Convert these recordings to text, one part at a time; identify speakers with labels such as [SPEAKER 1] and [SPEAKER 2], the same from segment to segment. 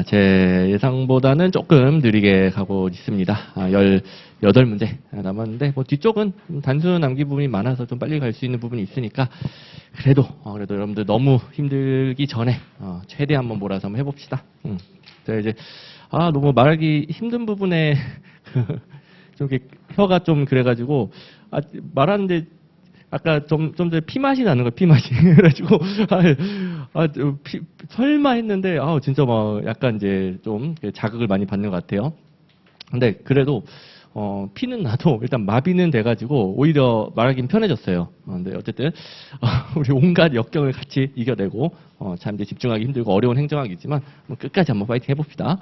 [SPEAKER 1] 제 예상보다는 조금 느리게 가고 있습니다. 18문제 남았는데, 뭐 뒤쪽은 단수 남기 부분이 많아서 좀 빨리 갈 수 있는 부분이 있으니까, 그래도 여러분들 너무 힘들기 전에, 최대 한번 몰아서 한번 해봅시다. 제가 이제, 너무 말하기 힘든 부분에, 좀 이렇게 혀가 좀 그래가지고, 말하는데, 아까 좀 전에 피맛이 나는 거예요, 피맛이. 그래가지고, 설마 했는데, 진짜 막 약간 이제 좀 자극을 많이 받는 것 같아요. 근데 그래도, 피는 나도 일단 마비는 돼가지고 오히려 말하기는 편해졌어요. 근데 어쨌든, 우리 온갖 역경을 같이 이겨내고, 참 이제 집중하기 힘들고 어려운 행정학이지만, 끝까지 한번 파이팅 해봅시다.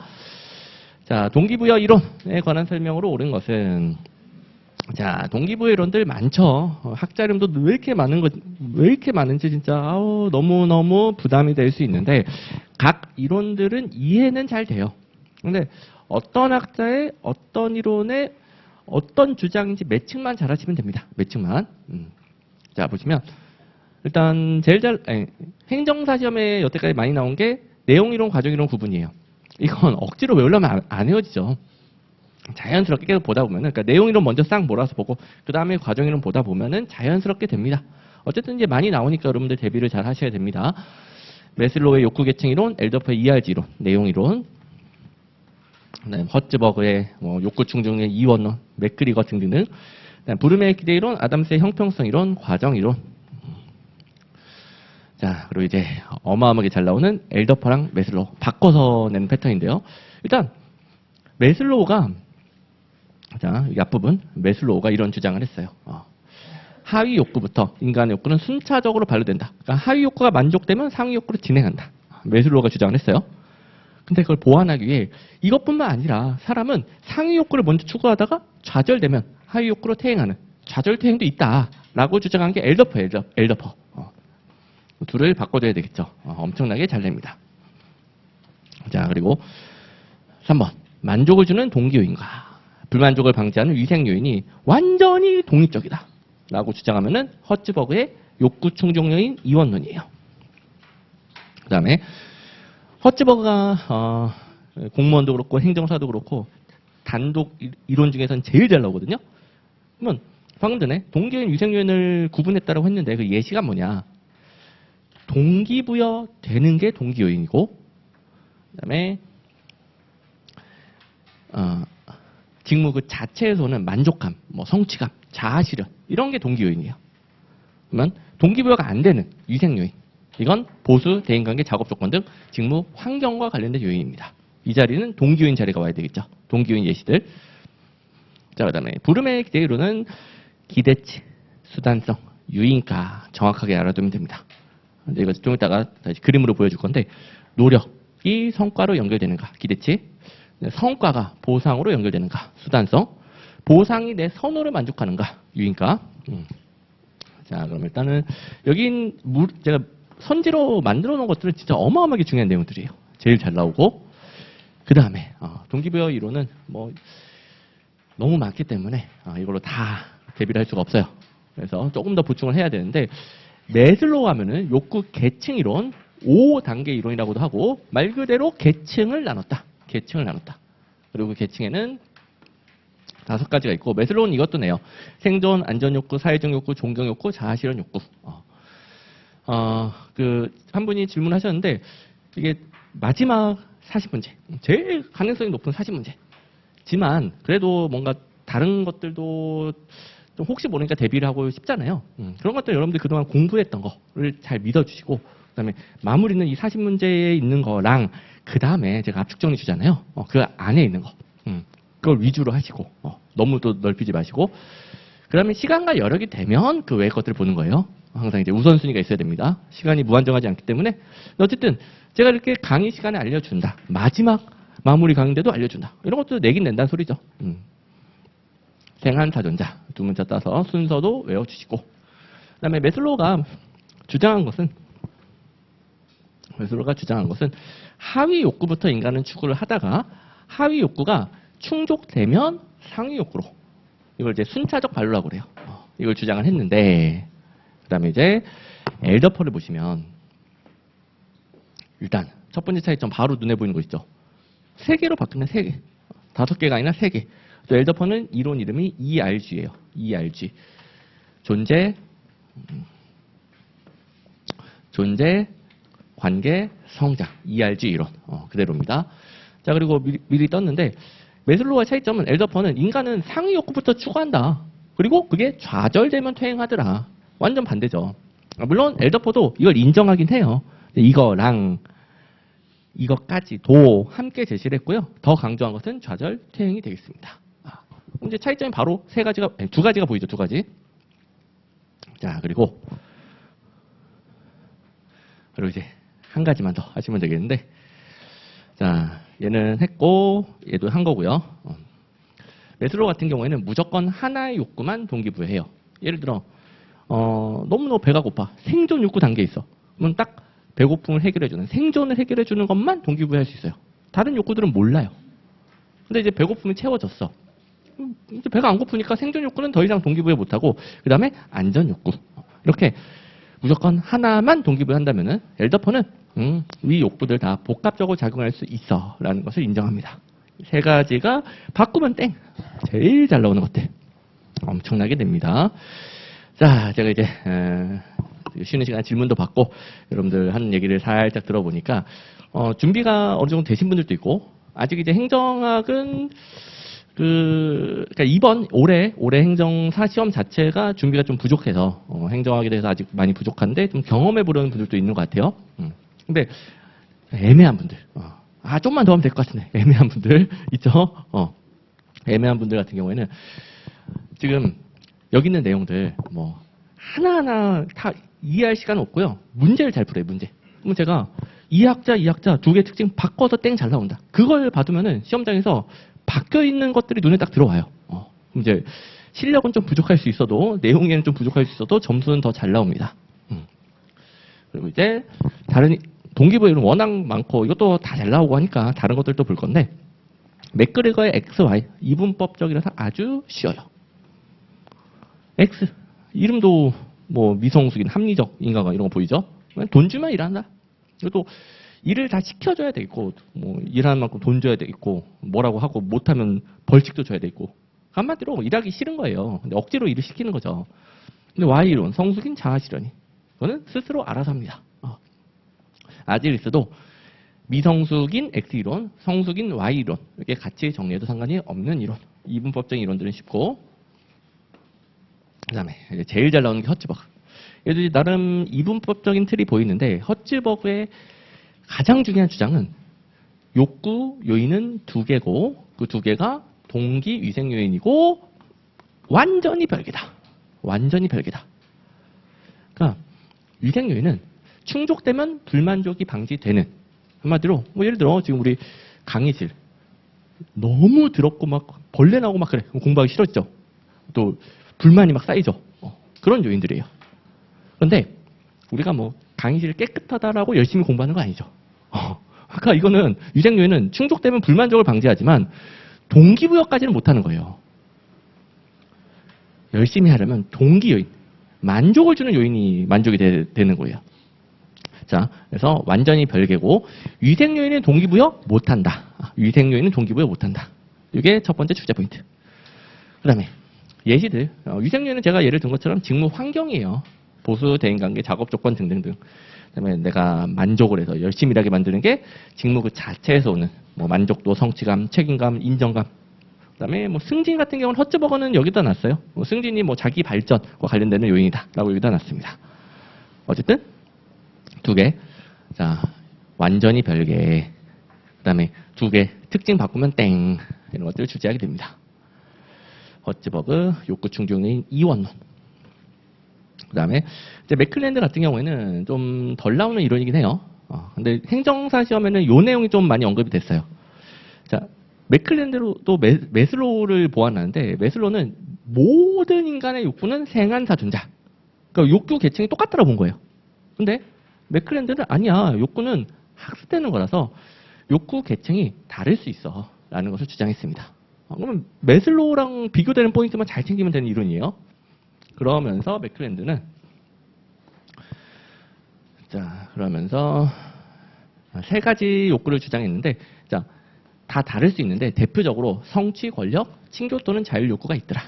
[SPEAKER 1] 자, 동기부여 이론에 관한 설명으로 옳은 것은, 자, 동기부여 이론들 많죠. 학자 이름도 왜 이렇게 많은지 진짜, 너무너무 부담이 될 수 있는데, 각 이론들은 이해는 잘 돼요. 근데 어떤 학자의 어떤 이론의 어떤 주장인지 매칭만 잘하시면 됩니다. 매칭만. 자, 보시면, 일단, 행정사 시험에 여태까지 많이 나온 게 내용이론, 과정이론 구분이에요. 이건 억지로 외우려면 안 헤어지죠. 자연스럽게 계속 보다 보면은, 그러니까 내용이론 먼저 싹 몰아서 보고, 그 다음에 과정이론 보다 보면은 자연스럽게 됩니다. 어쨌든 이제 많이 나오니까 여러분들 대비를 잘 하셔야 됩니다. 메슬로우의 욕구 계층 이론, 엘더퍼의 ERG 이론, 내용이론, 허츠버그의 욕구 충족의 이원론, 맥그리거 등등, 부르메의 기대 이론, 아담스의 형평성 이론, 과정 이론. 자, 그리고 이제 어마어마하게 잘 나오는 엘더퍼랑 메슬로우 바꿔서 내는 패턴인데요. 일단 메슬로우가, 자, 이 앞부분 메슬로우가 이런 주장을 했어요. 하위 욕구부터 인간의 욕구는 순차적으로 반려된다. 그러니까 하위 욕구가 만족되면 상위 욕구로 진행한다. 메슬로우가 주장을 했어요. 근데 그걸 보완하기 위해 이것뿐만 아니라 사람은 상위 욕구를 먼저 추구하다가 좌절되면 하위 욕구로 퇴행하는 좌절 퇴행도 있다라고 주장한 게 엘더퍼. 둘을 바꿔줘야 되겠죠. 엄청나게 잘 냅니다. 자, 그리고 3번. 만족을 주는 동기 요인과 불만족을 방지하는 위생 요인이 완전히 독립적이다 라고 주장하면은 허츠버그의 욕구 충족 요인 이원론이에요. 그 다음에 허츠버그가 공무원도 그렇고 행정사도 그렇고 단독 이론 중에서는 제일 잘 나오거든요. 그러면 방금 전에 동기 요인, 위생 요인을 구분했다고 했는데 그 예시가 뭐냐? 동기부여 되는 게 동기 요인이고, 그다음에 직무 그 자체에서는 만족감, 성취감, 자아 실현 이런 게 동기 요인이에요. 그러면 동기부여가 안 되는 위생 요인, 이건 보수, 대인관계, 작업 조건 등 직무 환경과 관련된 요인입니다. 이 자리는 동기 요인 자리가 와야 되겠죠. 동기 요인 예시들. 자, 그다음에 부름의 기대 이론은 기대치, 수단성, 유인가 정확하게 알아두면 됩니다. 근데 이거 좀 이따가 다시 그림으로 보여줄 건데, 노력이 성과로 연결되는가, 기대치, 성과가 보상으로 연결되는가, 수단성, 보상이 내 선호를 만족하는가, 유인가. 자, 그럼 일단은 여긴 제가 선지로 만들어 놓은 것들은 진짜 어마어마하게 중요한 내용들이에요. 제일 잘 나오고, 그 다음에 동기부여 이론은 너무 많기 때문에 이걸로 다 대비를 할 수가 없어요. 그래서 조금 더 보충을 해야 되는데, 메슬로우 하면은 욕구 계층 이론, 5단계 이론이라고도 하고, 말 그대로 계층을 나눴다. 그리고 그 계층에는 5가지가 있고, 메슬로우는 이것도 내요. 생존, 안전 욕구, 사회적 욕구, 존경 욕구, 자아 실현 욕구. 한 분이 질문하셨는데, 이게 마지막 40문제. 제일 가능성이 높은 40문제. 지만, 그래도 뭔가 다른 것들도 좀 혹시 모르니까 대비를 하고 싶잖아요. 그런 것들 여러분들 그동안 공부했던 거를 잘 믿어주시고, 그다음에 마무리는 이 40문제에 있는 거랑 그 다음에 제가 압축 정리 주잖아요. 그 안에 있는 거. 그걸 위주로 하시고, 너무 또 넓히지 마시고, 그 다음에 시간과 여력이 되면 그 외의 것들을 보는 거예요. 항상 이제 우선순위가 있어야 됩니다. 시간이 무한정하지 않기 때문에. 어쨌든 제가 이렇게 강의 시간에 알려준다. 마지막 마무리 강의인데도 알려준다. 이런 것도 내긴 낸다는 소리죠. 생한사전자 2문자 따서 순서도 외워주시고, 그 다음에 메슬로우가 주장한 것은 하위 욕구부터 인간은 추구를 하다가 하위 욕구가 충족되면 상위 욕구로, 이걸 이제 순차적 반로라고 그래요. 이걸 주장을 했는데, 그 다음에 이제 엘더퍼를 보시면 일단 첫 번째 차이점 바로 눈에 보이는 거 있죠. 3개로 바뀌면 3개. 5개가 아니라 3개. 또 엘더퍼는 이론 이름이 ERG예요. ERG. 존재, 관계, 성장. ERG 이론. 그대로입니다. 자, 그리고 미리 떴는데 메슬로우와 차이점은 엘더퍼는 인간은 상위 욕구부터 추구한다. 그리고 그게 좌절되면 퇴행하더라. 완전 반대죠. 물론 엘더퍼도 이걸 인정하긴 해요. 이거랑 이것까지도 함께 제시를 했고요. 더 강조한 것은 좌절, 퇴행이 되겠습니다. 그럼 이제 차이점이 바로 2가지가 보이죠. 2가지. 자, 그리고 이제 한 가지만 더 하시면 되겠는데, 자, 얘는 했고 얘도 한 거고요. 메슬로우 같은 경우에는 무조건 하나의 욕구만 동기부여해요. 예를 들어 너무너무 배가 고파. 생존 욕구 단계에 있어. 그러면 딱 배고픔을 해결해주는, 생존을 해결해주는 것만 동기부여할 수 있어요. 다른 욕구들은 몰라요. 근데 이제 배고픔이 채워졌어. 이제 배가 안 고프니까 생존 욕구는 더 이상 동기부여 못하고, 그 다음에 안전 욕구. 이렇게 무조건 하나만 동기부여한다면은 엘더퍼는 이 욕구들 다 복합적으로 작용할 수 있어 라는 것을 인정합니다. 3가지가 바꾸면 땡. 제일 잘 나오는 것들. 엄청나게 됩니다. 자, 제가 이제 쉬는 시간에 질문도 받고 여러분들 하는 얘기를 살짝 들어보니까 준비가 어느 정도 되신 분들도 있고, 아직 이제 행정학은 그러니까 올해 행정사 시험 자체가 준비가 좀 부족해서 행정학에 대해서 아직 많이 부족한데 좀 경험해 보려는 분들도 있는 것 같아요. 근데 애매한 분들, 좀만 더 하면 될 것 같은데 애매한 분들 있죠. 애매한 분들 같은 경우에는 지금 여기 있는 내용들 뭐 하나하나 다 이해할 시간은 없고요. 문제를 잘 풀어요. 문제. 그럼 제가 2학자 2개 특징 바꿔서 땡 잘 나온다. 그걸 받으면은 시험장에서 바뀌어 있는 것들이 눈에 딱 들어와요. 그럼 이제 실력은 좀 부족할 수 있어도, 내용에는 좀 부족할 수 있어도 점수는 더 잘 나옵니다. 그리고 이제 다른 동기부여는 워낙 많고 이것도 다 잘 나오고 하니까 다른 것들도 볼 건데, 맥그레거의 XY 이분법적이라서 아주 쉬워요. X 이름도 뭐 미성숙인, 합리적 인간관 이런 거 보이죠? 돈 주면 일한다. 그리고 일을 다 시켜줘야 되겠고, 뭐 일하는 만큼 돈 줘야 되겠고, 뭐라고 하고 못하면 벌칙도 줘야 되겠고, 한마디로 일하기 싫은 거예요. 근데 억지로 일을 시키는 거죠. 근데 Y이론, 성숙인 자아실현이, 그거는 스스로 알아서 합니다. 아질리스도 미성숙인 X이론, 성숙인 Y이론, 이렇게 같이 정리해도 상관이 없는 이론. 이분법적인 이론들은 쉽고, 그 다음에 제일 잘 나오는 게 허츠버그. 얘도 나름 이분법적인 틀이 보이는데, 허츠버그의 가장 중요한 주장은 욕구 요인은 2개고, 그 2개가 동기 위생 요인이고 완전히 별개다. 완전히 별개다. 그러니까 위생 요인은 충족되면 불만족이 방지되는, 한마디로 뭐 예를 들어 지금 우리 강의실 너무 더럽고 막 벌레 나오고 막 그래. 공부하기 싫어지죠. 또 불만이 막 쌓이죠. 그런 요인들이에요. 그런데 우리가 뭐 강의실이 깨끗하다라고 열심히 공부하는 거 아니죠. 그러니까 이거는 위생 요인은 충족되면 불만족을 방지하지만 동기부여까지는 못하는 거예요. 열심히 하려면 동기 요인, 만족을 주는 요인이 만족이 되는 거예요. 자, 그래서 완전히 별개고, 위생 요인은 동기부여 못한다. 위생 요인은 동기부여 못한다. 이게 첫 번째 주제 포인트. 그 다음에 예시들, 위생 요인은 제가 예를 든 것처럼 직무 환경이에요. 보수, 대인관계, 작업 조건 등등등. 그다음에 내가 만족을 해서 열심히 일하게 만드는 게 직무 그 자체에서 오는 뭐 만족도, 성취감, 책임감, 인정감. 그다음에 뭐 승진 같은 경우는 허츠버거는 여기다 놨어요. 뭐 승진이 뭐 자기 발전과 관련되는 요인이다라고 여기다 놨습니다. 어쨌든 2개. 자, 완전히 별개. 그다음에 2개 특징 바꾸면 땡. 이런 것들을 주제하게 됩니다. 허츠버그, 욕구 충족인 이원론. 그 다음에 이제 맥클랜드 같은 경우에는 좀 덜 나오는 이론이긴 해요. 근데 행정사 시험에는 요 내용이 좀 많이 언급이 됐어요. 자, 맥클랜드도 메슬로우를 보완하는데, 메슬로우는 모든 인간의 욕구는 생안사존자. 그러니까 욕구 계층이 똑같다고 본 거예요. 근데 맥클랜드는 아니야. 욕구는 학습되는 거라서 욕구 계층이 다를 수 있어. 라는 것을 주장했습니다. 그러면 메슬로우랑 비교되는 포인트만 잘 챙기면 되는 이론이에요. 그러면서 맥클랜드는, 자, 그러면서 세 가지 욕구를 주장했는데, 자, 다 다를 수 있는데 대표적으로 성취, 권력, 친교 또는 자율 욕구가 있더라.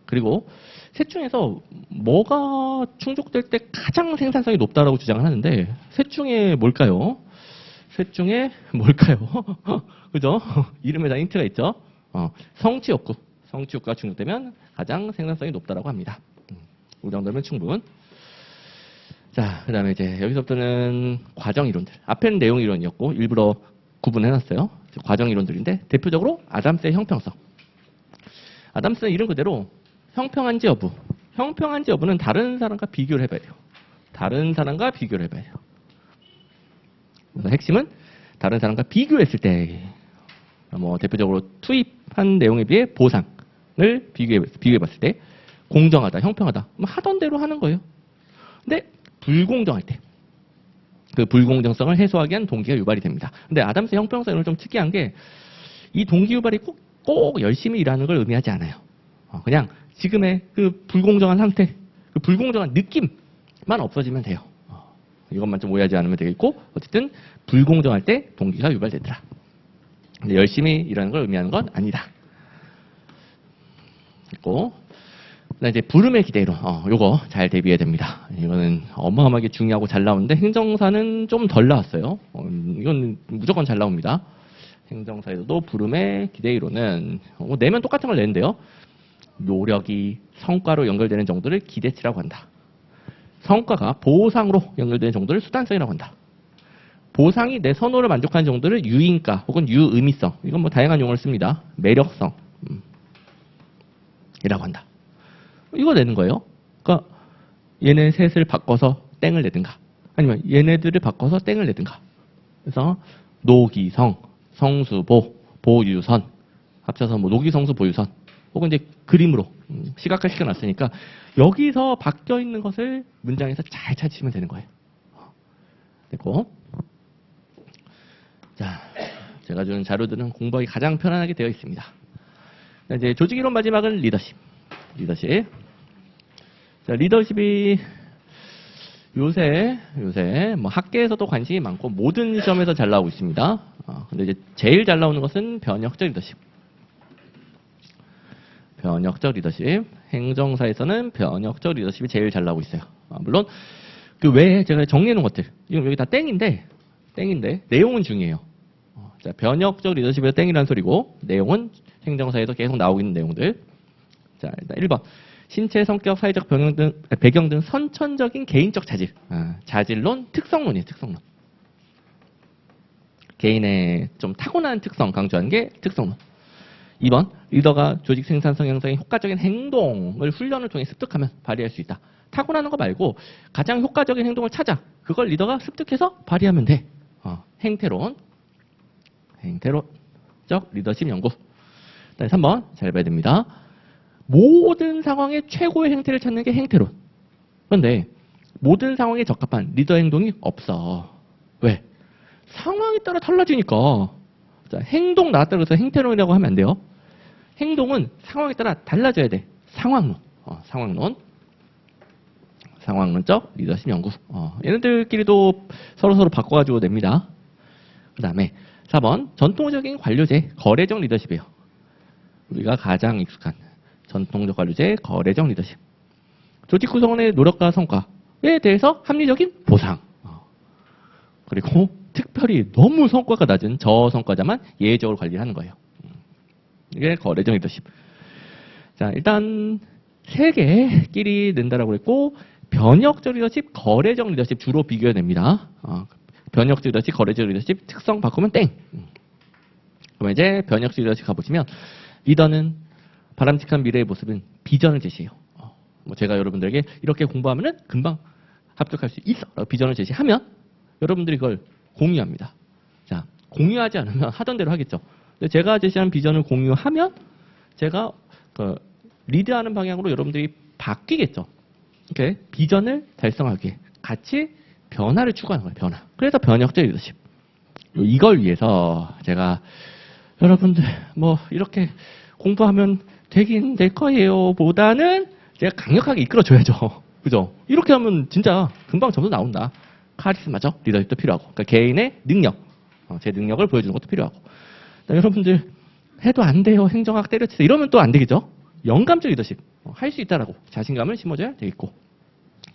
[SPEAKER 1] 그리고 셋 중에서 뭐가 충족될 때 가장 생산성이 높다라고 주장을 하는데 셋 중에 뭘까요? 셋 중에 뭘까요? 그죠? 이름에 다 힌트가 있죠. 성취 욕구. 성취 욕구가 충족되면 가장 생산성이 높다라고 합니다. 이 정도면 충분. 자, 그 다음에 이제 여기서부터는 과정 이론들. 앞에는 내용 이론이었고 일부러 구분해놨어요. 과정 이론들인데 대표적으로 아담스의 형평성. 아담스는 이름 그대로 형평한지 여부. 형평한지 여부는 다른 사람과 비교를 해봐야 돼요. 다른 사람과 비교를 해봐야 돼요. 그래서 핵심은 다른 사람과 비교했을 때, 뭐 대표적으로 투입한 내용에 비해 보상을 비교해봤을 때 공정하다, 형평하다, 뭐 하던 대로 하는 거예요. 근데 불공정할 때, 그 불공정성을 해소하기 위한 동기가 유발이 됩니다. 근데 아담스 형평성은 좀 특이한 게 이 동기 유발이 꼭 열심히 일하는 걸 의미하지 않아요. 그냥 지금의 그 불공정한 상태, 그 불공정한 느낌만 없어지면 돼요. 이것만 좀 오해하지 않으면 되겠고, 어쨌든 불공정할 때 동기가 유발되더라. 근데 열심히 일하는 걸 의미하는 건 아니다. 그리고 이제 부름의 기대로, 요거 잘 대비해야 됩니다. 이거는 어마어마하게 중요하고 잘 나오는데 행정사는 좀 덜 나왔어요. 이건 무조건 잘 나옵니다. 행정사에서도 부름의 기대 이론은 내면 똑같은 걸 내는데요. 노력이 성과로 연결되는 정도를 기대치라고 한다. 성과가 보상으로 연결되는 정도를 수단성이라고 한다. 보상이 내 선호를 만족하는 정도를 유인가 혹은 유의미성, 이건 뭐 다양한 용어를 씁니다. 매력성 이라고 한다. 이거 내는 거예요. 그러니까 얘네 셋을 바꿔서 땡을 내든가 아니면 얘네들을 바꿔서 땡을 내든가. 그래서 노기성, 성수보, 보유선 합쳐서 뭐 노기성수 보유선 혹은 이제 그림으로 시각화 시켜놨으니까 여기서 바뀌어 있는 것을 문장에서 잘 찾으시면 되는 거예요. 됐고, 자, 제가 주는 자료들은 공부하기 가장 편안하게 되어 있습니다. 이제 조직이론 마지막은 리더십. 자, 리더십이 요새 뭐 학계에서도 관심이 많고 모든 시험에서 잘 나오고 있습니다. 근데 이제 제일 잘 나오는 것은 변혁적 리더십. 변혁적 리더십. 행정사에서는 변혁적 리더십이 제일 잘 나오고 있어요. 물론 그 외에 제가 정리해 놓은 것들, 지금 여기 다 땡인데 내용은 중요해요. 자, 변혁적 리더십에서 땡이라는 소리고 내용은 행정사에서 계속 나오고 있는 내용들. 자, 일단 1번. 신체, 성격, 사회적 배경 등 선천적인 개인적 자질. 자질론, 특성론이에요. 특성론. 개인의 좀 타고난 특성 강조하는 게 특성론. 2번. 리더가 조직 생산성 형성의 효과적인 행동을 훈련을 통해 습득하면 발휘할 수 있다. 타고나는 거 말고 가장 효과적인 행동을 찾아. 그걸 리더가 습득해서 발휘하면 돼. 행태론적 리더십 연구. 3번. 잘 봐야 됩니다. 모든 상황의 최고의 행태를 찾는 게 행태론. 그런데 모든 상황에 적합한 리더 행동이 없어. 왜? 상황에 따라 달라지니까. 자, 행동 나왔다고 해서 행태론이라고 하면 안 돼요. 행동은 상황에 따라 달라져야 돼. 상황론. 상황론적 리더십 연구. 얘네들끼리도 서로 바꿔가지고 냅니다. 그 다음에 4번. 전통적인 관료제, 거래적 리더십이에요. 우리가 가장 익숙한 전통적 관료제, 거래적 리더십. 조직 구성원의 노력과 성과에 대해서 합리적인 보상. 그리고 특별히 너무 성과가 낮은 저성과자만 예외적으로 관리를 하는 거예요. 이게 거래적 리더십. 자, 일단 3개끼리 낸다라고 했고, 변혁적 리더십, 거래적 리더십 주로 비교해냅니다. 변혁적 리더십, 거래적 리더십 특성 바꾸면 땡. 그러면 이제 변혁적 리더십 가보시면 리더는 바람직한 미래의 모습은 비전을 제시해요. 뭐 제가 여러분들에게 이렇게 공부하면은 금방 합격할 수 있어 라고 비전을 제시하면 여러분들이 그걸 공유합니다. 자, 공유하지 않으면 하던 대로 하겠죠. 근데 제가 제시한 비전을 공유하면 제가 그 리드하는 방향으로 여러분들이 바뀌겠죠. 이렇게 비전을 달성하기 위해 같이 변화를 추구하는 거예요. 변화. 그래서 변혁적 리더십. 이걸 위해서 제가 여러분들 뭐 이렇게 공부하면 되긴 될 거예요 보다는 제가 강력하게 이끌어줘야죠. 그죠? 이렇게 하면 진짜 금방 점수 나온다. 카리스마죠. 리더십도 필요하고. 그러니까 개인의 능력, 제 능력을 보여주는 것도 필요하고. 여러분들 해도 안 돼요. 행정학 때려치세요. 이러면 또 안 되겠죠. 영감적 리더십, 할 수 있다라고 자신감을 심어줘야 되겠고.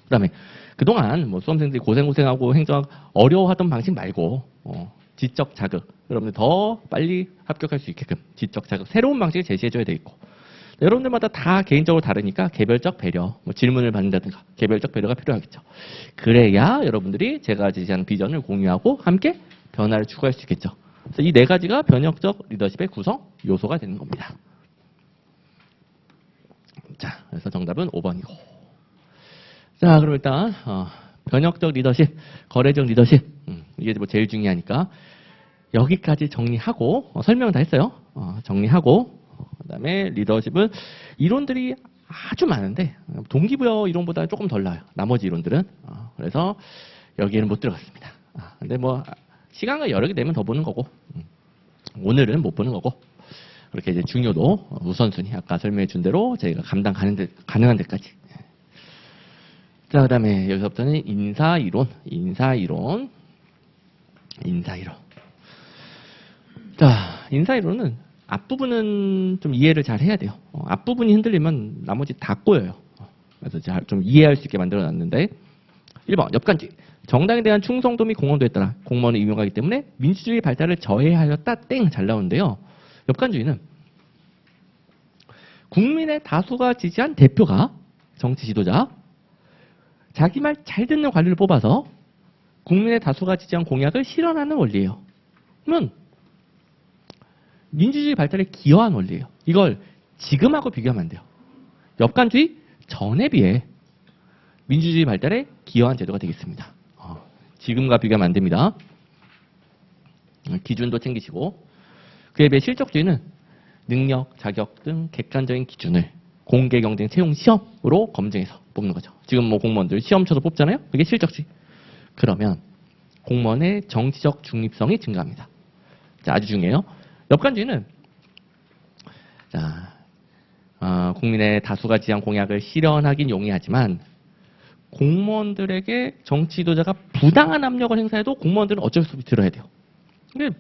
[SPEAKER 1] 그다음에 그동안 뭐 수험생들이 고생하고 행정학 어려워하던 방식 말고 지적 자극, 여러분들 더 빨리 합격할 수 있게끔 지적 자극, 새로운 방식을 제시해줘야 되겠고. 여러분들마다 다 개인적으로 다르니까 개별적 배려, 뭐 질문을 받는다든가 개별적 배려가 필요하겠죠. 그래야 여러분들이 제가 제시하는 비전을 공유하고 함께 변화를 추구할 수 있겠죠. 그래서 이 네 가지가 변혁적 리더십의 구성 요소가 되는 겁니다. 자, 그래서 정답은 5번이고. 자, 그럼 일단 변혁적 리더십, 거래적 리더십, 이게 뭐 제일 중요하니까 여기까지 정리하고 설명은 다 했어요. 정리하고 그다음에 리더십은 이론들이 아주 많은데 동기부여 이론보다는 조금 덜 나아요. 나머지 이론들은. 그래서 여기에는 못 들어갔습니다. 근데 뭐 시간과 여력이 되면 더 보는 거고 오늘은 못 보는 거고 그렇게 이제 중요도 우선순위 아까 설명해 준 대로 저희가 감당 가능한 데까지. 자, 그다음에 여기서부터는 인사이론. 자, 인사이론은 앞부분은 좀 이해를 잘 해야 돼요. 앞부분이 흔들리면 나머지 다 꼬여요. 그래서 잘 좀 이해할 수 있게 만들어 놨는데 1번 옆간지. 정당에 대한 충성도 및 공헌도에 따라 공무원을 임용하기 때문에 민주주의 발달을 저해하였다. 땡 잘 나오는데요. 옆간주의는 국민의 다수가 지지한 대표가 정치 지도자 자기 말 잘 듣는 관리를 뽑아서 국민의 다수가 지지한 공약을 실현하는 원리예요. 그러면 민주주의 발달에 기여한 원리예요. 이걸 지금하고 비교하면 안 돼요. 옆간주의 전에 비해 민주주의 발달에 기여한 제도가 되겠습니다. 지금과 비교하면 안 됩니다. 기준도 챙기시고 그에 비해 실적주의는 능력, 자격 등 객관적인 기준을 공개 경쟁 채용 시험으로 검증해서 뽑는 거죠. 지금 뭐 공무원들 시험 쳐서 뽑잖아요. 그게 실적주의. 그러면 공무원의 정치적 중립성이 증가합니다. 자, 아주 중요해요. 옆간주의는 자, 국민의 다수가 지지한 공약을 실현하긴 용이하지만 공무원들에게 정치 지도자가 부당한 압력을 행사해도 공무원들은 어쩔 수 없이 들어야 돼요. 근데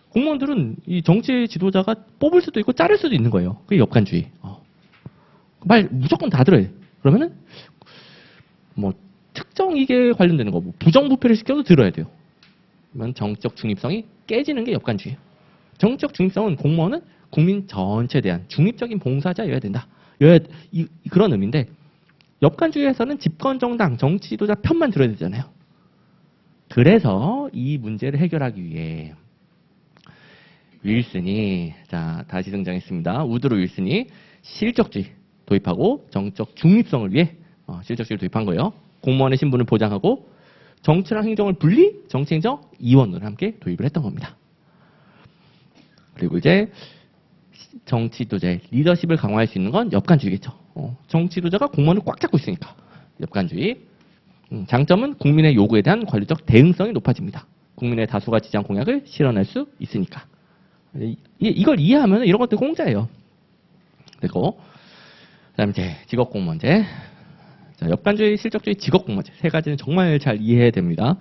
[SPEAKER 1] 공무원들은 이 정치 지도자가 뽑을 수도 있고 자를 수도 있는 거예요. 그게 옆간주의. 말 무조건 다 들어야 돼. 그러면은 뭐 특정 이익에 관련되는 거, 뭐 부정부패를 시켜도 들어야 돼요. 그러면 정치적 중립성이 깨지는 게 옆간주의예요. 정치적 중립성은 공무원은 국민 전체에 대한 중립적인 봉사자여야 된다. 그런 의미인데 옆간주의에서는 집권정당, 정치 지도자 편만 들어야 되잖아요. 그래서 이 문제를 해결하기 위해 윌슨이 자 다시 등장했습니다. 우드로 윌슨이 실적주의 도입하고 정적 중립성을 위해 실적주의를 도입한 거예요. 공무원의 신분을 보장하고 정치랑 행정을 분리, 정치행정 이원을 함께 도입을 했던 겁니다. 그리고 이제 정치 지도자의 리더십을 강화할 수 있는 건 옆간주의겠죠. 정치 지도자가 공무원을 꽉 잡고 있으니까 옆간주의. 장점은 국민의 요구에 대한 관리적 대응성이 높아집니다. 국민의 다수가 지지한 공약을 실현할 수 있으니까. 이걸 이해하면 이런 것들 공짜예요. 그리고 그다음에 이제 직업공무원제. 자, 옆간주의, 실적주의, 직업공무원제 세 가지는 정말 잘 이해해야 됩니다.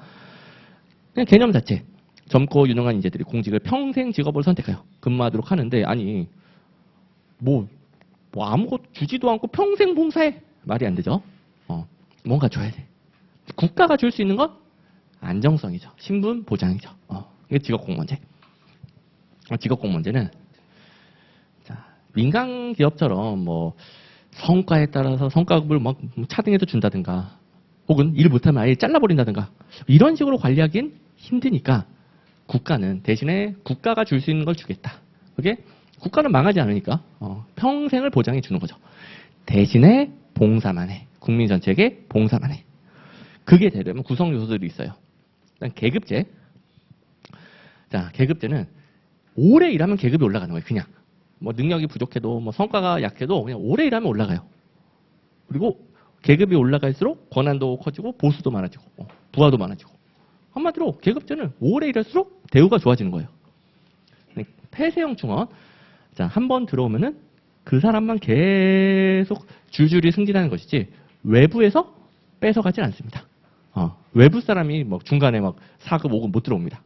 [SPEAKER 1] 그냥 개념 자체. 젊고 유능한 인재들이 공직을 평생 직업으로 선택해요. 근무하도록 하는데 아니 뭐 아무것도 주지도 않고 평생 봉사해. 말이 안 되죠. 뭔가 줘야 돼. 국가가 줄 수 있는 건 안정성이죠. 신분 보장이죠. 이게 직업공무원제. 직업공무원제는 자, 민간 기업처럼 뭐 성과에 따라서 성과급을 막 차등해서 준다든가 혹은 일 못하면 아예 잘라버린다든가 이런 식으로 관리하기엔 힘드니까 국가는 대신에 국가가 줄 수 있는 걸 주겠다. 그게 국가는 망하지 않으니까 평생을 보장해 주는 거죠. 대신에 봉사만 해. 국민 전체에게 봉사만 해. 그게 되려면 구성 요소들이 있어요. 일단 계급제. 자, 계급제는 오래 일하면 계급이 올라가는 거예요. 그냥 뭐 능력이 부족해도 뭐 성과가 약해도 그냥 오래 일하면 올라가요. 그리고 계급이 올라갈수록 권한도 커지고 보수도 많아지고 부하도 많아지고 한마디로 계급제는 오래 일할수록 대우가 좋아지는 거예요. 폐쇄형 충원. 자, 한 번 들어오면은 그 사람만 계속 줄줄이 승진하는 것이지 외부에서 뺏어가진 않습니다. 외부 사람이 막 중간에 막 4급, 5급 못 들어옵니다.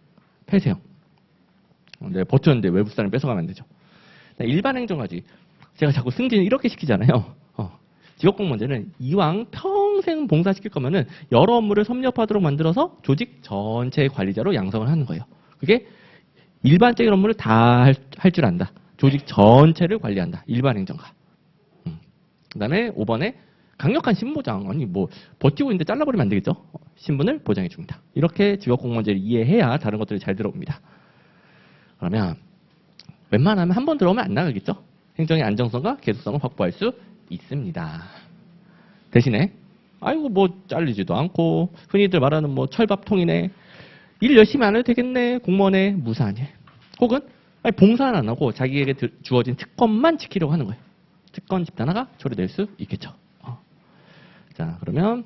[SPEAKER 1] 폐쇄형. 네, 버텼는데 외부 사람이 뺏어가면 안 되죠. 일반 행정가지. 제가 자꾸 승진을 이렇게 시키잖아요. 직업 공무원제는 이왕 평생 봉사시킬 거면은 여러 업무를 섭렵하도록 만들어서 조직 전체의 관리자로 양성을 하는 거예요. 그게 일반적인 업무를 다 할 줄 안다. 조직 전체를 관리한다. 일반 행정가. 그다음에 5번에 강력한 신보장. 아니 뭐 버티고 있는데 잘라버리면 안 되겠죠. 신분을 보장해 줍니다. 이렇게 직업 공무원제를 이해해야 다른 것들이 잘 들어옵니다. 그러면 웬만하면 한 번 들어오면 안 나가겠죠. 행정의 안정성과 계속성을 확보할 수 있습니다. 대신에 아이고 뭐 잘리지도 않고 흔히들 말하는 뭐 철밥통이네. 일 열심히 안 해도 되겠네. 공무원의 무사한 일. 혹은 아니, 봉사는 안 하고 자기에게 주어진 특권만 지키려고 하는 거예요. 특권 집단화가 초래될 수 있겠죠. 자, 그러면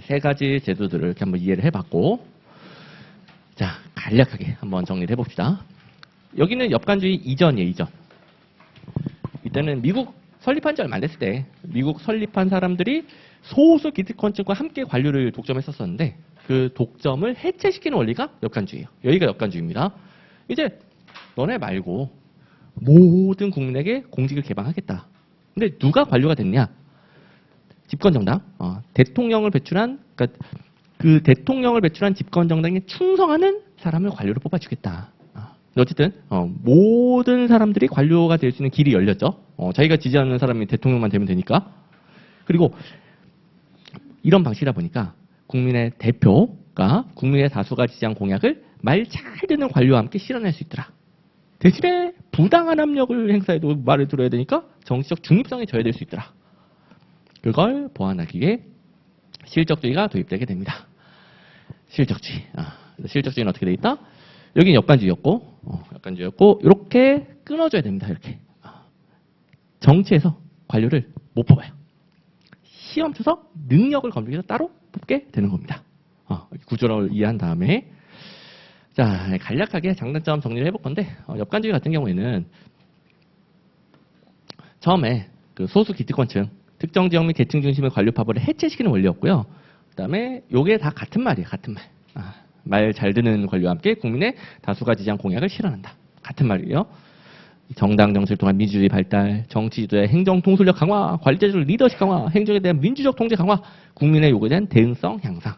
[SPEAKER 1] 세 가지 제도들을 이렇게 한번 이해를 해봤고, 자, 간략하게 한번 정리를 해봅시다. 여기는 엽관주의 이전이에요, 이전. 이때는 미국 설립한 지 얼마 안 됐을 때, 미국 설립한 사람들이 소수 기득권층과 함께 관료를 독점했었었는데, 그 독점을 해체시키는 원리가 엽관주의예요. 여기가 엽관주의입니다. 이제 너네 말고 모든 국민에게 공직을 개방하겠다. 근데 누가 관료가 됐냐? 집권정당, 대통령을 배출한, 그러니까 그 대통령을 배출한 집권정당에 충성하는 사람을 관료로 뽑아주겠다. 어쨌든 모든 사람들이 관료가 될 수 있는 길이 열렸죠. 자기가 지지하는 사람이 대통령만 되면 되니까. 그리고 이런 방식이다 보니까 국민의 대표가 국민의 다수가 지지한 공약을 말 잘 듣는 관료와 함께 실현할 수 있더라. 대신에 부당한 압력을 행사해도 말을 들어야 되니까 정치적 중립성이 저해될 수 있더라. 그걸 보완하기 위해 실적주의가 도입되게 됩니다. 실적주의. 실적주의는 어떻게 돼 있다? 여기는 엽관주의였고 이렇게 끊어줘야 됩니다. 이렇게. 정치에서 관료를 못 뽑아요. 시험 쳐서 능력을 검증해서 따로 뽑게 되는 겁니다. 구조를 이해한 다음에 자, 간략하게 장단점 정리를 해볼 건데 엽관주의 같은 경우에는 처음에 그 소수 기득권층, 특정 지역 및 계층 중심의 관료 파벌을 해체시키는 원리였고요. 그다음에 요게 다 같은 말이에요. 같은 말. 말 잘 듣는 관료와 함께 국민의 다수가 지지한 공약을 실현한다. 같은 말이에요. 정당 정치를 통한 민주주의 발달, 정치 지도의 행정 통솔력 강화, 관리제도적 리더십 강화, 행정에 대한 민주적 통제 강화, 국민의 요구에 대한 대응성 향상.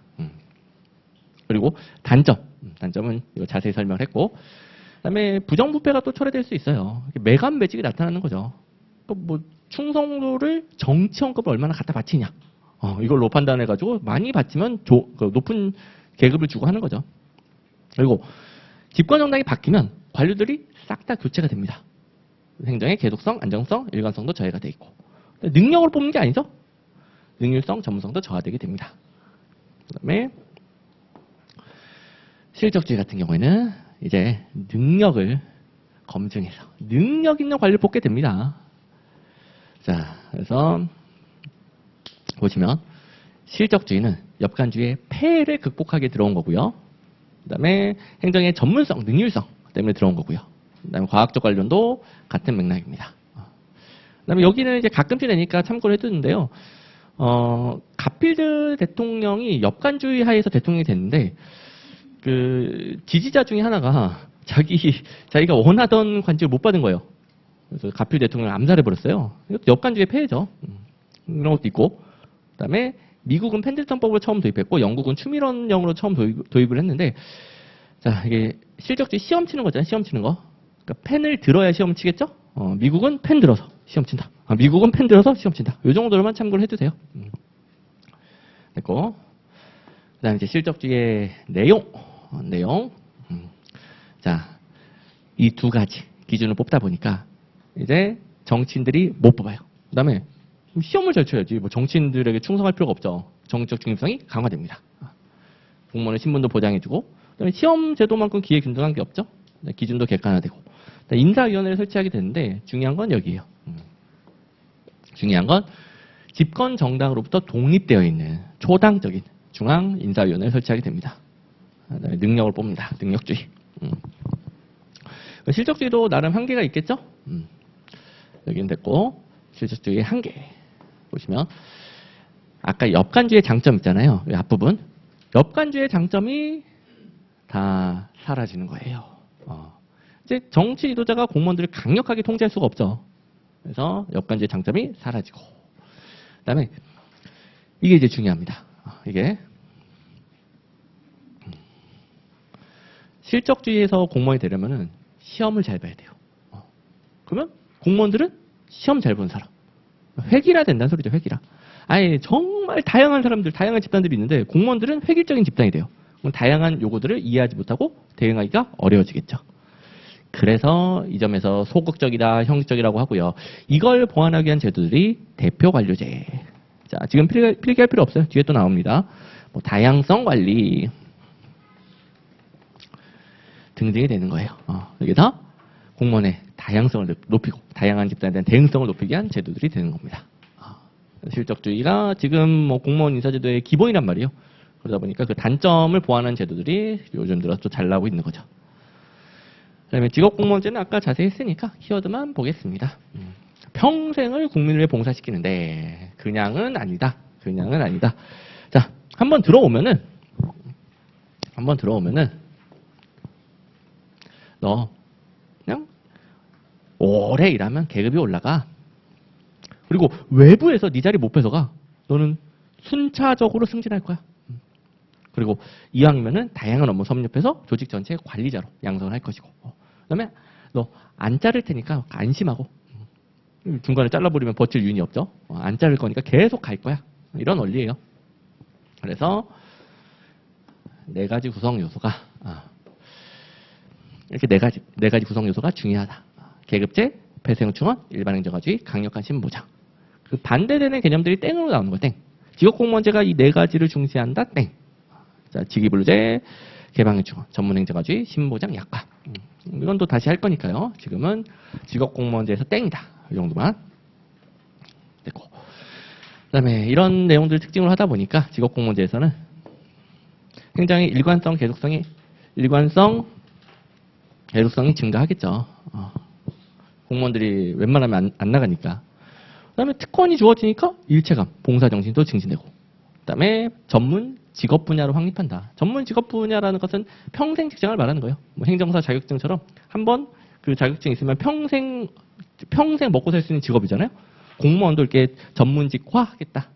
[SPEAKER 1] 그리고 단점은 이거 자세히 설명을 했고, 그다음에 부정부패가 또 초래될 수 있어요. 매감 매직이 나타나는 거죠. 뭐 충성도를 정치원급을 얼마나 갖다 바치냐, 이걸로 판단해가지고 많이 바치면 높은 계급을 주고 하는 거죠. 그리고 집권정당이 바뀌면 관료들이 싹 다 교체가 됩니다. 행정의 계속성, 안정성, 일관성도 저해가 돼 있고 능력을 뽑는 게 아니죠. 능률성, 전문성도 저하되게 됩니다. 그다음에 실적주의 같은 경우에는 이제 능력을 검증해서 능력 있는 관료를 뽑게 됩니다. 자, 그래서 보시면 실적주의는 엽관주의의 폐해를 극복하게 들어온 거고요. 그다음에 행정의 전문성, 능률성 때문에 들어온 거고요. 그다음에 과학적 관련도 같은 맥락입니다. 그다음에 여기는 이제 가끔씩 내니까 참고를 해두는데요. 가필드 대통령이 엽관주의 하에서 대통령이 됐는데 그 지지자 중에 하나가 자기가 원하던 관직을 못 받은 거예요. 그래서 가필드 대통령을 암살해 버렸어요. 이것도 엽관주의 폐해죠. 이런 것도 있고. 그다음에 미국은 펜들턴법을 처음 도입했고 영국은 추미론령으로 처음 도입을 했는데, 자, 이게 실적주의 시험 치는 거잖아요. 시험 치는 거. 그러니까 펜을 들어야 시험 치겠죠? 미국은 펜 들어서 시험 친다. 미국은 펜 들어서 시험 친다. 이 정도로만 참고를 해주세요. 됐고. 그다음에 이제 실적주의의 내용. 자, 이 두 가지 기준을 뽑다 보니까 이제 정치인들이 못 뽑아요. 그다음에 시험을 잘 쳐야지. 뭐 정치인들에게 충성할 필요가 없죠. 정치적 중립성이 강화됩니다. 공무원의 신분도 보장해주고, 그다음에 시험 제도만큼 기회 균등한 게 없죠. 기준도 객관화되고, 인사위원회를 설치하게 되는데 중요한 건 여기예요. 중요한 건 집권 정당으로부터 독립되어 있는 초당적인 중앙 인사위원회를 설치하게 됩니다. 그다음에 능력을 뽑는다. 능력주의. 실적주의도 나름 한계가 있겠죠. 여기는 됐고, 실적주의의 한계 보시면 아까 엽간주의 장점 있잖아요. 이 앞부분. 엽간주의 장점이 다 사라지는 거예요. 이제 정치 지도자가 공무원들을 강력하게 통제할 수가 없죠. 그래서 엽간주의 장점이 사라지고. 그다음에 이게 이제 중요합니다. 이게 실적주의에서 공무원이 되려면은 시험을 잘 봐야 돼요. 그러면 공무원들은 시험 잘 본 사람. 획일화 된다는 소리죠, 획일화. 아예 정말 다양한 사람들, 다양한 집단들이 있는데 공무원들은 획일적인 집단이 돼요. 그럼 다양한 요구들을 이해하지 못하고 대응하기가 어려워지겠죠. 그래서 이 점에서 소극적이다, 형식적이라고 하고요. 이걸 보완하기 위한 제도들이 대표관료제. 자, 지금 필기할 필요 없어요. 뒤에 또 나옵니다. 뭐 다양성 관리 등등이 되는 거예요. 이게 다 공무원의 다양성을 높이고 다양한 집단에 대한 대응성을 높이기 위한 제도들이 되는 겁니다. 실적주의가 지금 뭐 공무원 인사제도의 기본이란 말이에요. 그러다 보니까 그 단점을 보완한 제도들이 요즘 들어서 또 잘 나오고 있는 거죠. 그다음에 직업공무원제는 아까 자세히 했으니까 키워드만 보겠습니다. 평생을 국민을 위해 봉사시키는데 그냥은 아니다. 그냥은 아니다. 자, 한번 들어오면은 너 그냥 오래 일하면 계급이 올라가. 그리고 외부에서 네 자리 못 뺏어가. 너는 순차적으로 승진할 거야. 그리고 이왕이면은 다양한 업무 섭렵해서 조직 전체의 관리자로 양성을 할 것이고. 그다음에 너 안 자를 테니까 안심하고. 중간에 잘라버리면 버틸 윤이 없죠. 안 자를 거니까 계속 갈 거야. 이런 원리예요. 그래서 네 가지 구성 요소가 이렇게 네 가지 구성 요소가 중요하다. 계급제, 폐쇄형 충원, 일반 행정가주의, 강력한 신보장. 그 반대되는 개념들이 땡으로 나오는 거예요. 땡. 직업공무원제가 이 네 가지를 중시한다. 땡. 자, 직위분류제, 개방형 충원, 전문행정가주의, 신보장, 약화. 이건 또 다시 할 거니까요. 지금은 직업공무원제에서 땡이다. 이 정도만 됐고. 그다음에 이런 내용들 특징을 하다 보니까 직업공무원제에서는 굉장히 일관성, 계속성이 증가하겠죠. 공무원들이 웬만하면 안 나가니까. 그다음에 특권이 주어지니까 일체감, 봉사정신도 증진되고. 그다음에 전문 직업 분야로 확립한다. 전문 직업 분야라는 것은 평생 직장을 말하는 거예요. 뭐 행정사 자격증처럼 한번 그 자격증 있으면 평생 먹고 살 수 있는 직업이잖아요. 공무원도 이렇게 전문직화하겠다.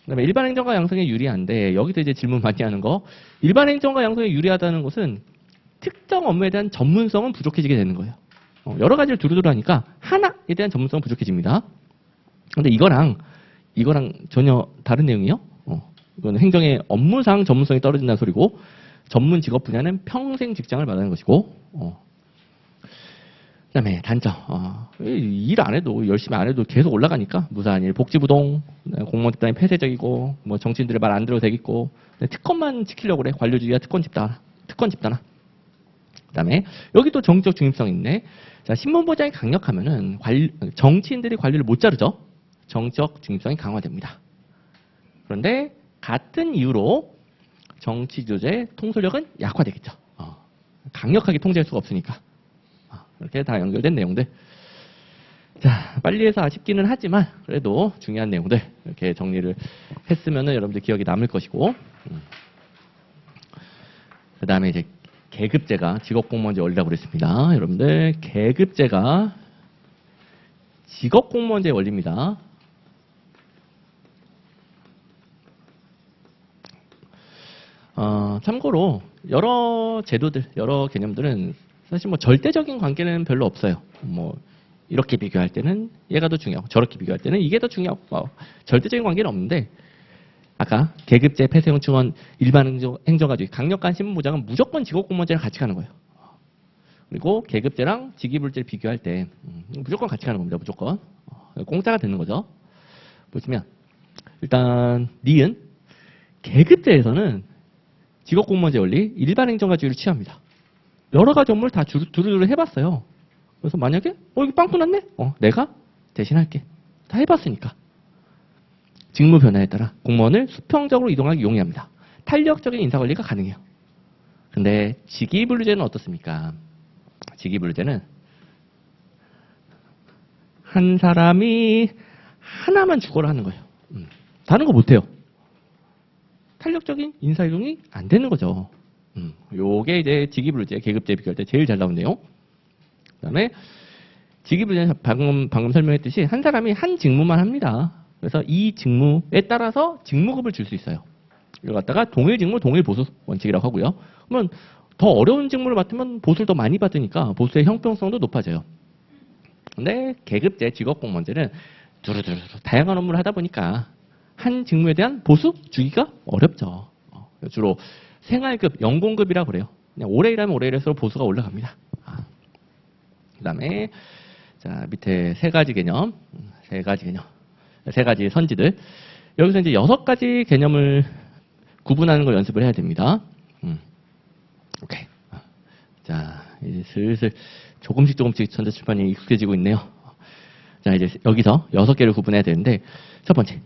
[SPEAKER 1] 그다음에 일반 행정가 양성에 유리한데 여기서 이제 질문 많이 하는 거. 일반 행정가 양성에 유리하다는 것은 특정 업무에 대한 전문성은 부족해지게 되는 거예요. 여러 가지를 두루두루 하니까 하나에 대한 전문성은 부족해집니다. 근데 이거랑 전혀 다른 내용이에요. 이거는 행정의 업무상 전문성이 떨어진다는 소리고 전문 직업 분야는 평생 직장을 말하는 것이고 그다음에 단점. 일 안 해도 열심히 안 해도 계속 올라가니까 무사한 일, 복지부동, 공무원 집단이 폐쇄적이고 뭐 정치인들의 말 안 들어도 되겠고 특권만 지키려고 그래. 관료주의와 특권 집단화. 그다음에 여기 또 정치적 중립성이 있네. 자, 신문보장이 강력하면은 정치인들이 관리를 못 자르죠. 정치적 중립성이 강화됩니다. 그런데 같은 이유로 정치 지도자의 통솔력은 약화되겠죠. 강력하게 통제할 수가 없으니까. 이렇게 다 연결된 내용들. 자, 빨리 해서 아쉽기는 하지만 그래도 중요한 내용들 이렇게 정리를 했으면은 여러분들 기억이 남을 것이고. 그다음에 이제 계급제가 직업공무원제 원리라고 그랬습니다. 여러분들 계급제가 직업공무원제 원리입니다. 참고로 여러 제도들, 여러 개념들은 사실 뭐 절대적인 관계는 별로 없어요. 뭐 이렇게 비교할 때는 얘가 더 중요하고 저렇게 비교할 때는 이게 더 중요하고 절대적인 관계는 없는데 아까 계급제, 폐쇄형 충원, 일반 행정가주의, 강력한 신분보장은 무조건 직업공무원제랑 같이 가는 거예요. 그리고 계급제랑 직위분류제를 비교할 때 무조건 같이 가는 겁니다. 무조건. 공짜가 되는 거죠. 보시면 일단 니은 계급제에서는 직업공무원제 원리, 일반 행정가주의를 취합니다. 여러 가지 업무를 다 두루두루 해봤어요. 그래서 만약에 이거 빵꾸 났네? 내가 대신할게. 다 해봤으니까. 직무 변화에 따라 공무원을 수평적으로 이동하기 용이합니다. 탄력적인 인사관리가 가능해요. 근데 직위분류제는 어떻습니까? 직위분류제는 한 사람이 하나만 주거를 하는 거예요. 다른 거 못해요. 탄력적인 인사이동이 안 되는 거죠. 요게 이제 직위불제, 계급제 비교할 때 제일 잘 나온 내용. 그다음에 직위불제는 방금 설명했듯이 한 사람이 한 직무만 합니다. 그래서 이 직무에 따라서 직무급을 줄 수 있어요. 이걸 갖다가 동일 직무, 동일 보수 원칙이라고 하고요. 그러면 더 어려운 직무를 맡으면 보수를 더 많이 받으니까 보수의 형평성도 높아져요. 근데 계급제, 직업공무원제는 두루두루 다양한 업무를 하다 보니까 한 직무에 대한 보수 주기가 어렵죠. 주로 생활급, 연공급이라고 그래요. 그냥 오래 일하면 오래 일할수록 보수가 올라갑니다. 그다음에 자 밑에 세 가지 개념, 세 가지 선지들. 여기서 이제 6가지 개념을 구분하는 걸 연습을 해야 됩니다. 오케이. 자 이제 슬슬 조금씩 전자출판이 익숙해지고 있네요. 자 이제 여기서 6개를 구분해야 되는데 첫 번째.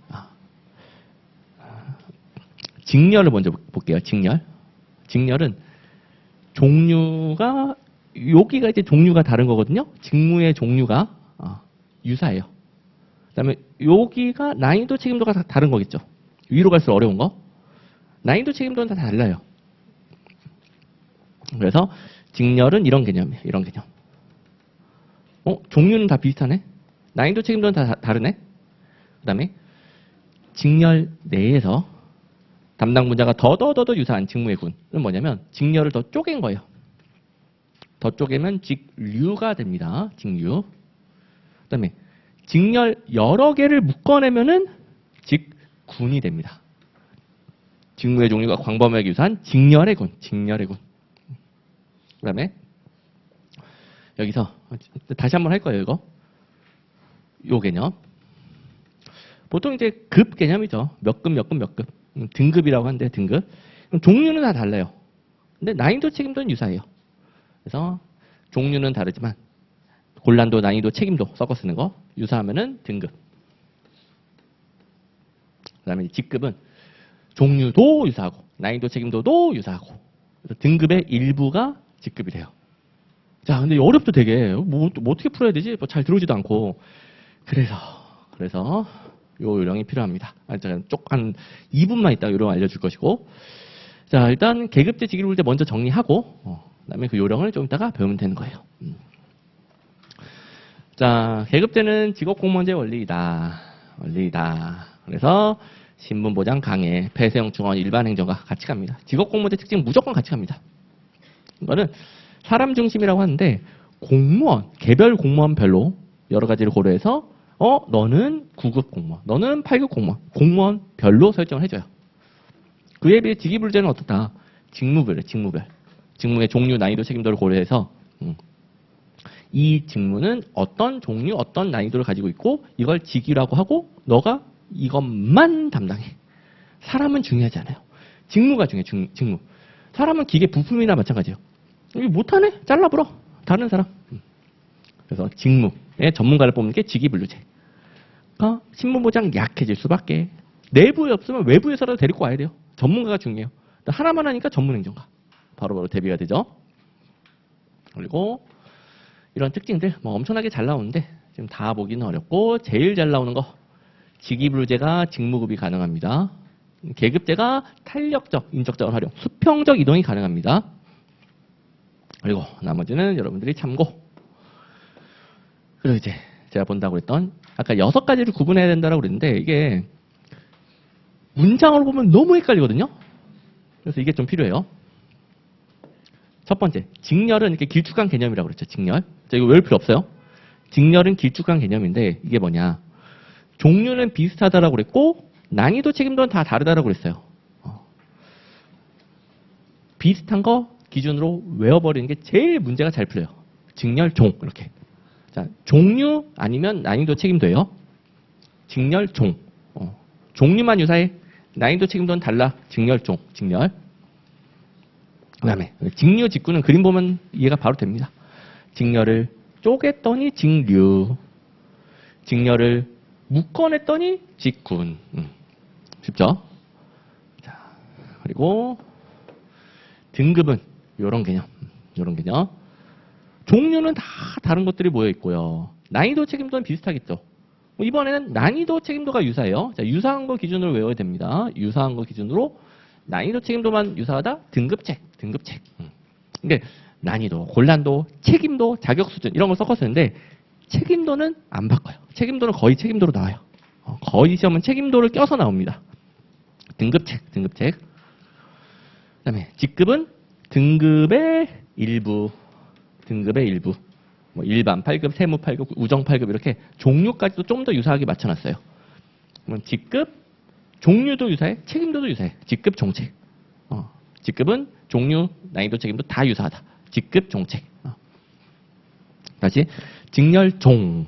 [SPEAKER 1] 직렬을 먼저 볼게요. 직렬은 종류가 여기가 이제 종류가 다른 거거든요. 직무의 종류가 유사해요. 그다음에 여기가 난이도 책임도가 다 다른 거겠죠. 위로 갈수록 어려운 거. 난이도 책임도는 다 달라요. 그래서 직렬은 이런 개념이에요. 이런 개념. 종류는 다 비슷하네. 난이도 책임도는 다 다르네. 그다음에 직렬 내에서 담당 분야가 더 유사한 직무의 군은 뭐냐면 직렬을 더 쪼갠 거예요. 더 쪼개면 직류가 됩니다. 직류. 그다음에 직렬 여러 개를 묶어내면은 직군이 됩니다. 직무의 종류가 광범위하게 유사한 직렬의 군. 그다음에 여기서 다시 한번 할 거예요. 이거. 요 개념. 보통 이제 급 개념이죠. 몇 급. 등급이라고 하는데 등급. 종류는 다 달라요. 근데 난이도 책임도는 유사해요. 그래서 종류는 다르지만 곤란도, 난이도, 책임도 섞어 쓰는 거 유사하면은 등급. 그다음에 직급은 종류도 유사하고 난이도, 책임도도 유사하고 그래서 등급의 일부가 직급이 돼요. 자, 근데 어렵죠 되게. 뭐 어떻게 풀어야 되지? 뭐 잘 들어오지도 않고. 그래서 요 요령이 필요합니다. 한 2분만 있다가 요령 알려줄 것이고. 자, 일단 계급제, 직위불제 먼저 정리하고 그다음에 그 요령을 좀 이따가 배우면 되는 거예요. 자, 계급제는 직업공무원제 원리이다. 그래서 신분보장 강해, 폐쇄형 중원 일반 행정과 같이 갑니다. 직업공무원제 특징 무조건 같이 갑니다. 이거는 사람 중심이라고 하는데 공무원, 개별 공무원별로 여러 가지를 고려해서 너는 9급 공무원, 너는 8급 공무원, 공무원별로 설정을 해줘요. 그에 비해 직위불제는 어떻다? 직무별. 직무의 종류, 난이도, 책임도를 고려해서 이 직무는 어떤 종류, 어떤 난이도를 가지고 있고 이걸 직위라고 하고 너가 이것만 담당해. 사람은 중요하지 않아요. 직무가 중요해. 직무. 사람은 기계 부품이나 마찬가지예요. 이거 못하네? 잘라버려. 다른 사람. 그래서 직무의 전문가를 뽑는 게 직위분류제. 신분보장 약해질 수밖에. 내부에 없으면 외부에서라도 데리고 와야 돼요. 전문가가 중요해요. 하나만 하니까 전문행정가. 바로바로 대비가 되죠. 그리고 이런 특징들 뭐 엄청나게 잘 나오는데 지금 다 보기는 어렵고 제일 잘 나오는 거 직위분류제가 직무급이 가능합니다. 계급제가 탄력적, 인적자원 활용, 수평적 이동이 가능합니다. 그리고 나머지는 여러분들이 참고. 그리고 이제 제가 본다고 했던 아까 6가지를 구분해야 된다고 그랬는데 이게 문장으로 보면 너무 헷갈리거든요. 그래서 이게 좀 필요해요. 첫 번째, 직렬은 이렇게 길쭉한 개념이라고 그랬죠. 직렬. 자, 이거 외울 필요 없어요. 직렬은 길쭉한 개념인데 이게 뭐냐. 종류는 비슷하다라고 그랬고 난이도 책임도는 다 다르다라고 그랬어요. 비슷한 거 기준으로 외워버리는 게 제일 문제가 잘 풀려요. 직렬, 종 이렇게. 자, 종류 아니면 난이도 책임도예요. 직렬, 종. 종류만 유사해. 난이도 책임도는 달라. 직렬, 종. 직렬. 그다음에 직류, 직군은 그림 보면 이해가 바로 됩니다. 직렬을 쪼갰더니 직류. 직렬을 묶어냈더니 직군. 쉽죠? 자, 그리고 등급은 이런 개념. 종류는 다 다른 것들이 모여 있고요. 난이도 책임도는 비슷하겠죠. 이번에는 난이도 책임도가 유사해요. 자, 유사한 거 기준으로 외워야 됩니다. 유사한 거 기준으로 난이도 책임도만 유사하다? 등급책. 근데 난이도, 곤란도, 책임도, 자격 수준 이런 걸 섞었었는데 책임도는 안 바꿔요. 책임도는 거의 책임도로 나와요. 거의 시험은 책임도를 껴서 나옵니다. 등급책. 그다음에 직급은 등급의 일부. 뭐 일반 8급, 세무 8급, 우정 8급 이렇게 종류까지도 좀 더 유사하게 맞춰놨어요. 그러면 직급, 종류도 유사해, 책임도도 유사해. 직급, 종책. 직급은 종류, 난이도, 책임도 다 유사하다. 직급, 종책. 다시 직렬, 종,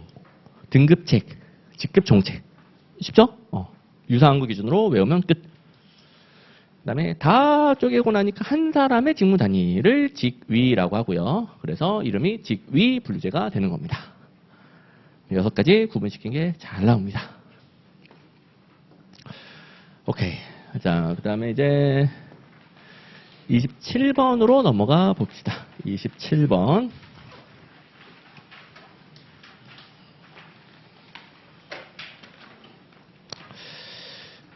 [SPEAKER 1] 등급책, 직급, 종책. 쉽죠? 유사한 거 기준으로 외우면 끝. 그다음에 다 쪼개고 나니까 한 사람의 직무 단위를 직위라고 하고요. 그래서 이름이 직위 분류제가 되는 겁니다. 6가지 구분시킨 게 잘 나옵니다. 오케이. 자, 그다음에 이제 27번으로 넘어가 봅시다. 27번.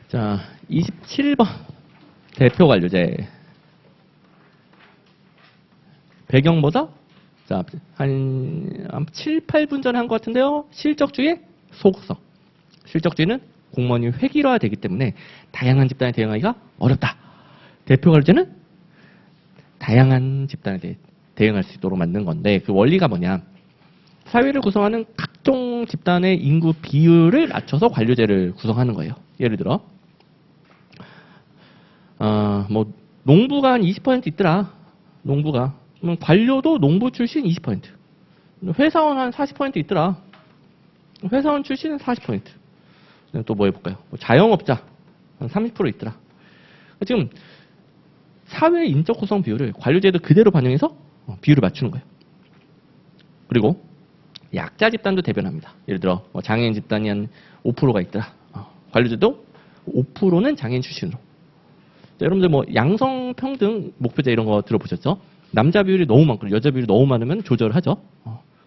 [SPEAKER 1] 자, 27번. 대표 관료제. 배경보다 자, 한 7, 8분 전에 한 것 같은데요. 실적주의 소극성. 실적주의는 공무원이 획일화되기 때문에 다양한 집단에 대응하기가 어렵다. 대표 관료제는 다양한 집단에 대응할 수 있도록 만든 건데 그 원리가 뭐냐. 사회를 구성하는 각종 집단의 인구 비율을 맞춰서 관료제를 구성하는 거예요. 예를 들어 뭐 농부가 한 20% 있더라. 농부가. 그러면 관료도 농부 출신 20%. 회사원 한 40% 있더라. 회사원 출신은 40%. 또 뭐 해볼까요? 자영업자 한 30% 있더라. 지금 사회 인적 구성 비율을 관료제도 그대로 반영해서 비율을 맞추는 거예요. 그리고 약자 집단도 대변합니다. 예를 들어 장애인 집단이 한 5%가 있더라. 관료제도 5%는 장애인 출신으로. 자, 여러분들 뭐 양성평등 목표제 이런 거 들어보셨죠? 남자 비율이 너무 많고 여자 비율이 너무 많으면 조절하죠.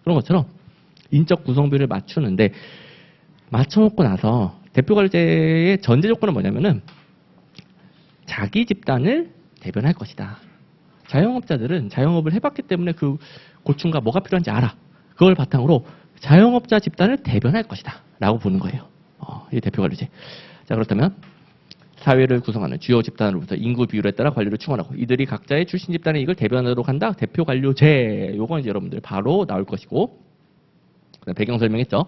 [SPEAKER 1] 그런 것처럼 인적 구성 비율을 맞추는데 맞춰놓고 나서 대표 관료제의 전제 조건은 뭐냐면은 자기 집단을 대변할 것이다. 자영업자들은 자영업을 해봤기 때문에 그 고충과 뭐가 필요한지 알아. 그걸 바탕으로 자영업자 집단을 대변할 것이다. 라고 보는 거예요. 이게 대표 관료제. 자, 그렇다면 사회를 구성하는 주요 집단으로부터 인구 비율에 따라 관료를 충원하고 이들이 각자의 출신 집단에 이걸 대변하도록 한다. 대표 관료제. 요건 이제 여러분들 바로 나올 것이고 배경 설명했죠.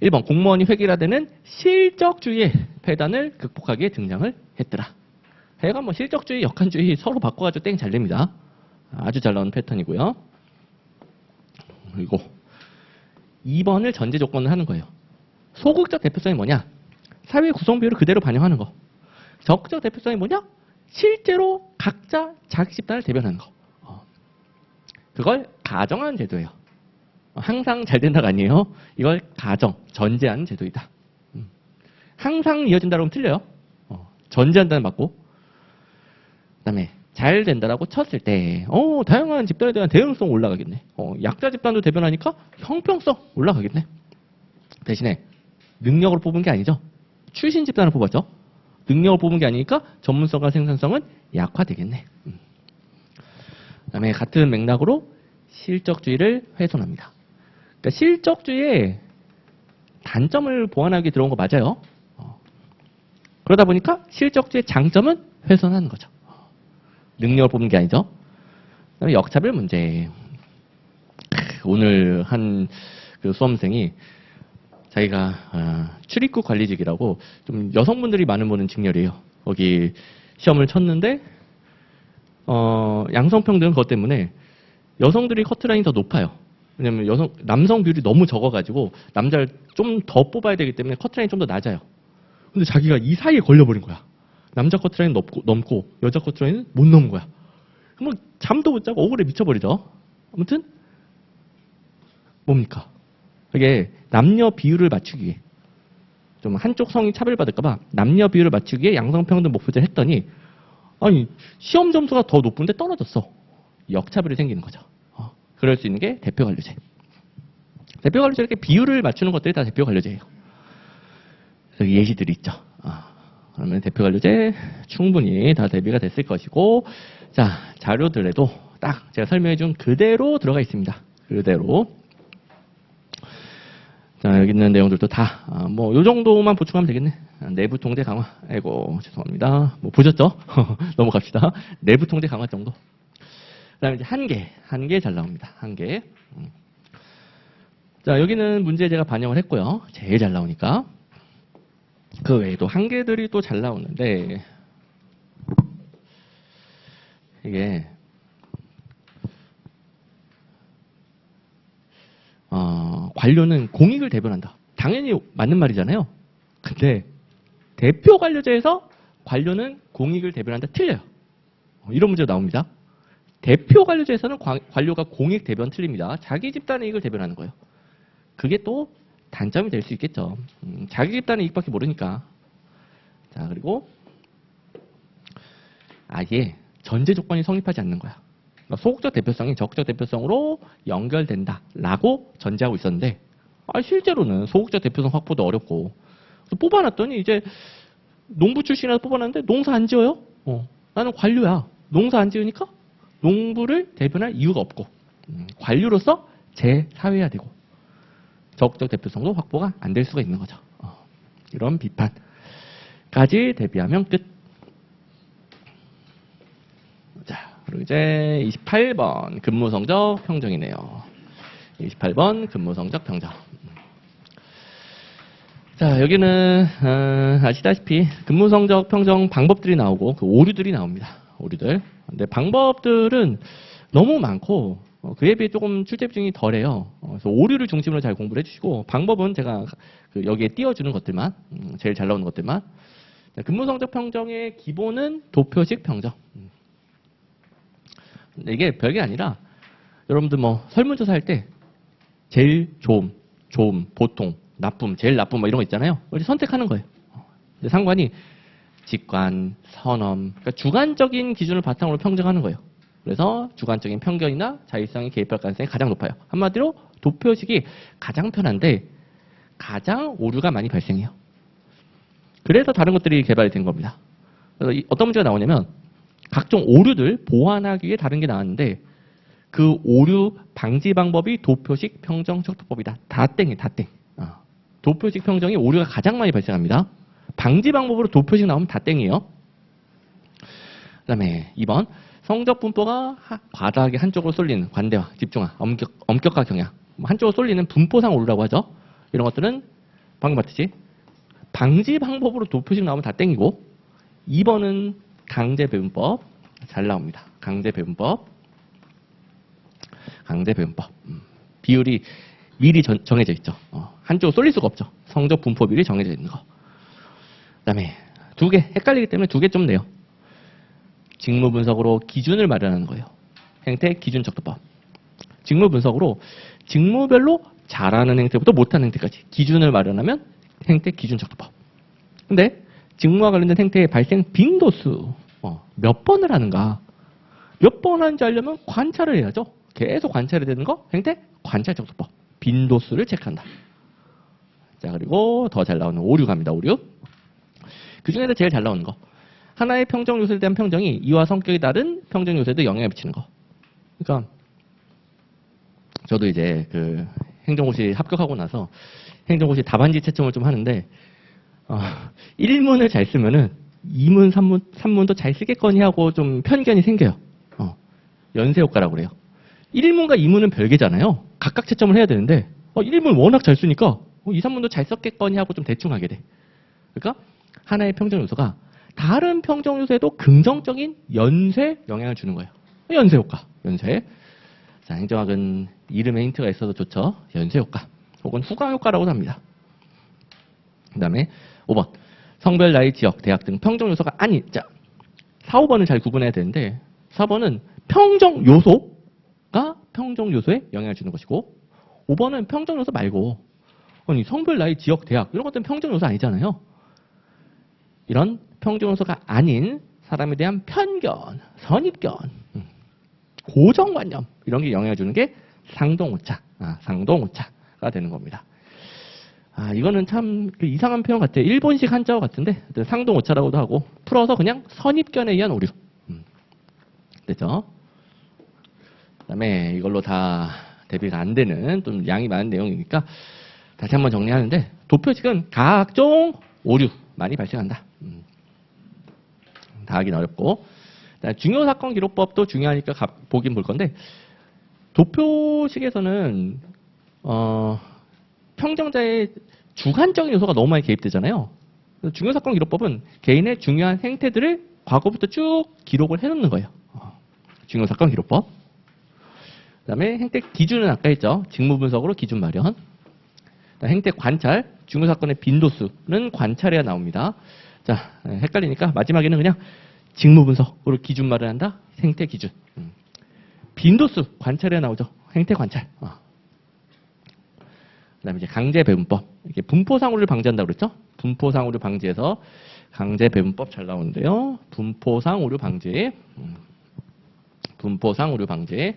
[SPEAKER 1] 1번 공무원이 획일화되는 실적주의의 폐단을 극복하기에 등장을 했더라. 해가 뭐 실적주의, 역한주의 서로 바꿔가지고 땡 잘 됩니다. 아주 잘 나오는 패턴이고요. 그리고 2번을 전제 조건을 하는 거예요. 소극적 대표성이 뭐냐? 사회 구성 비율을 그대로 반영하는 거. 적극적 대표성이 뭐냐? 실제로 각자 자기 집단을 대변하는 거. 그걸 가정하는 제도예요. 항상 잘 된다가 아니에요. 이걸 가정, 전제하는 제도이다. 항상 이어진다 그러면 틀려요. 전제한다는 맞고. 그다음에 잘 된다라고 쳤을 때 다양한 집단에 대한 대응성 올라가겠네. 약자 집단도 대변하니까 형평성 올라가겠네. 대신에 능력으로 뽑은 게 아니죠. 출신 집단을 뽑았죠. 능력을 뽑은 게 아니니까 전문성과 생산성은 약화되겠네. 그다음에 같은 맥락으로 실적주의를 훼손합니다. 그러니까 실적주의의 단점을 보완하기 들어온 거 맞아요. 그러다 보니까 실적주의의 장점은 훼손하는 거죠. 능력을 뽑는 게 아니죠. 그다음에 역차별 문제. 오늘 한 그 수험생이 자기가 출입국 관리직이라고 좀 여성분들이 많은 보는 직렬이에요. 거기 시험을 쳤는데 양성평등 그것 때문에 여성들이 커트라인이 더 높아요. 왜냐면 남성 비율이 너무 적어가지고 남자를 좀 더 뽑아야 되기 때문에 커트라인이 좀 더 낮아요. 근데 자기가 이 사이에 걸려버린 거야. 남자 커트라인 넘고 여자 커트라인은 못 넘은 거야. 그럼 잠도 못 자고 억울해 미쳐버리죠. 아무튼 뭡니까? 이게 남녀 비율을 맞추기 위해 좀 한쪽 성이 차별받을까봐 남녀 비율을 맞추기 위해 양성평등 목표제를 했더니 아니 시험 점수가 더 높은데 떨어졌어. 역차별이 생기는 거죠. 그럴 수 있는 게 대표 관료제. 대표 관료제 이렇게 비율을 맞추는 것들이 다 대표 관료제예요. 여기 예시들이 있죠. 그러면 대표 관료제 충분히 다 대비가 됐을 것이고, 자, 자료들에도 딱 제가 설명해 준 그대로 들어가 있습니다. 그대로. 자, 여기 있는 내용들도 다, 요 정도만 보충하면 되겠네. 내부 통제 강화. 아이고, 죄송합니다. 보셨죠? 넘어갑시다. 내부 통제 강화 정도. 그 다음에 이제 한 개 잘 나옵니다. 한 개. 자, 여기는 문제 제가 반영을 했고요. 제일 잘 나오니까. 그 외에도 한 개들이 또 잘 나오는데, 이게, 관료는 공익을 대변한다. 당연히 맞는 말이잖아요. 근데, 대표 관료제에서 관료는 공익을 대변한다. 틀려요. 이런 문제가 나옵니다. 대표 관료제에서는 관료가 공익 대변 틀립니다. 자기 집단의 이익을 대변하는 거예요. 그게 또 단점이 될 수 있겠죠. 자기 집단의 이익밖에 모르니까. 자, 그리고 아예 전제 조건이 성립하지 않는 거야. 그러니까 소극적 대표성이 적극적 대표성으로 연결된다라고 전제하고 있었는데, 실제로는 소극적 대표성 확보도 어렵고, 뽑아놨더니 이제 농부 출신이라서 뽑아놨는데 농사 안 지어요. 나는 관료야. 농사 안 지으니까 농부를 대변할 이유가 없고, 관료로서 재사회해야 되고, 적극적 대표성도 확보가 안 될 수가 있는 거죠. 이런 비판까지 대비하면 끝. 자, 그리고 이제 28번 근무 성적 평정이네요. 28번 근무 성적 평정. 자, 여기는 아시다시피 근무 성적 평정 방법들이 나오고 그 오류들이 나옵니다. 오류들. 근데 방법들은 너무 많고 그에 비해 조금 출제 비중이 덜해요. 그래서 오류를 중심으로 잘 공부를 해주시고, 방법은 제가 여기에 띄워주는 것들만, 제일 잘 나오는 것들만. 근무 성적 평정의 기본은 도표식 평정. 근데 이게 별게 아니라 여러분들 설문조사 할 때 제일 좋음, 보통, 나쁨, 제일 나쁨 이런 거 있잖아요. 그걸 선택하는 거예요. 상관이 직관, 선엄, 그러니까 주관적인 기준을 바탕으로 평정하는 거예요. 그래서 주관적인 편견이나 자의성이 개입할 가능성이 가장 높아요. 한마디로 도표식이 가장 편한데 가장 오류가 많이 발생해요. 그래서 다른 것들이 개발이 된 겁니다. 그래서 어떤 문제가 나오냐면 각종 오류들 보완하기 위해 다른 게 나왔는데 그 오류 방지 방법이 도표식 평정 척도법이다. 다 땡이에요. 다 땡. 도표식 평정이 오류가 가장 많이 발생합니다. 방지 방법으로 도표식 나오면 다 땡이에요. 그 다음에 2번 성적 분포가 과다하게 한쪽으로 쏠리는 관대화, 집중화, 엄격화 경향, 한쪽으로 쏠리는 분포상 오류라고 하죠. 이런 것들은 방금 봤듯이 방지 방법으로 도표식 나오면 다 땡이고, 2번은 강제 배분법 잘 나옵니다. 강제 배분법. 비율이 미리 정해져 있죠. 한쪽으로 쏠릴 수가 없죠. 성적 분포 비율이 정해져 있는 거. 그다음에 두 개 헷갈리기 때문에 두 개 좀 내요. 직무 분석으로 기준을 마련하는 거예요. 행태 기준 척도법. 직무 분석으로 직무별로 잘하는 행태부터 못하는 행태까지 기준을 마련하면 행태 기준 척도법. 근데 직무와 관련된 행태의 발생 빈도수 몇 번을 하는가? 몇 번 하는지 알려면 관찰을 해야죠. 계속 관찰해야 되는 거 행태 관찰 척도법. 빈도수를 체크한다. 자, 그리고 더 잘 나오는 오류 갑니다. 오류. 그 중에서 제일 잘 나오는 거. 하나의 평정 요소에 대한 평정이 이와 성격이 다른 평정 요소에도 영향을 미치는 거. 그러니까 저도 이제 그 행정고시 합격하고 나서 행정고시 답안지 채점을 좀 하는데 1문을 잘 쓰면은 2문, 3문도 잘 쓰겠거니 하고 좀 편견이 생겨요. 연쇄 효과라고 그래요. 1문과 2문은 별개잖아요. 각각 채점을 해야 되는데 1문 워낙 잘 쓰니까 2, 3문도 잘 썼겠거니 하고 좀 대충 하게 돼. 그러니까 하나의 평정 요소가 다른 평정 요소에도 긍정적인 연쇄 영향을 주는 거예요. 연쇄 효과. 연쇄. 자, 행정학은 이름에 힌트가 있어도 좋죠. 연쇄 효과. 혹은 후광 효과라고도 합니다. 그 다음에 5번. 성별, 나이, 지역, 대학 등 평정 요소가 아닌. 자, 4, 5번을 잘 구분해야 되는데 4번은 평정 요소가 평정 요소에 영향을 주는 것이고 5번은 평정 요소 말고 아니 성별, 나이, 지역, 대학 이런 것들은 평정 요소 아니잖아요. 이런 평정 요소가 아닌 사람에 대한 편견, 선입견, 고정관념 이런 게 영향을 주는 게 상동오차, 상동오차가 되는 겁니다. 이거는 참 이상한 표현 같아요. 일본식 한자어 같은데 상동 오차라고도 하고 풀어서 그냥 선입견에 의한 오류. 됐죠? 그다음에 이걸로 다 대비가 안 되는 좀 양이 많은 내용이니까 다시 한번 정리하는데 도표식은 각종 오류 많이 발생한다. 다 하긴 어렵고 중요사건 기록법도 중요하니까 보긴 볼 건데 도표식에서는 평정자의 주관적인 요소가 너무 많이 개입되잖아요. 중요사건 기록법은 개인의 중요한 행태들을 과거부터 쭉 기록을 해놓는 거예요. 중요사건 기록법. 그다음에 행태 기준은 아까 했죠. 직무분석으로 기준 마련. 행태 관찰, 중요사건의 빈도수는 관찰해야 나옵니다. 자, 헷갈리니까 마지막에는 그냥 직무분석으로 기준 마련한다. 행태 기준. 빈도수 관찰해야 나오죠. 행태 관찰. 그다음에 이제 강제 배분법. 이게 분포상우를 방지한다고 그랬죠? 분포상우를 방지해서 강제 배분법 잘 나오는데요. 분포상우를 방지. 분포상우를 방지.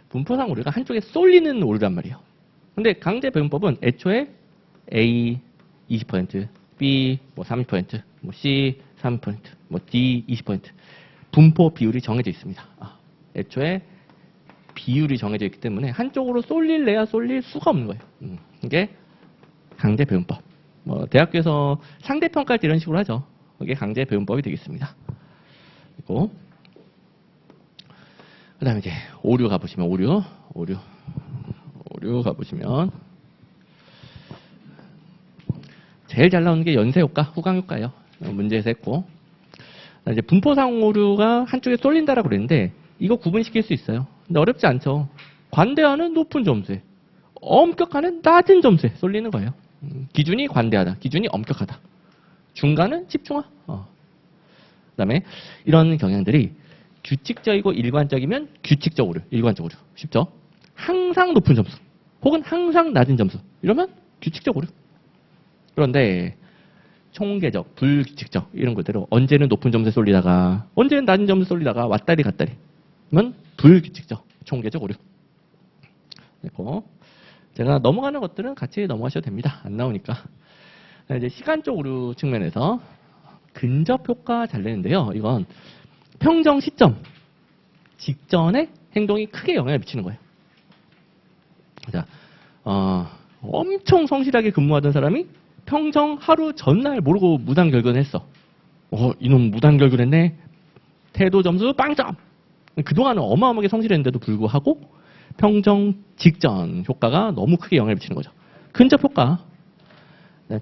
[SPEAKER 1] 분포상우류가 한쪽에 쏠리는 오류란 말이에요. 근데 강제 배분법은 애초에 A 20%, B 뭐 30%, 뭐 C 30%, 뭐 D 20% 분포 비율이 정해져 있습니다. 애초에 비율이 정해져 있기 때문에 한쪽으로 쏠릴래야 쏠릴 수가 없는 거예요. 이게 강제 배분법. 뭐 대학교에서 상대평가할 때 이런 식으로 하죠. 이게 강제 배분법이 되겠습니다. 그리고 그다음에 이제 오류 가보시면 오류 가보시면 제일 잘 나오는 게 연쇄 효과, 후광 효과예요. 문제에서 했고 이제 분포상 오류가 한쪽에 쏠린다라고 그랬는데 이거 구분시킬 수 있어요. 근데 어렵지 않죠. 관대하는 높은 점수에 엄격하는 낮은 점수에 쏠리는 거예요. 기준이 관대하다, 기준이 엄격하다. 중간은 집중하. 그다음에 이런 경향들이 규칙적이고 일관적이면 규칙적 오류, 일관적 오류. 쉽죠? 항상 높은 점수 혹은 항상 낮은 점수 이러면 규칙적 오류. 그런데 총계적, 불규칙적 이런 것대로 언제는 높은 점수에 쏠리다가 언제는 낮은 점수에 쏠리다가 왔다리 갔다리 그러면 불규칙적, 총계적 오류. 그리고 제가 넘어가는 것들은 같이 넘어가셔도 됩니다. 안 나오니까. 이제 시간적 오류 측면에서 근접 효과 잘 내는데요. 이건 평정 시점 직전에 행동이 크게 영향을 미치는 거예요. 자, 엄청 성실하게 근무하던 사람이 평정 하루 전날 모르고 무단 결근했어. 이놈 무단 결근했네. 태도 점수 빵점. 그동안은 어마어마하게 성실했는데도 불구하고 평정 직전 효과가 너무 크게 영향을 미치는 거죠. 근접 효과.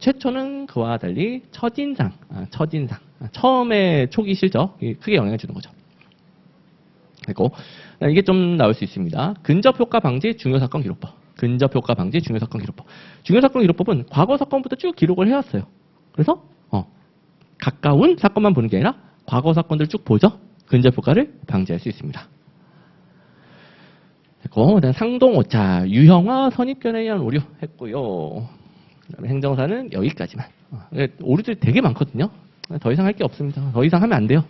[SPEAKER 1] 최초는 그와 달리 첫인상. 처음에 초기 실적이 크게 영향을 주는 거죠. 그리고 이게 좀 나올 수 있습니다. 근접 효과 방지 중요사건 기록법. 근접 효과 방지 중요사건 기록법. 중요사건 기록법은 과거 사건부터 쭉 기록을 해왔어요. 그래서 가까운 사건만 보는 게 아니라 과거 사건들 쭉 보죠. 근접 효과를 방지할 수 있습니다. 그리고 상동 오차, 유형화, 선입견에 의한 오류 했고요. 그다음에 행정사는 여기까지만. 오류들이 되게 많거든요. 더 이상 할 게 없습니다. 더 이상 하면 안 돼요.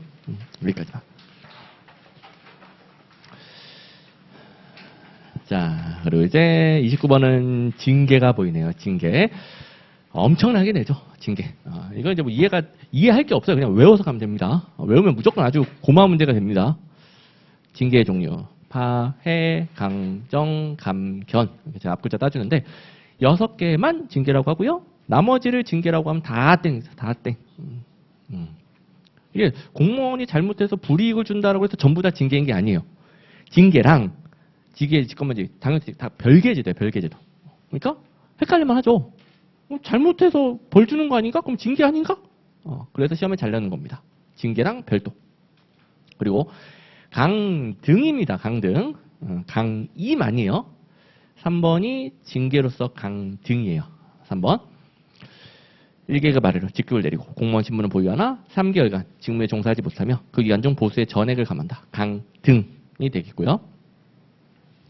[SPEAKER 1] 여기까지만. 자, 그리고 이제 29번은 징계가 보이네요. 징계. 엄청나게 내죠. 징계. 이거 이제 뭐 이해할 게 없어요. 그냥 외워서 가면 됩니다. 외우면 무조건 아주 고마운 문제가 됩니다. 징계의 종류. 파, 해, 강정, 감, 견. 제가 앞글자 따주는데 6개만 징계라고 하고요. 나머지를 징계라고 하면 다 땡입니다. 다 땡. 이게 공무원이 잘못해서 불이익을 준다라고 해서 전부 다 징계인 게 아니에요. 징계랑 직권만지 당연히 다 별개제도예요. 별개제도. 그러니까 헷갈릴만 하죠. 잘못해서 벌 주는 거 아닌가? 그럼 징계 아닌가? 그래서 시험에 잘 나는 겁니다. 징계랑 별도. 그리고 강등입니다. 강등. 강임아니에요. 3번이 징계로서 강등이에요. 3번. 1개가 말해로 직급을 내리고 공무원 신분을 보유하나 3개월간 직무에 종사하지 못하며 그 기간 중 보수의 전액을 감한다. 강등이 되겠고요.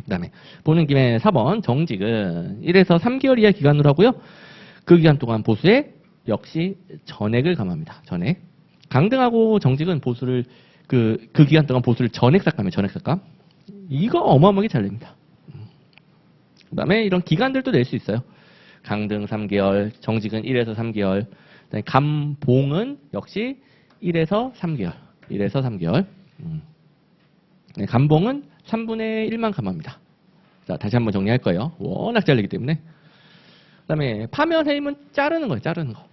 [SPEAKER 1] 그 다음에 보는 김에 4번 정직은 1에서 3개월 이하 기간으로 하고요. 그 기간 동안 보수에 역시 전액을 감합니다. 전액. 강등하고 정직은 보수를 그 기간 동안 보수를 전액 삭감해요. 전액 삭감. 이거 어마어마하게 잘 냅니다. 그 다음에 이런 기간들도 낼 수 있어요. 강등 3개월, 정직은 1에서 3개월, 그다음에 감봉은 역시 1에서 3개월, 1에서 3개월. 네, 감봉은 3분의 1만 감합니다. 자, 다시 한번 정리할 거예요. 워낙 잘리기 때문에. 그다음에 파면 해임은 자르는 거예요. 자르는 거.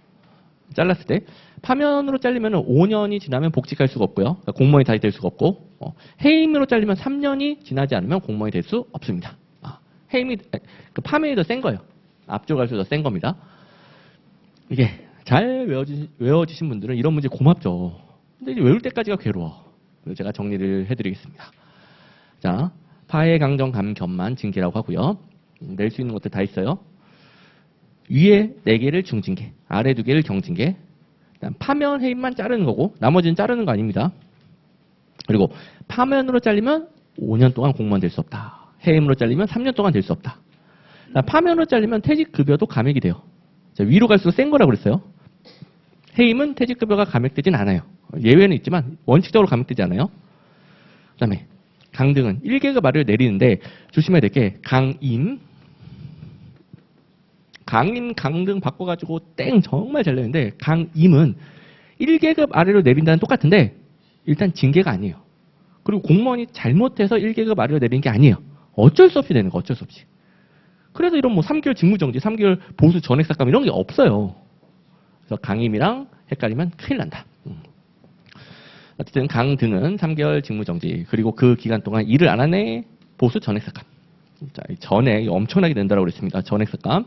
[SPEAKER 1] 잘랐을 때 파면으로 잘리면 5년이 지나면 복직할 수가 없고요. 그러니까 공무원이 다시 될 수가 없고, 해임으로 잘리면 3년이 지나지 않으면 공무원이 될 수 없습니다. 해임이 그 파면이 더 센 거예요. 앞쪽 갈수록 더 센 겁니다. 이게 잘 외워지신 분들은 이런 문제 고맙죠. 근데 이제 외울 때까지가 괴로워. 그래서 제가 정리를 해드리겠습니다. 자, 파해, 강정, 감, 겸만 징계라고 하고요. 낼 수 있는 것들 다 있어요. 위에 4개를 중징계, 아래 2개를 경징계. 파면 해임만 자르는 거고 나머지는 자르는 거 아닙니다. 그리고 파면으로 잘리면 5년 동안 공무원 될 수 없다. 해임으로 잘리면 3년 동안 될 수 없다. 파면으로 잘리면 퇴직급여도 감액이 돼요. 자, 위로 갈수록 센 거라고 그랬어요. 해임은 퇴직급여가 감액되진 않아요. 예외는 있지만 원칙적으로 감액되지 않아요. 그 다음에 강등은 1계급 아래로 내리는데 조심해야 될 게 강임, 강등 바꿔가지고 땡 정말 잘 내는데 강임은 1계급 아래로 내린다는 똑같은데 일단 징계가 아니에요. 그리고 공무원이 잘못해서 1계급 아래로 내리는 게 아니에요. 어쩔 수 없이 되는 거, 어쩔 수 없이. 그래서 이런 뭐 3개월 직무정지, 3개월 보수 전액삭감 이런 게 없어요. 그래서 강임이랑 헷갈리면 큰일 난다. 어쨌든 강등은 3개월 직무정지, 그리고 그 기간 동안 일을 안 하네 보수 전액삭감. 자, 전액 엄청나게 된다고 그랬습니다. 전액삭감.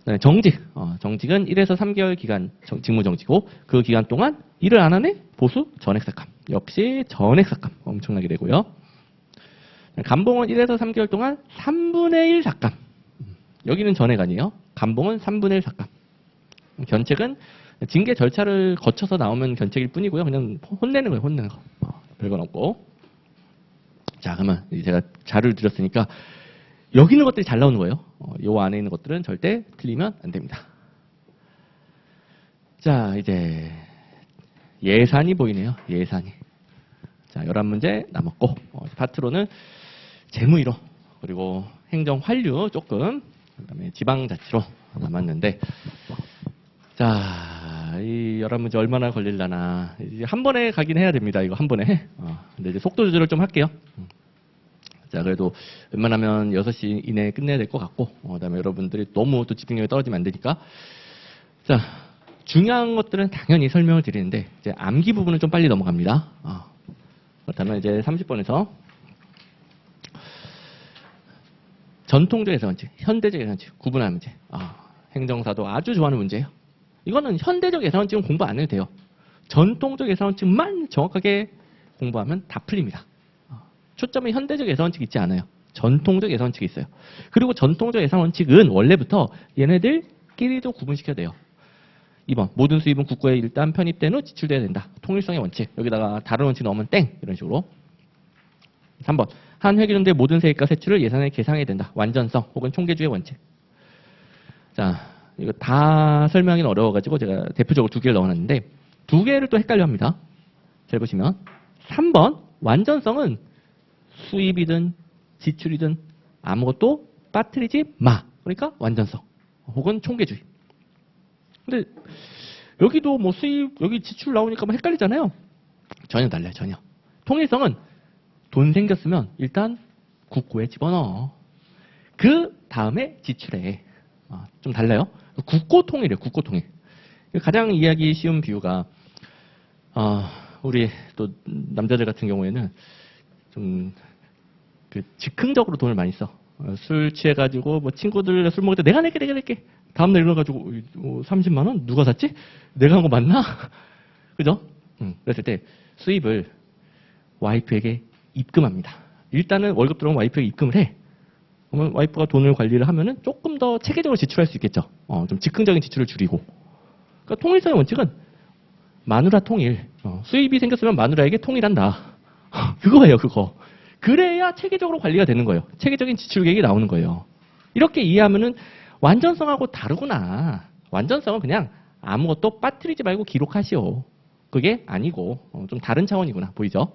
[SPEAKER 1] 네, 정직. 정직은 1에서 3개월 기간 직무정지고 그 기간 동안 일을 안 하네 보수 전액삭감. 역시 전액삭감 엄청나게 되고요. 감봉은 1에서 3개월 동안 3분의 1 삭감. 여기는 전액 아니에요. 감봉은 3분의 1 삭감. 견책은 징계 절차를 거쳐서 나오면 견책일 뿐이고요. 그냥 혼내는 거예요. 혼내는 거. 별건 없고. 자, 그러면 제가 자료를 드렸으니까 여기 있는 것들이 잘 나오는 거예요. 요 안에 있는 것들은 절대 틀리면 안 됩니다. 자, 이제 예산이 보이네요. 예산이. 자, 11문제 남았고 파트로는 재무이로 그리고 행정 환류 조금 그다음에 지방자치로 남았는데 자, 이 11문제 얼마나 걸릴라나. 이제 한 번에 가긴 해야 됩니다. 이거 한 번에. 근데 이제 속도 조절을 좀 할게요. 자, 그래도 웬만하면 6시 이내에 끝내야 될 것 같고, 그다음에 여러분들이 너무 또 집중력이 떨어지면 안 되니까. 자, 중요한 것들은 당연히 설명을 드리는데, 이제 암기 부분은 좀 빨리 넘어갑니다. 그렇다면 이제 30번에서 전통적 예산원칙, 현대적 예산원칙 구분하는 문제. 행정사도 아주 좋아하는 문제예요. 이거는 현대적 예산원칙은 공부 안 해도 돼요. 전통적 예산원칙만 정확하게 공부하면 다 풀립니다. 초점이 현대적 예산원칙이 있지 않아요. 전통적 예산원칙이 있어요. 그리고 전통적 예산원칙은 원래부터 얘네들끼리도 구분시켜야 돼요. 2번 모든 수입은 국고에 일단 편입된 후 지출돼야 된다. 통일성의 원칙. 여기다가 다른 원칙 넣으면 땡 이런 식으로. 3번 한 회계연도의 모든 세액과 세출을 예산에 계상해야 된다. 완전성 혹은 총계주의 원칙. 자, 이거 다 설명하기는 어려워가지고 제가 대표적으로 2개를 넣어놨는데 2개를 또 헷갈려합니다. 잘 보시면 3번 완전성은 수입이든 지출이든 아무것도 빠뜨리지 마. 그러니까 완전성 혹은 총계주의. 근데 여기도 뭐 수입 여기 지출 나오니까 뭐 헷갈리잖아요. 전혀 달라요. 전혀. 통일성은 돈 생겼으면 일단 국고에 집어넣어. 그 다음에 지출해. 좀 달라요. 국고 통일이에요. 국고 통일. 가장 이해하기 쉬운 비유가 우리 또 남자들 같은 경우에는 좀 그 즉흥적으로 돈을 많이 써. 술 취해가지고 뭐 친구들 술 먹을 때 내가 낼게. 다음날 일어나가지고 30만 원 누가 샀지? 내가 한 거 맞나? 그죠? 그랬을 때 수입을 와이프에게 입금합니다. 일단은 월급 들어오면 와이프에게 입금을 해. 그러면 와이프가 돈을 관리를 하면은 조금 더 체계적으로 지출할 수 있겠죠. 좀 즉흥적인 지출을 줄이고. 그러니까 통일성의 원칙은 마누라 통일. 수입이 생겼으면 마누라에게 통일한다. 그거예요, 그거. 그래야 체계적으로 관리가 되는 거예요. 체계적인 지출 계획이 나오는 거예요. 이렇게 이해하면은 완전성하고 다르구나. 완전성은 그냥 아무것도 빠뜨리지 말고 기록하시오. 그게 아니고 좀 다른 차원이구나. 보이죠?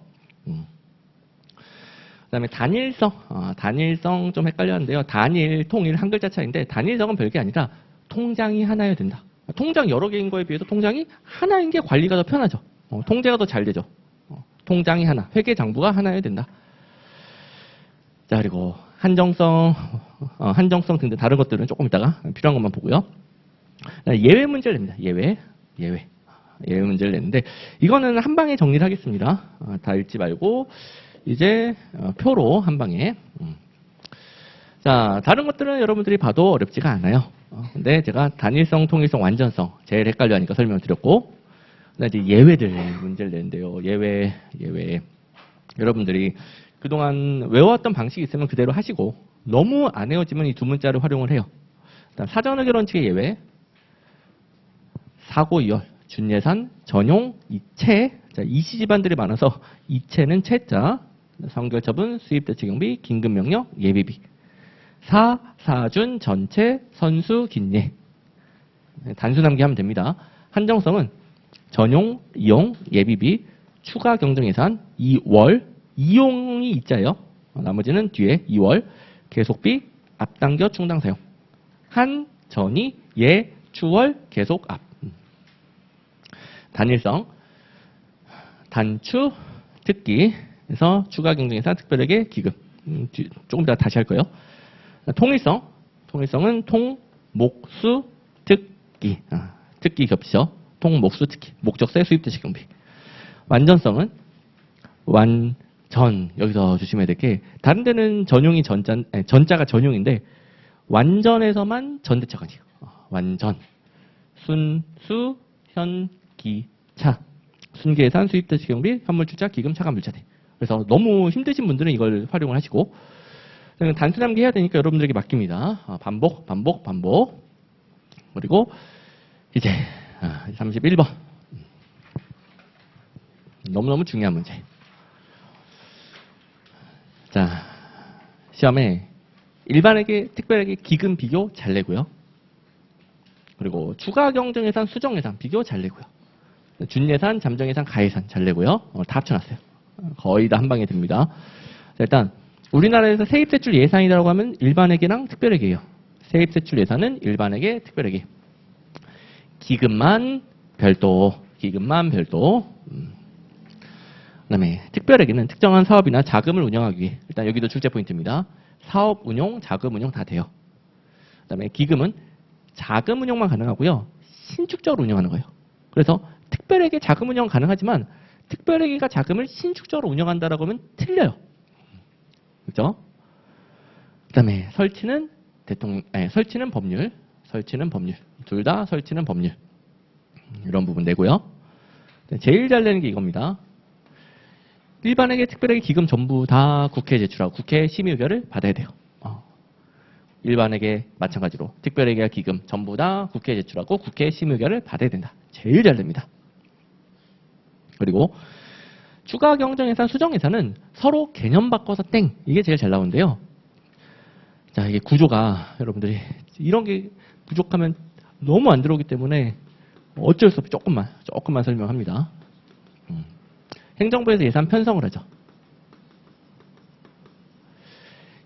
[SPEAKER 1] 그다음에 단일성, 단일성 좀 헷갈렸는데요. 단일, 통일 한 글자 차이인데 단일성은 별게 아니라 통장이 하나여야 된다. 통장 여러 개인 거에 비해서 통장이 하나인 게 관리가 더 편하죠. 통제가 더 잘 되죠. 통장이 하나, 회계장부가 하나여야 된다. 자, 그리고 한정성, 한정성 등등 다른 것들은 조금 이따가 필요한 것만 보고요. 예외 문제를 냅니다. 예외 문제를 냈는데 이거는 한 방에 정리를 하겠습니다. 다 읽지 말고 이제 표로 한 방에. 자, 다른 것들은 여러분들이 봐도 어렵지가 않아요. 근데 제가 단일성, 통일성, 완전성 제일 헷갈려하니까 설명을 드렸고, 이제 예외들 문제를 냈는데요. 예외. 여러분들이 그동안 외워왔던 방식이 있으면 그대로 하시고 너무 안 외워지면 이 두 문자를 활용을 해요. 사전 의결 원칙의 예외, 사고 이월, 준예산, 전용, 이체. 자, 이시 집안들이 많아서 이체는 채자, 성결처분, 수입대책경비, 긴급명령, 예비비. 사준, 전체, 선수, 긴예. 단순함기 하면 됩니다. 한정성은 전용, 이용, 예비비, 추가 경정예산, 2월, 이용이 있자예요. 나머지는 뒤에 2월, 계속비, 앞당겨, 충당 사용. 한, 전이, 예, 추월, 계속, 앞. 단일성, 단추, 특기에서 추가 경정예산, 특별하게 기금. 조금 더 다시 할 거예요. 통일성은 통, 목수, 특기. 특기 겹치죠. 통, 목수, 특기. 목적세, 수입대책 경비. 완전성은 완전. 여기서 조심해야 될 게 다른 데는 전용이 전자가 전용인데 완전에서만 전대차가 아니에요. 완전. 순수, 현, 기, 차. 순계산, 수입대책 경비, 현물출자, 기금, 차감물자대. 그래서 너무 힘드신 분들은 이걸 활용을 하시고 단순함기 해야 되니까 여러분들에게 맡깁니다. 반복. 그리고 이제 31번. 너무너무 중요한 문제. 자, 시험에 일반에게 특별하게 기금 비교 잘 내고요. 그리고 추가 경정예산, 수정예산 비교 잘 내고요. 준예산, 잠정예산, 가예산 잘 내고요. 다 합쳐놨어요. 거의 다 한 방에 됩니다. 자, 일단 우리나라에서 세입세출 예산이라고 하면 일반회계랑 특별회계예요. 세입세출 예산은 일반회계, 특별회계. 기금만 별도. 그다음에 특별회계는 특정한 사업이나 자금을 운영하기 위해 일단 여기도 출제 포인트입니다. 사업 운용, 자금 운용 다 돼요. 그다음에 기금은 자금 운용만 가능하고요. 신축적으로 운영하는 거예요. 그래서 특별회계 자금 운영 가능하지만 특별회계가 자금을 신축적으로 운영한다라고 하면 틀려요. 그죠? 그다음에 설치는 법률. 둘 다 설치는 법률. 이런 부분 내고요. 제일 잘 내는 게 이겁니다. 일반회계, 특별회계, 기금 전부 다 국회에 제출하고 국회 심의 의결을 받아야 돼요. 일반회계 마찬가지로 특별회계와 기금 전부 다 국회에 제출하고 국회 심의 의결을 받아야 된다. 제일 잘 됩니다. 그리고 추가 경정예산, 수정예산은 서로 개념 바꿔서 땡. 이게 제일 잘 나오는데요. 자, 이게 구조가 여러분들이 이런 게 부족하면 너무 안 들어오기 때문에 어쩔 수 없이 조금만 설명합니다. 행정부에서 예산 편성을 하죠.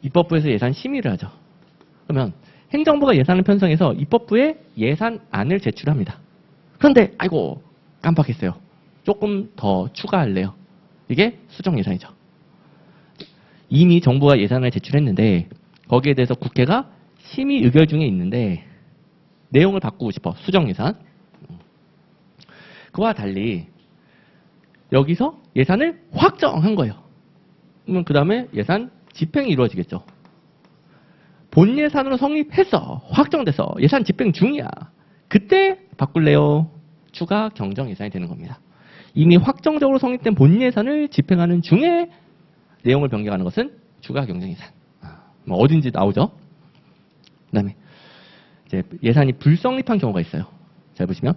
[SPEAKER 1] 입법부에서 예산 심의를 하죠. 그러면 행정부가 예산을 편성해서 입법부에 예산안을 제출합니다. 그런데 아이고 깜빡했어요. 조금 더 추가할래요. 이게 수정예산이죠. 이미 정부가 예산을 제출했는데 거기에 대해서 국회가 심의 의결 중에 있는데 내용을 바꾸고 싶어. 수정예산. 그와 달리 여기서 예산을 확정한 거예요. 그러면 그 다음에 예산 집행이 이루어지겠죠. 본 예산으로 성립했어. 확정돼서 예산 집행 중이야. 그때 바꿀래요. 추가 경정 예산이 되는 겁니다. 이미 확정적으로 성립된 본 예산을 집행하는 중에 내용을 변경하는 것은 추가 경정 예산. 뭐 어딘지 나오죠. 그다음에 이제 예산이 불성립한 경우가 있어요. 잘 보시면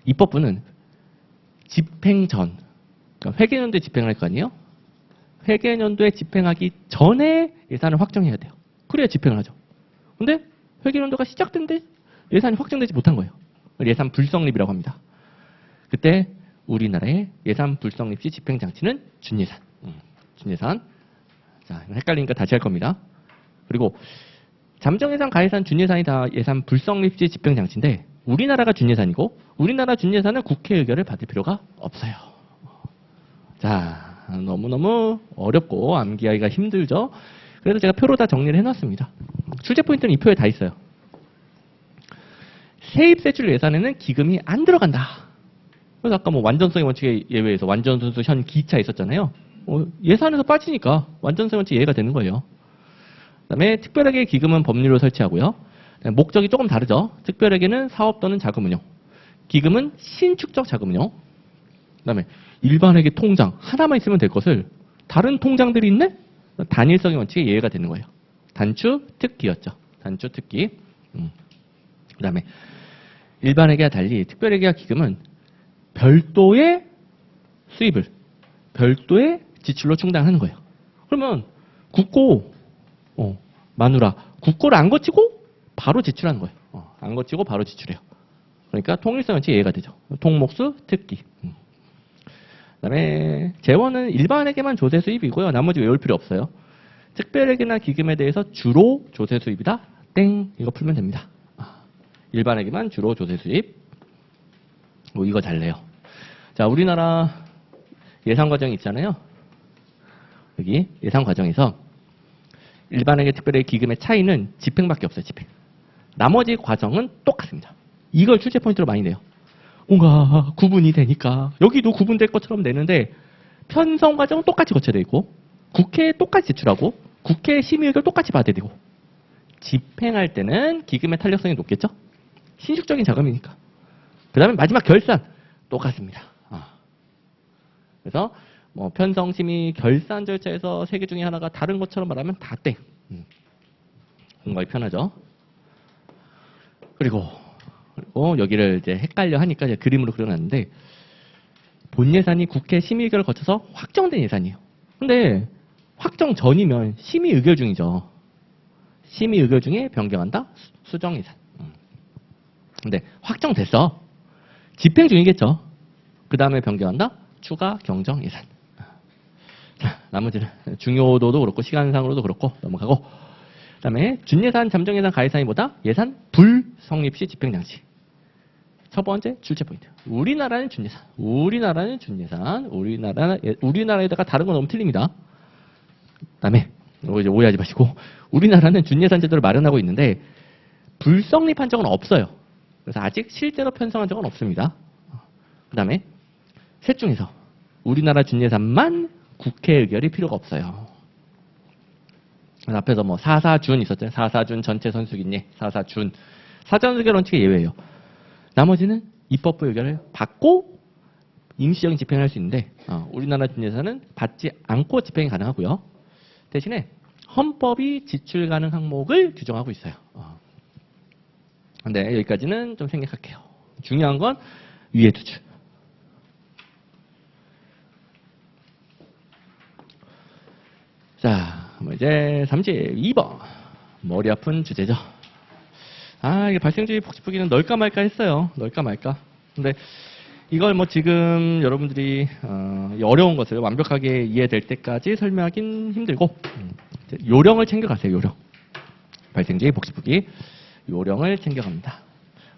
[SPEAKER 1] 입법부는 집행 전, 그러니까 회계연도에 집행을 할 거 아니에요? 회계연도에 집행하기 전에 예산을 확정해야 돼요. 그래야 집행을 하죠. 근데 회계연도가 시작된데 예산이 확정되지 못한 거예요. 예산 불성립이라고 합니다. 그때 우리나라의 예산 불성립 시 집행 장치는 준예산. 준예산 자, 헷갈리니까 다시 할 겁니다. 그리고 잠정예산, 가예산, 준예산이 다 예산 불성립시 집행장치인데 우리나라가 준예산이고 우리나라 준예산은 국회 의결을 받을 필요가 없어요. 자, 너무너무 어렵고 암기하기가 힘들죠. 그래서 제가 표로 다 정리를 해놨습니다. 출제 포인트는 이 표에 다 있어요. 세입세출 예산에는 기금이 안 들어간다. 그래서 아까 뭐 완전성의 원칙에 예외에서 완전순수 현 기차 있었잖아요. 예산에서 빠지니까 완전성의 원칙 예외가 되는 거예요. 그다음에 특별하게 기금은 법률로 설치하고요. 목적이 조금 다르죠. 특별하게는 사업 또는 자금 운용. 기금은 신축적 자금 운용. 그다음에 일반회계 통장 하나만 있으면 될 것을 다른 통장들이 있네? 단일성의 원칙에 예외가 되는 거예요. 단추 특기였죠. 단추 특기. 그다음에 일반회계와 달리 특별회계와 기금은 별도의 수입을 별도의 지출로 충당하는 거예요. 그러면 국고 마누라 국고를 안 거치고 바로 지출하는 거예요. 안 거치고 바로 지출해요. 그러니까 통일성 원칙에 예외가 되죠. 통목수 특기. 그다음에 재원은 일반회계만 조세 수입이고요. 나머지 외울 필요 없어요. 특별회계나 기금에 대해서 주로 조세 수입이다. 땡 이거 풀면 됩니다. 일반회계만 주로 조세 수입. 이거 잘래요. 자, 우리나라 예산 과정이 있잖아요. 여기 예산 과정에서 일반회계, 특별회계, 기금의 차이는 집행밖에 없어요. 집행. 나머지 과정은 똑같습니다. 이걸 출제 포인트로 많이 내요. 뭔가 구분이 되니까 여기도 구분될 것처럼 내는데 편성 과정은 똑같이 거쳐야 되고 국회에 똑같이 제출하고 국회 심의 의결 똑같이 받아야 되고 집행할 때는 기금의 탄력성이 높겠죠. 신축적인 자금이니까. 그 다음에 마지막 결산 똑같습니다. 그래서 뭐 편성, 심의, 결산 절차에서 세 개 중에 하나가 다른 것처럼 말하면 다 땡. 공부하기 편하죠. 그리고 여기를 이제 헷갈려 하니까 이제 그림으로 그려놨는데 본 예산이 국회 심의 의결을 거쳐서 확정된 예산이에요. 근데 확정 전이면 심의 의결 중이죠. 심의 의결 중에 변경한다? 수정 예산. 근데 확정됐어. 집행 중이겠죠. 그 다음에 변경한다? 추가 경정 예산. 자, 나머지는 중요도도 그렇고 시간상으로도 그렇고 넘어가고 그 다음에 준예산, 잠정예산, 가예산이 뭐다? 예산 불성립시 집행장치. 첫 번째 출제 포인트. 우리나라는 준예산. 우리나라는 준예산. 우리나라에다가 다른 건 너무 틀립니다. 그 다음에 이제 오해하지 마시고 우리나라는 준예산 제도를 마련하고 있는데 불성립한 적은 없어요. 그래서 아직 실제로 편성한 적은 없습니다. 그 다음에 셋 중에서 우리나라 준예산만 국회 의결이 필요가 없어요. 앞에서 뭐 사사준 있었잖아요. 사사준 전체 선수기예 사사준. 사전 의결 원칙의 예외예요. 나머지는 입법부 의결을 받고 임시적인 집행을 할 수 있는데 우리나라 준예산은 받지 않고 집행이 가능하고요. 대신에 헌법이 지출 가능 항목을 규정하고 있어요. 근데 여기까지는 좀 생략할게요. 중요한 건 위에 두 줄. 자, 이제 32번. 머리 아픈 주제죠. 이게 발생주의 복지부기는 넣을까 말까 했어요. 넣을까 말까. 근데 이걸 뭐 지금 여러분들이 어려운 것을 완벽하게 이해될 때까지 설명하긴 힘들고 요령을 챙겨가세요. 요령. 발생주의 복지부기 요령을 챙겨갑니다.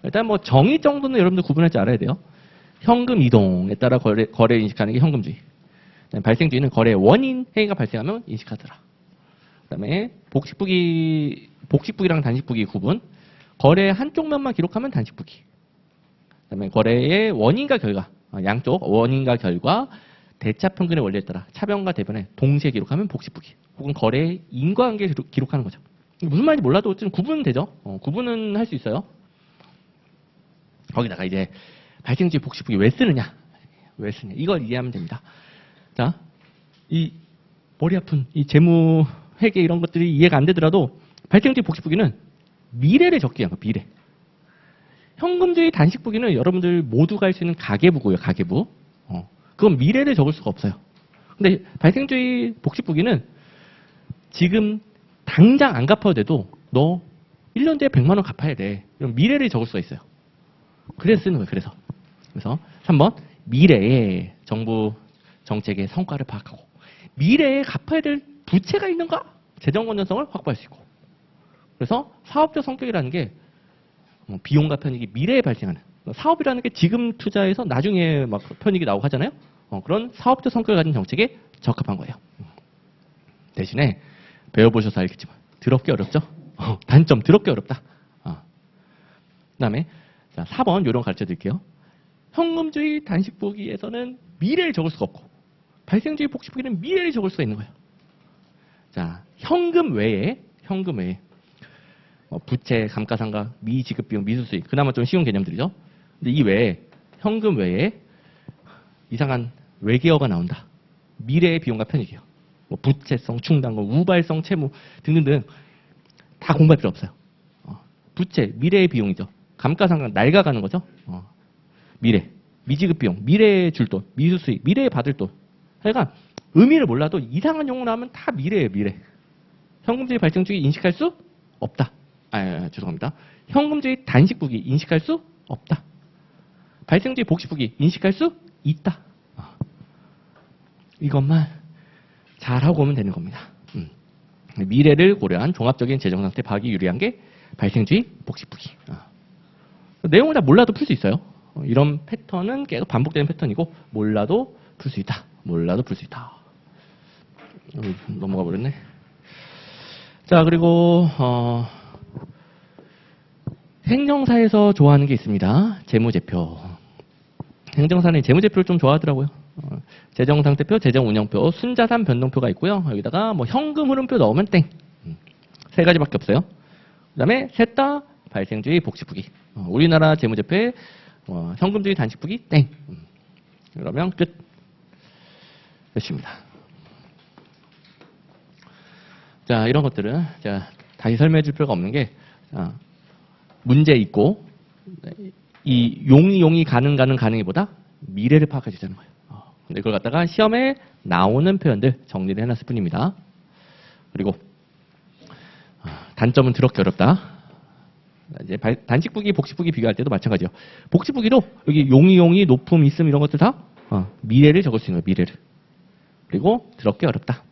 [SPEAKER 1] 일단 뭐 정의 정도는 여러분들 구분할 줄 알아야 돼요. 현금 이동에 따라 거래 인식하는 게 현금주의. 발생주의는 거래 원인 행위가 발생하면 인식하더라. 그다음에 복식부기랑 단식부기 구분. 거래 한쪽 면만 기록하면 단식부기. 그다음에 거래의 원인과 결과, 양쪽 원인과 결과 대차 평균의 원리에 따라 차변과 대변에 동시에 기록하면 복식부기. 혹은 거래의 인과관계 기록하는 거죠. 무슨 말인지 몰라도 좀 구분은 되죠. 구분은 할 수 있어요. 거기다가 이제 발생주의 복식부기 왜 쓰느냐? 왜 쓰냐? 이걸 이해하면 됩니다. 자, 이 머리 아픈 이 재무 회계 이런 것들이 이해가 안 되더라도 발생주의 복식부기는 미래를 적기 위한 거, 미래. 현금주의 단식부기는 여러분들 모두가 할 수 있는 가계부고요, 가계부. 그건 미래를 적을 수가 없어요. 근데 발생주의 복식부기는 지금 당장 안 갚아도 돼도 너 1년 뒤에 100만 원 갚아야 돼. 이런 미래를 적을 수가 있어요. 그래서 쓰는 거예요, 그래서 3번 미래에 정부 정책의 성과를 파악하고 미래에 갚아야 될 부채가 있는가? 재정 건전성을 확보할 수 있고. 그래서 사업적 성격이라는 게 비용과 편익이 미래에 발생하는 사업이라는 게 지금 투자해서 나중에 막 편익이 나오고 하잖아요. 그런 사업적 성격을 가진 정책에 적합한 거예요. 대신에 배워보셔서 알겠지만 더럽게 어렵죠. 단점 더럽게 어렵다. 그다음에 자, 4번 요령 가르쳐 드릴게요. 현금주의 단식부기에서는 미래를 적을 수가 없고 발생주의 복식부기는 미래를 적을 수가 있는 거예요. 자, 현금 외에 부채, 감가상각, 미지급비용, 미수수익 그나마 좀 쉬운 개념들이죠. 근데 이 외에 현금 외에 이상한 외계어가 나온다. 미래의 비용과 편익이에요. 뭐 부채성, 충당금, 우발성 채무 등등등 다 공부할 필요 없어요. 부채, 미래의 비용이죠. 감가상각, 낡아가는 거죠. 미래, 미지급비용, 미래에 줄 돈, 미수수익, 미래에 받을 돈. 그러니까 의미를 몰라도 이상한 용어 나오면 다 미래예요, 미래. 현금주의 발생주의 인식할 수 없다. 죄송합니다. 현금주의 단식부기 인식할 수 없다. 발생주의 복식부기 인식할 수 있다. 이것만 잘하고 오면 되는 겁니다. 미래를 고려한 종합적인 재정상태 파악이 유리한 게 발생주의 복식부기. 내용을 다 몰라도 풀 수 있어요. 이런 패턴은 계속 반복되는 패턴이고 몰라도 풀 수 있다. 몰라도 풀 수 있다. 넘어가 버렸네. 자, 그리고 행정사에서 좋아하는 게 있습니다. 재무제표. 행정사는 재무제표를 좀 좋아하더라고요. 재정상태표, 재정운영표, 순자산 변동표가 있고요. 여기다가 뭐 현금 흐름표 넣으면 땡. 세 가지밖에 없어요. 그다음에 셋 다 발생주의 복식부기. 우리나라 재무제표에 현금주의 단식부기 땡. 그러면 끝. 끝입니다. 자, 이런 것들은 제가 다시 설명해 줄 필요가 없는 게 문제 있고 이 용이 가능이보다 미래를 파악해 주자는 거예요. 근데 그걸 갖다가 시험에 나오는 표현들 정리를 해놨을 뿐입니다. 그리고 단점은 더럽게 어렵다. 이제 단식부기, 복식부기 비교할 때도 마찬가지예요. 복식부기도 여기 용이 높음, 있음 이런 것들 다 미래를 적을 수 있는 거예요. 미래를. 그리고 더럽게 어렵다.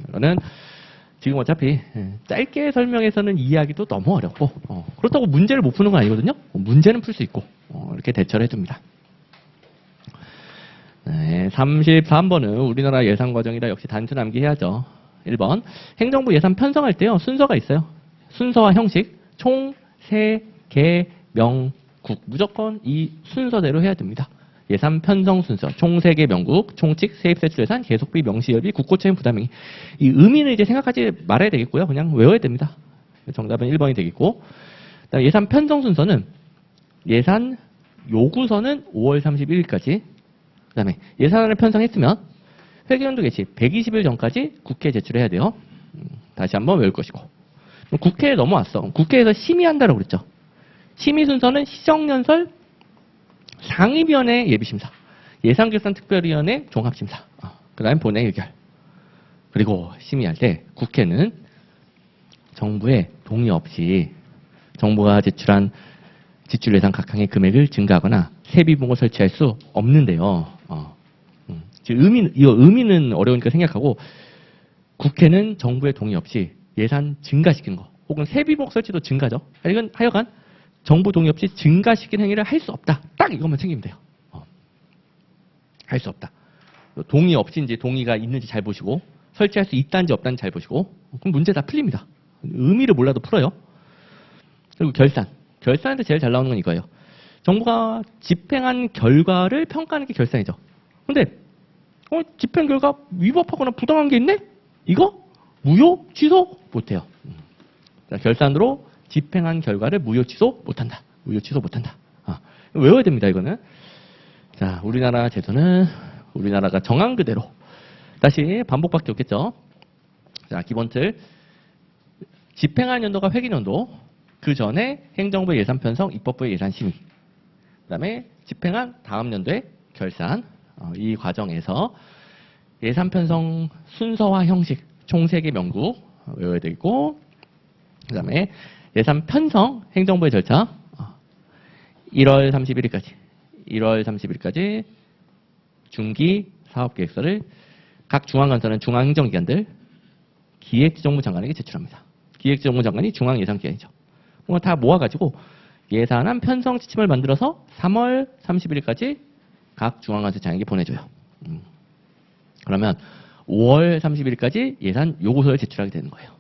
[SPEAKER 1] 이거는 지금 어차피 짧게 설명해서는 이해하기도 너무 어렵고 그렇다고 문제를 못 푸는 건 아니거든요. 문제는 풀 수 있고 이렇게 대처를 해줍니다. 네, 33번은 우리나라 예산 과정이라 역시 단순 암기해야죠. 1번 행정부 예산 편성할 때요. 순서가 있어요. 순서와 형식, 총, 세, 개, 명, 국 무조건 이 순서대로 해야 됩니다. 예산 편성 순서, 총 3개 명국, 총칙, 세입세출예산, 계속비, 명시여비, 국고채무 부담행위. 이 의미는 이제 생각하지 말아야 되겠고요. 그냥 외워야 됩니다. 정답은 1번이 되겠고. 그다음에 예산 편성 순서는 예산 요구서는 5월 31일까지. 그다음에 예산안을 편성했으면 회계연도 개시 120일 전까지 국회에 제출해야 돼요. 다시 한번 외울 것이고. 국회에 넘어왔어. 국회에서 심의한다고 그랬죠. 심의 순서는 시정연설, 상임위원회 예비심사, 예산결산특별위원회 종합심사, 그 다음에 본회의 의결. 그리고 심의할 때 국회는 정부의 동의 없이 정부가 제출한 지출 예산 각 항의 금액을 증가하거나 세비봉을 설치할 수 없는데요. 의미는 어려우니까 생략하고 국회는 정부의 동의 없이 예산 증가시키는 거 혹은 세비봉 설치도 증가죠. 이건 하여간 정부 동의 없이 증가시키는 행위를 할 수 없다. 딱 이것만 챙기면 돼요. 할 수 없다. 동의 없이 이제 동의가 있는지 잘 보시고 설치할 수 있다는지 없다는지 잘 보시고 그럼 문제 다 풀립니다. 의미를 몰라도 풀어요. 그리고 결산. 결산에서 제일 잘 나오는 건 이거예요. 정부가 집행한 결과를 평가하는 게 결산이죠. 근데 집행 결과 위법하거나 부당한 게 있네? 이거 무효 취소 못해요. 자, 결산으로 집행한 결과를 무효 취소 못한다. 무효 취소 못한다. 외워야 됩니다. 이거는. 자, 우리나라 제도는 우리나라가 정한 그대로 다시 반복밖에 없겠죠. 자, 기본 틀 집행한 연도가 회계연도, 그 전에 행정부 예산 편성, 입법부의 예산 심의, 그다음에 집행한 다음 연도의 결산. 이 과정에서 예산 편성 순서와 형식, 총 3개 명국 외워야 되고, 그다음에 예산 편성 행정부의 절차 1월 31일까지 중기 사업계획서를 각 중앙관서는 중앙행정기관들 기획재정부 장관에게 제출합니다. 기획재정부 장관이 중앙예산기관이죠. 그걸 다 모아가지고 예산안 편성 지침을 만들어서 3월 30일까지 각 중앙관세청에게 보내줘요. 그러면 5월 30일까지 예산 요구서를 제출하게 되는 거예요.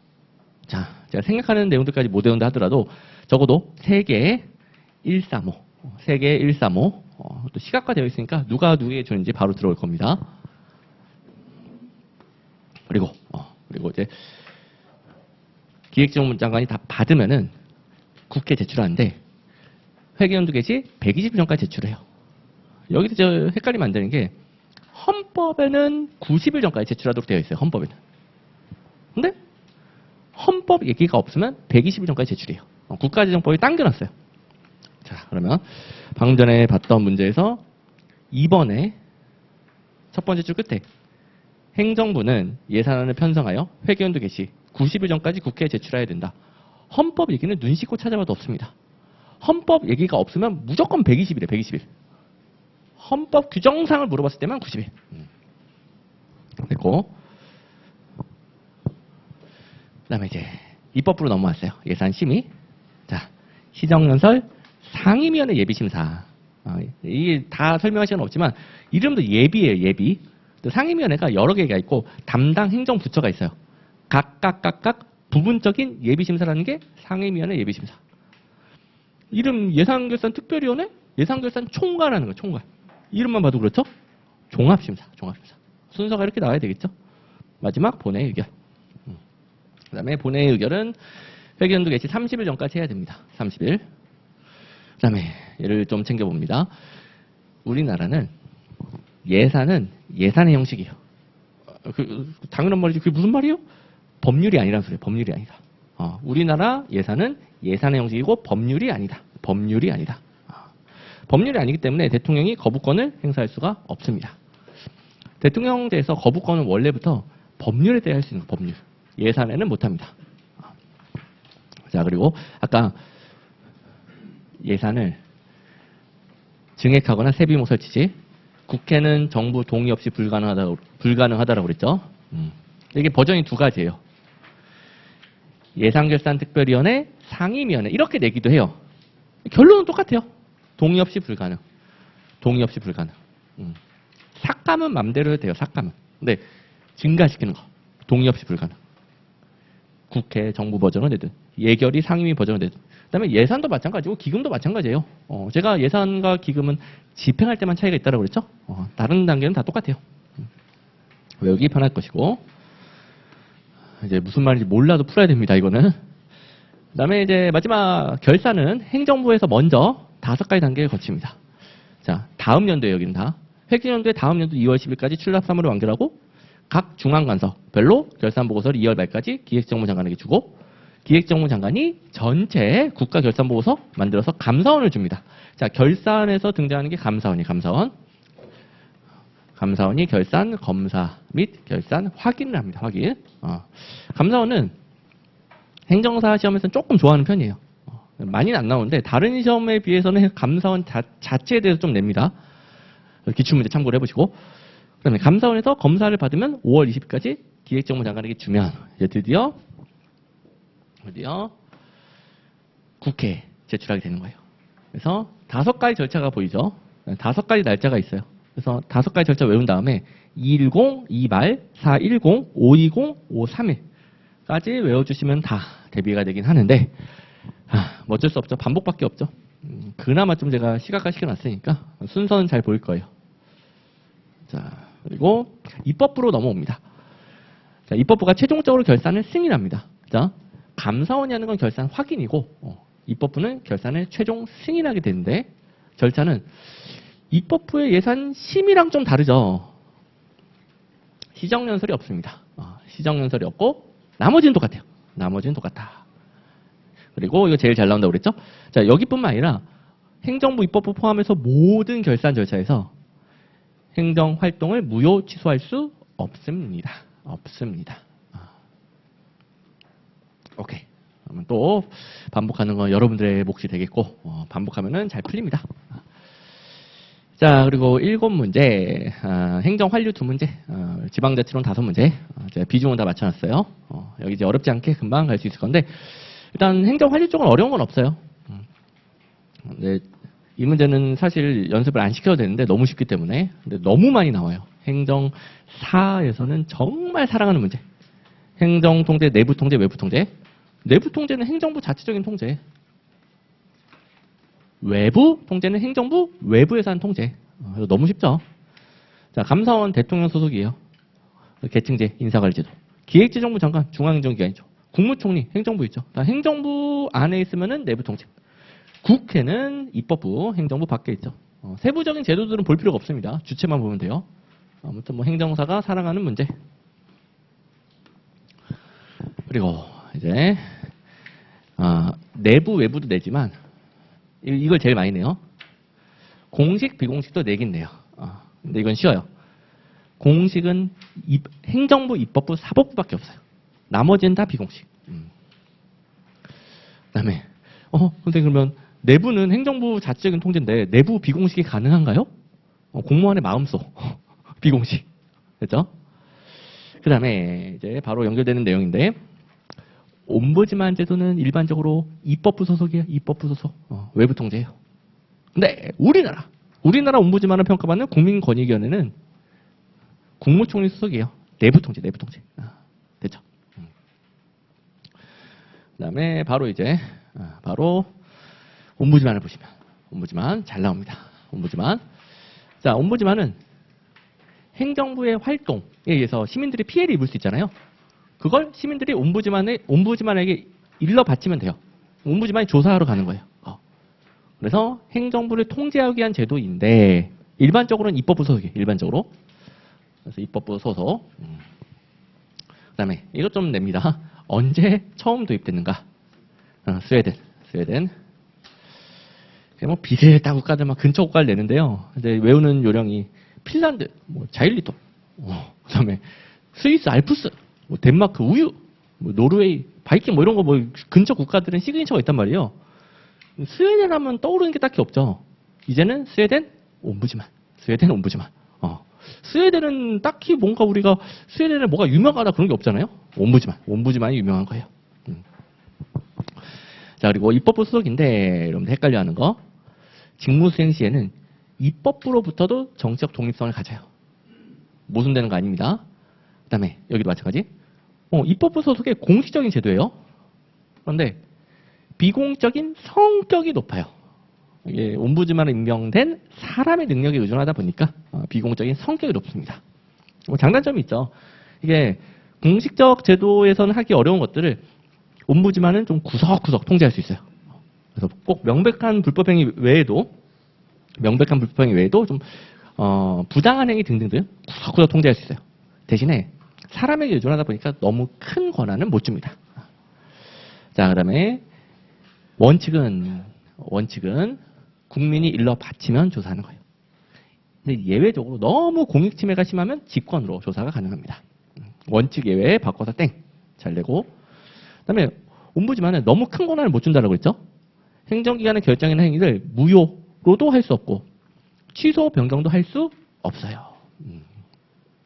[SPEAKER 1] 자, 제가 생각하는 내용들까지 못 외운다 하더라도 적어도 3개의 135, 3개의 135, 또 시각화되어 있으니까 누가 누구에게 줬는지 바로 들어올 겁니다. 그리고 이제 기획재정부 장관이 다 받으면은 국회에 제출하는데 회계연도 개시 120일 전까지 제출해요. 여기서 저 헷갈리면 안 되는 게 헌법에는 90일 전까지 제출하도록 되어 있어요. 헌법에는. 근데 헌법 얘기가 없으면 120일 전까지 제출해요. 국가재정법이 당겨놨어요. 자, 그러면 방금 전에 봤던 문제에서 2번에 첫 번째 줄 끝에 행정부는 예산안을 편성하여 회계연도 개시 90일 전까지 국회에 제출해야 된다. 헌법 얘기는 눈 씻고 찾아봐도 없습니다. 헌법 얘기가 없으면 무조건 120일에 120일. 헌법 규정상을 물어봤을 때만 90일. 됐고. 그다음에 이제 입법부로 넘어왔어요. 예산 심의. 자, 시정연설 상임위원회 예비심사. 이게 다 설명할 시간 없지만 이름도 예비예요. 예비. 또 상임위원회가 여러 개가 있고 담당 행정부처가 있어요. 각각 부분적인 예비심사라는 게 상임위원회 예비심사. 이름 예산결산 특별위원회? 예산결산 총괄하는 거 총괄. 이름만 봐도 그렇죠? 종합심사. 순서가 이렇게 나와야 되겠죠? 마지막 본회의 의결. 그 다음에 본회의 의결은 회계연도 개시 30일 전까지 해야 됩니다. 30일. 그 다음에 얘를 좀 챙겨봅니다. 우리나라는 예산은 예산의 형식이에요. 당연한 말이지. 그게 무슨 말이에요? 법률이 아니란 소리예요. 법률이 아니다. 우리나라 예산은 예산의 형식이고 법률이 아니다. 법률이 아니다. 법률이 아니기 때문에 대통령이 거부권을 행사할 수가 없습니다. 대통령제에서 거부권은 원래부터 법률에 대해 할 수 있는 법률. 예산에는 못합니다. 자, 그리고 아까 예산을 증액하거나 세비모 설치지 국회는 정부 동의 없이 불가능하다라고 그랬죠. 이게 버전이 두 가지예요. 예산결산특별위원회, 상임위원회 이렇게 내기도 해요. 결론은 똑같아요. 동의 없이 불가능. 동의 없이 불가능. 삭감은 맘대로 해도 돼요. 삭감은. 근데 증가시키는 거. 동의 없이 불가능. 국회, 정부 버전을 내든 예결위, 상임위 버전을 내든. 그다음에 예산도 마찬가지고 기금도 마찬가지예요. 제가 예산과 기금은 집행할 때만 차이가 있다고 그랬죠. 다른 단계는 다 똑같아요. 외우기 편할 것이고. 이제 무슨 말인지 몰라도 풀어야 됩니다. 이거는. 그다음에 이제 마지막 결산은 행정부에서 먼저 5가지 단계를 거칩니다. 자, 다음 연도에 여기는 다. 회계연도에 다음 연도 2월 10일까지 출납 사무를 완결하고 각 중앙관서별로 결산보고서를 2월 말까지 기획재정부 장관에게 주고 기획재정부 장관이 전체 국가결산보고서 만들어서 감사원을 줍니다. 자, 결산에서 등장하는 게 감사원이에요. 감사원. 감사원이 결산 검사 및 결산 확인을 합니다. 확인. 감사원은 행정사 시험에서는 조금 좋아하는 편이에요. 많이는 안 나오는데 다른 시험에 비해서는 감사원 자체에 대해서 좀 냅니다. 기출문제 참고를 해보시고. 그다음에 감사원에서 검사를 받으면 5월 20일까지 기획재정부 장관에게 주면 이제 드디어 국회에 제출하게 되는 거예요. 그래서 5가지 절차가 보이죠. 5가지 날짜가 있어요. 그래서 5가지 절차 외운 다음에 210, 2말, 410, 520, 531까지 외워주시면 다 대비가 되긴 하는데 뭐 어쩔 수 없죠. 반복밖에 없죠. 그나마 좀 제가 시각화 시켜놨으니까 순서는 잘 보일 거예요. 자, 그리고 입법부로 넘어옵니다. 자, 입법부가 최종적으로 결산을 승인합니다. 자, 감사원이 하는 건 결산 확인이고 입법부는 결산을 최종 승인하게 되는데 절차는 입법부의 예산 심의랑 좀 다르죠. 시정연설이 없습니다. 시정연설이 없고 나머지는 똑같아요. 나머지는 똑같다. 그리고 이거 제일 잘 나온다고 그랬죠? 자, 여기뿐만 아니라 행정부 입법부 포함해서 모든 결산 절차에서 행정활동을 무효 취소할 수 없습니다. 없습니다. 오케이. 그러면 또 반복하는 건 여러분들의 몫이 되겠고 반복하면은 잘 풀립니다. 자, 그리고 7문제, 행정 환류 2문제, 지방자치론 5문제, 제가 비중은 다 맞춰놨어요. 여기 이제 어렵지 않게 금방 갈 수 있을 건데 일단 행정 활용 쪽은 어려운 건 없어요. 네, 이 문제는 사실 연습을 안 시켜도 되는데 너무 쉽기 때문에 근데 너무 많이 나와요. 행정사에서는 정말 사랑하는 문제. 행정 통제, 내부 통제, 외부 통제. 내부 통제는 행정부 자체적인 통제. 외부 통제는 행정부 외부에서 하는 통제. 이거 너무 쉽죠. 자, 감사원 대통령 소속이에요. 계층제, 인사관리제도. 기획재정부 장관, 중앙행정기관이죠. 국무총리, 행정부 있죠. 행정부 안에 있으면은 내부 통제. 국회는 입법부, 행정부 밖에 있죠. 세부적인 제도들은 볼 필요가 없습니다. 주체만 보면 돼요. 아무튼 뭐 행정사가 사랑하는 문제. 그리고 이제 내부, 외부도 내지만 이걸 제일 많이 내요. 공식, 비공식도 내긴 내요. 근데 이건 쉬워요. 공식은 행정부, 입법부, 사법부밖에 없어요. 나머지는 다 비공식. 그다음에 선생님 그러면 내부는 행정부 자체적인 통제인데 내부 비공식이 가능한가요? 공무원의 마음속 비공식. 됐죠? 그다음에 이제 바로 연결되는 내용인데 옴부즈만 제도는 일반적으로 입법부 소속이에요. 입법부 소속. 외부 통제예요. 근데 우리나라 옴부즈만을 평가받는 국민권익위원회는 국무총리 소속이에요. 내부 통제, 내부 통제. 됐죠? 그다음에 바로 이제 바로 옴부즈만을 보시면 옴부즈만 잘 나옵니다. 옴부즈만. 자, 옴부즈만은 행정부의 활동에 의해서 시민들이 피해를 입을 수 있잖아요. 그걸 시민들이 옴부즈만에게 일러 바치면 돼요. 옴부즈만이 조사하러 가는 거예요. 그래서 행정부를 통제하기 위한 제도인데 일반적으로는 입법부 소속이에요. 일반적으로. 그래서 입법부 소속. 그다음에 이것 좀 냅니다. 언제 처음 도입됐는가? 스웨덴. 뭐 비슷한 국가들 막 근처 국가를 내는데요. 이제 외우는 요령이 핀란드, 뭐 자일리톨, 그다음에 스위스 알프스, 뭐 덴마크 우유, 뭐 노르웨이 바이킹 뭐 이런 거 뭐 근처 국가들은 시그니처가 있단 말이에요. 스웨덴 하면 떠오르는 게 딱히 없죠. 이제는 스웨덴 옴부즈만. 스웨덴은 딱히 뭔가 우리가 스웨덴에 뭐가 유명하다 그런 게 없잖아요. 옴부즈만이 유명한 거예요. 자, 그리고 입법부 소속인데 여러분들 헷갈려하는 거 직무 수행 시에는 입법부로부터도 정치적 독립성을 가져요. 모순되는 거 아닙니다. 그다음에 여기도 마찬가지. 입법부 소속의 공식적인 제도예요. 그런데 비공적인 성격이 높아요. 이게 옴부즈만으로 임명된 사람의 능력에 의존하다 보니까 비공적인 성격이 높습니다. 뭐 장단점이 있죠. 이게 공식적 제도에서는 하기 어려운 것들을 옴부즈만은 좀 구석구석 통제할 수 있어요. 그래서 꼭 명백한 불법행위 외에도 좀 부당한 행위 등등들 구석구석 통제할 수 있어요. 대신에 사람에게 의존하다 보니까 너무 큰 권한은 못 줍니다. 자, 그다음에 원칙은 국민이 일러 바치면 조사하는 거예요. 근데 예외적으로 너무 공익 침해가 심하면 직권으로 조사가 가능합니다. 원칙 예외에 바꿔서 땡 잘 내고. 그다음에 옴부즈만은 너무 큰 권한을 못 준다고 했죠. 행정기관의 결정이나 행위를 무효로도 할 수 없고 취소 변경도 할 수 없어요.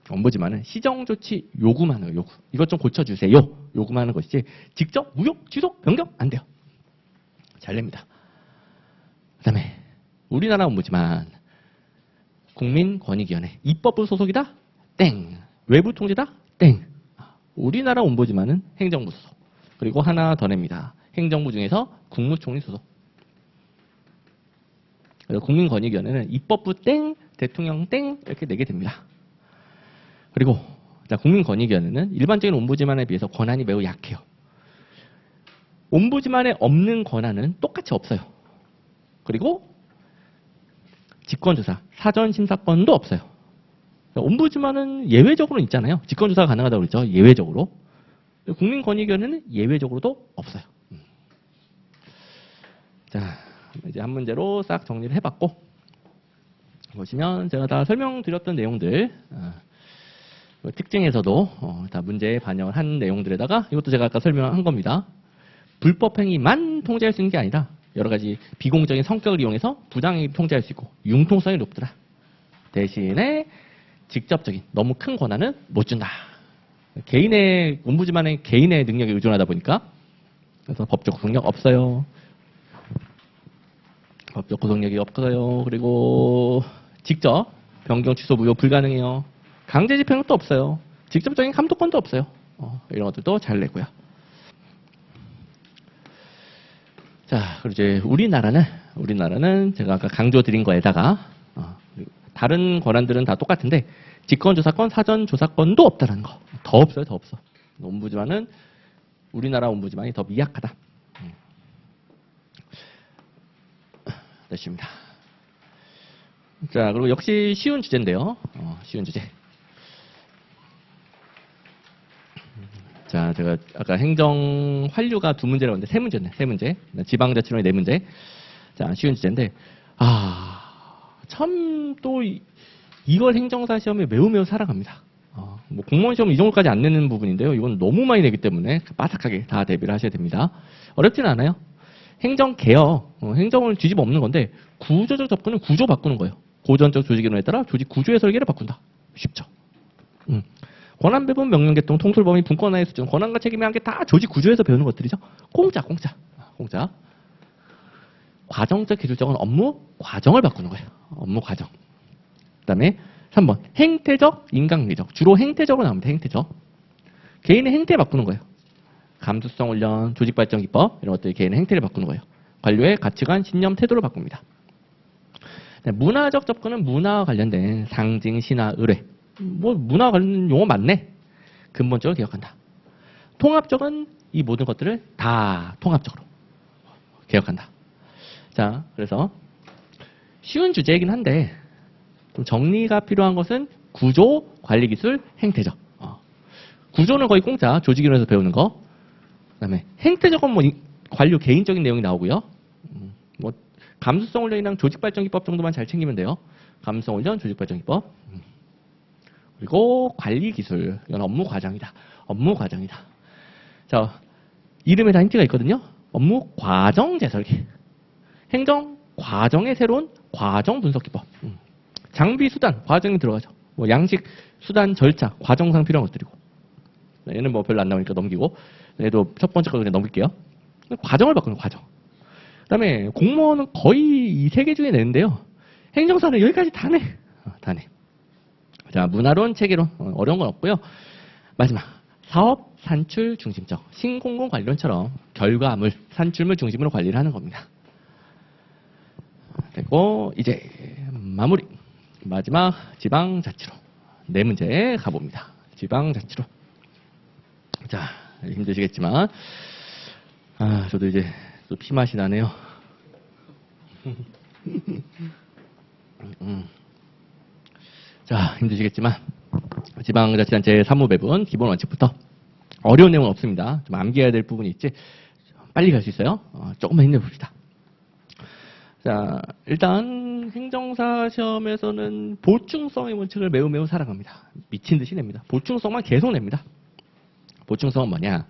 [SPEAKER 1] 옴부즈만은 시정조치 요구만 해요. 요구. 이것 좀 고쳐주세요. 요구만 하는 것이지 직접 무효, 취소, 변경 안 돼요. 잘 냅니다. 그다음에 우리나라 옴부즈만 국민권익위원회 입법부 소속이다? 땡. 외부 통제다? 땡. 우리나라 옴부즈만은 행정부 소속. 그리고 하나 더 냅니다. 행정부 중에서 국무총리 소속. 국민권익위원회는 입법부 땡, 대통령 땡 이렇게 내게 됩니다. 그리고 자, 국민권익위원회는 일반적인 옴부즈만에 비해서 권한이 매우 약해요. 옴부즈만에 없는 권한은 똑같이 없어요. 그리고 직권조사, 사전심사권도 없어요. 옴부즈만은 예외적으로는 있잖아요. 직권조사가 가능하다고 그랬죠. 예외적으로. 국민권익위원회는 예외적으로도 없어요. 자, 이제 한 문제로 싹 정리를 해봤고 보시면 제가 다 설명드렸던 내용들 특징에서도 다 문제에 반영을 한 내용들에다가 이것도 제가 아까 설명한 겁니다. 불법 행위만 통제할 수 있는 게 아니라 여러 가지 비공적인 성격을 이용해서 부당행위를 통제할 수 있고 융통성이 높더라. 대신에 직접적인 너무 큰 권한은 못 준다. 개인의 옴부즈만의 개인의 능력에 의존하다 보니까 그래서 법적 구속력 없어요. 법적 구속력이 없어요. 그리고 직접 변경 취소 무효 불가능해요. 강제 집행도 없어요. 직접적인 감독권도 없어요. 이런 것들도 잘 내고요. 자, 그리고 이제 우리나라는 제가 아까 강조드린 거에다가 다른 권한들은 다 똑같은데 직권조사권, 사전조사권도 없다는 거. 더 없어요, 더 없어. 옴부즈만은 우리나라 옴부즈만이 더 미약하다. 됐습니다. 자, 그리고 역시 쉬운 주제인데요. 쉬운 주제. 자, 제가 아까 행정 환류가 2문제라고 했는데 3문제네. 3문제. 지방자치론이 4문제. 자, 쉬운 주제인데 참 또 이걸 행정사 시험에 매우 사랑합니다. 뭐 공무원 시험 이 정도까지 안 내는 부분인데요. 이건 너무 많이 내기 때문에 빠삭하게 다 대비를 하셔야 됩니다. 어렵진 않아요. 행정개혁, 행정을 뒤집어 엎는 건데 구조적 접근은 구조 바꾸는 거예요. 고전적 조직이론에 따라 조직 구조의 설계를 바꾼다. 쉽죠. 권한 배분, 명령 개통, 통솔 범위, 분권화의 수준, 권한과 책임의 한계 다 조직 구조에서 배우는 것들이죠. 공짜. 과정적 기술적은 업무 과정을 바꾸는 거예요. 업무 과정. 그다음에 3번 행태적, 인강미적. 주로 행태적으로 나옵니다. 행태적. 개인의 행태 바꾸는 거예요. 감수성 훈련, 조직 발전 기법 이런 것들이 개인의 행태를 바꾸는 거예요. 관료의 가치관, 신념, 태도를 바꿉니다. 네, 문화적 접근은 문화와 관련된 상징, 신화, 의례. 뭐 문화와 관련된 용어 맞네. 근본적으로 개혁한다. 통합적은 이 모든 것들을 다 통합적으로 개혁한다. 자, 그래서 쉬운 주제이긴 한데 좀 정리가 필요한 것은 구조, 관리기술, 행태적. 구조는 거의 공짜, 조직이론에서 배우는 거. 그다음에 행태적은 뭐 관료 개인적인 내용이 나오고요. 뭐 감수성 훈련이랑 조직 발전 기법 정도만 잘 챙기면 돼요. 감수성 훈련, 조직 발전 기법. 그리고 관리 기술. 이건 업무 과정이다. 업무 과정이다. 자, 이름에 다 힌트가 있거든요. 업무 과정 재설계. 행정 과정의 새로운 과정 분석 기법. 장비, 수단, 과정이 들어가죠. 뭐 양식, 수단, 절차, 과정상 필요한 것들이고. 얘는 뭐 별로 안 나오니까 넘기고. 얘도 첫 번째 거 그냥 넘길게요. 과정을 바꾸는 과정. 그다음에 공무원은 거의 이 3개 중에 내는데요. 행정사는 여기까지 다 내. 다 내. 자, 문화론, 체계론. 어려운 건 없고요. 마지막. 사업, 산출, 중심적. 신공공 관리론처럼 결과물, 산출물 중심으로 관리를 하는 겁니다. 됐고, 이제 마무리. 마지막 지방자치로. 4문제 가봅니다. 지방자치로. 자, 힘드시겠지만 저도 이제 또 피맛이 나네요. 자, 힘드시겠지만 지방자치단체 사무배분 기본 원칙부터 어려운 내용은 없습니다. 좀 암기해야 될 부분이 있지. 빨리 갈 수 있어요. 조금만 힘내봅시다. 자, 일단 행정사 시험에서는 보충성의 원칙을 매우 사랑합니다. 미친 듯이 냅니다. 보충성만 계속 냅니다. 보충성은 뭐냐?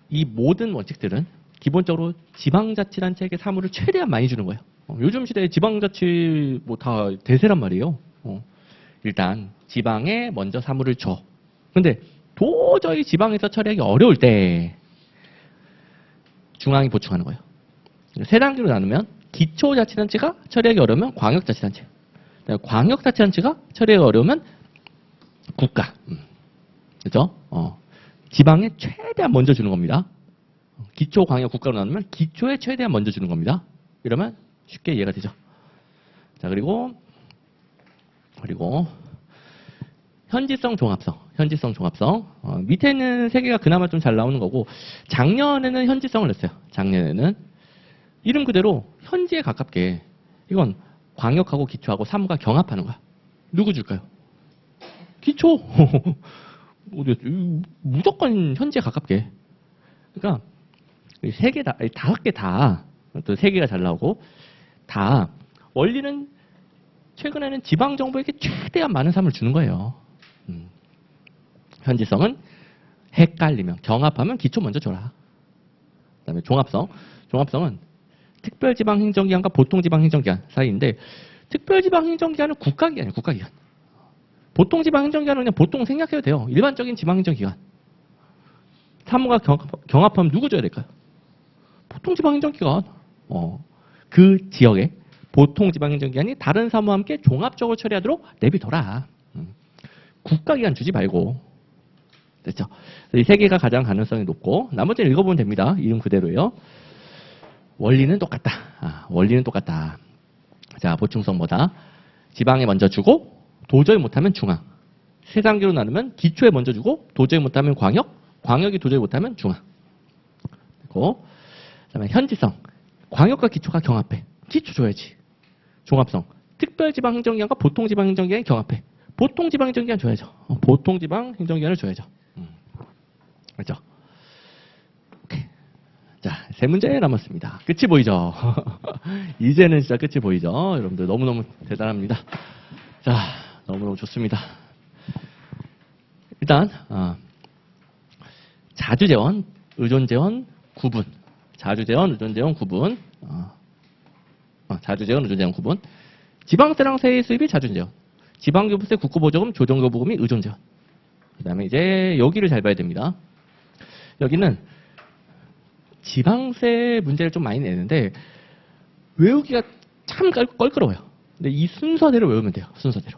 [SPEAKER 1] 이 모든 원칙들은 기본적으로 지방자치단체에게 사무를 최대한 많이 주는 거예요. 요즘 시대에 지방자치 뭐 다 대세란 말이에요. 일단 지방에 먼저 사무를 줘. 근데 도저히 지방에서 처리하기 어려울 때 중앙이 보충하는 거예요. 3단계로 나누면 기초자치단체가 처리하기 어려우면 광역자치단체. 광역자치단체가 처리하기 어려우면 국가. 그죠? 지방에 최대한 먼저 주는 겁니다. 기초, 광역, 국가로 나누면 기초에 최대한 먼저 주는 겁니다. 이러면 쉽게 이해가 되죠. 자, 그리고 현지성, 종합성. 밑에 있는 3개가 그나마 좀 잘 나오는 거고 작년에는 현지성을 냈어요. 작년에는 이름 그대로 현지에 가깝게 이건 광역하고 기초하고 사무가 경합하는 거야. 누구 줄까요? 기초. 무조건 현지에 가깝게. 그러니까 3개 다, 5개 다, 또 3개가 잘 나오고 다 원리는 최근에는 지방 정부에게 최대한 많은 사무를 주는 거예요. 현지성은 헷갈리면 경합하면 기초 먼저 줘라. 그다음에 종합성은 특별지방행정기관과 보통지방행정기관 사이인데 특별지방행정기관은 국가기관이에요. 국가기관. 보통 지방행정기관은 그냥 보통 생략해도 돼요. 일반적인 지방행정기관. 사무가 경합하면 누구 줘야 될까요? 보통 지방행정기관. 그 지역에 보통 지방행정기관이 다른 사무와 함께 종합적으로 처리하도록 내비둬라. 국가기관 주지 말고. 됐죠? 이 세 개가 가장 가능성이 높고 나머지는 읽어보면 됩니다. 이름 그대로예요. 원리는 똑같다. 원리는 똑같다. 자, 보충성 뭐다? 지방에 먼저 주고 도저히 못하면 중앙. 세 단계로 나누면 기초에 먼저 주고 도저히 못하면 광역, 광역이 도저히 못하면 중앙. 그리고 그다음에 현지성. 광역과 기초가 경합해. 기초 줘야지. 종합성. 특별지방행정기관과 보통지방행정기관이 경합해. 보통지방행정기관 줘야죠. 보통지방행정기관을 줘야죠. 그렇죠? 오케이. 자, 세 문제 남았습니다. 끝이 보이죠? 이제는 진짜 끝이 보이죠? 여러분들 너무너무 대단합니다. 자, 너무너무 좋습니다. 일단 자주재원, 의존재원 구분. 자주재원, 의존재원 구분. 자주재원, 의존재원 구분. 지방세랑 세의 수입이 자주재원. 지방교부세, 국고보조금, 조정교부금이 의존재원. 그 다음에 이제 여기를 잘 봐야 됩니다. 여기는 지방세 문제를 좀 많이 내는데 외우기가 참 껄끄러워요. 근데 이 순서대로 외우면 돼요. 순서대로.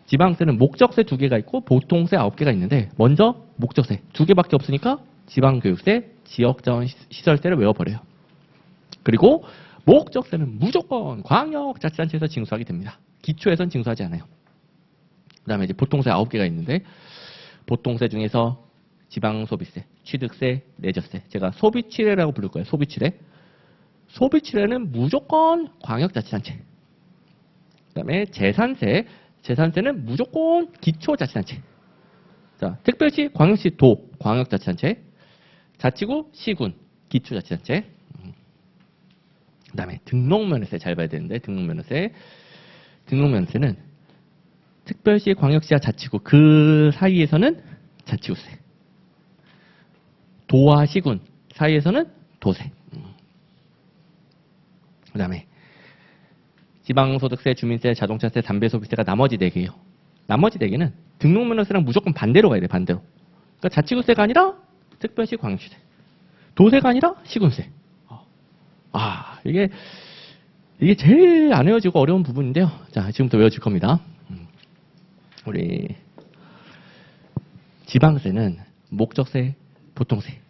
[SPEAKER 1] 지방세는 목적세 2개가 있고 보통세 9개가 있는데 먼저 목적세 2개밖에 없으니까 지방교육세, 지역자원시설세를 외워버려요. 그리고 목적세는 무조건 광역자치단체에서 징수하게 됩니다. 기초에선 징수하지 않아요. 그 다음에 이제 보통세 9개가 있는데 보통세 중에서 지방소비세, 취득세, 내저세. 제가 소비치례라고 부를 거예요. 소비치례. 소비치례는 무조건 광역자치단체. 그 다음에 재산세. 재산세는 무조건 기초자치단체. 자, 특별시, 광역시, 도, 광역자치단체. 자치구, 시군, 기초자치단체. 그 다음에 등록면허세 잘 봐야 되는데 등록면허세. 등록면허세는 특별시, 광역시와 자치구 그 사이에서는 자치구세. 도와 시군 사이에서는 도세. 그 다음에 지방소득세, 주민세, 자동차세, 담배소비세가 나머지 4개예요. 나머지 4개는 등록면허세랑 무조건 반대로 가야 돼. 반대로. 그러니까 자치구세가 아니라 특별시, 광역시세. 도세가 아니라 시군세. 이게 제일 안 외워지고 어려운 부분인데요. 자, 지금부터 외워질 겁니다. 우리 지방세는 목적세, 보통세.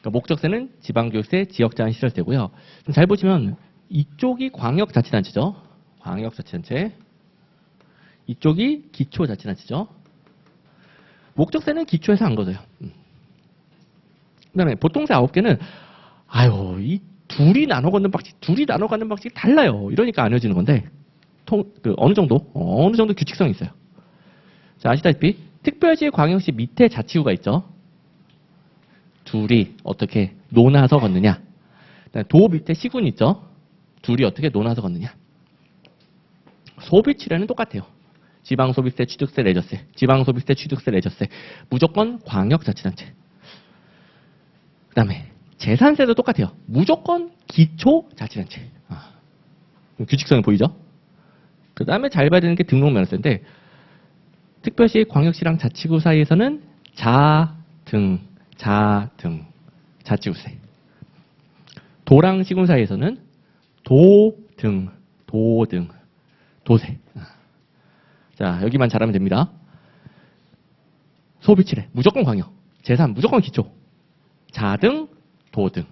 [SPEAKER 1] 그러니까 목적세는 지방교육세, 지역자원시설세고요. 잘 보시면 이쪽이 광역자치단체죠. 광역자치단체. 이쪽이 기초자치단체죠. 목적세는 기초에서 안 걷어요. 그 다음에 보통세 9개는 이 둘이 나눠 걷는 방식이 달라요. 이러니까 안 외워지는 건데 어느 정도 규칙성이 있어요. 자, 아시다시피 특별시, 광역시 밑에 자치구가 있죠. 둘이 어떻게 논아서 걷느냐. 도 밑에 시군이 있죠. 둘이 어떻게 논아서 걷느냐. 소비치례는 똑같아요. 지방소비세, 취득세, 내저세. 지방소비세, 취득세, 내저세. 무조건 광역자치단체. 그 다음에 재산세도 똑같아요. 무조건 기초자치단체. 규칙성이 보이죠? 그 다음에 잘 봐야 되는 게 등록면허세인데 특별시, 광역시랑 자치구 사이에서는 자치구세. 도랑 시군 사이에서는 도세. 자, 여기만 잘하면 됩니다. 소비치례 무조건 광역. 재산 무조건 기초. 자등, 도등.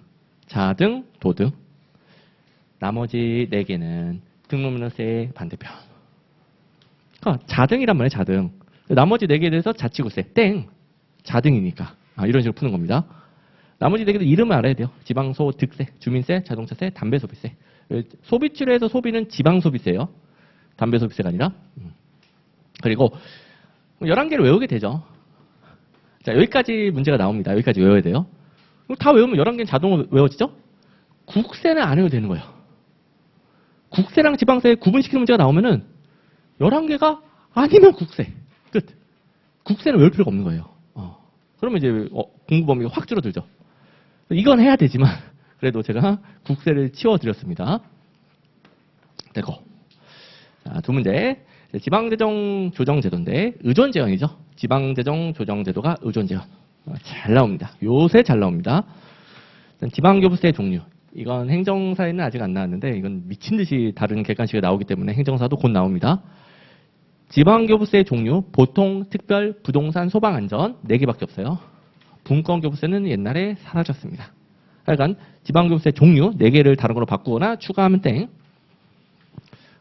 [SPEAKER 1] 나머지 4개는 등록면허세 반대편. 그러니까 자등이란 말이에요. 자등. 나머지 4개에 대해서 자치구세. 자등이니까. 이런 식으로 푸는 겁니다. 나머지 4개도 이름을 알아야 돼요. 지방소득세, 주민세, 자동차세, 담배소비세. 소비치례에서 소비는 지방소비세예요. 담배소비세가 아니라. 그리고 11개를 외우게 되죠. 자, 여기까지 문제가 나옵니다. 여기까지 외워야 돼요. 다 외우면 11개는 자동으로 외워지죠? 국세는 안 외워도 되는 거예요. 국세랑 지방세 구분시키는 문제가 나오면은 11개가 아니면 국세. 끝. 국세는 외울 필요가 없는 거예요. 그러면 이제 공부 범위가 확 줄어들죠. 이건 해야 되지만 그래도 제가 국세를 치워드렸습니다. 되고. 자, 2문제. 지방재정 조정제도인데 의존제헌이죠. 지방재정 조정제도가 의존제헌. 잘 나옵니다. 요새 잘 나옵니다. 지방교부세 종류. 이건 행정사에는 아직 안 나왔는데 이건 미친 듯이 다른 객관식이 나오기 때문에 행정사도 곧 나옵니다. 지방교부세 종류, 보통, 특별, 부동산, 소방안전 4개밖에 없어요. 분권교부세는 옛날에 사라졌습니다. 하여간 지방교부세 종류 4개를 다른 걸로 바꾸거나 추가하면 땡.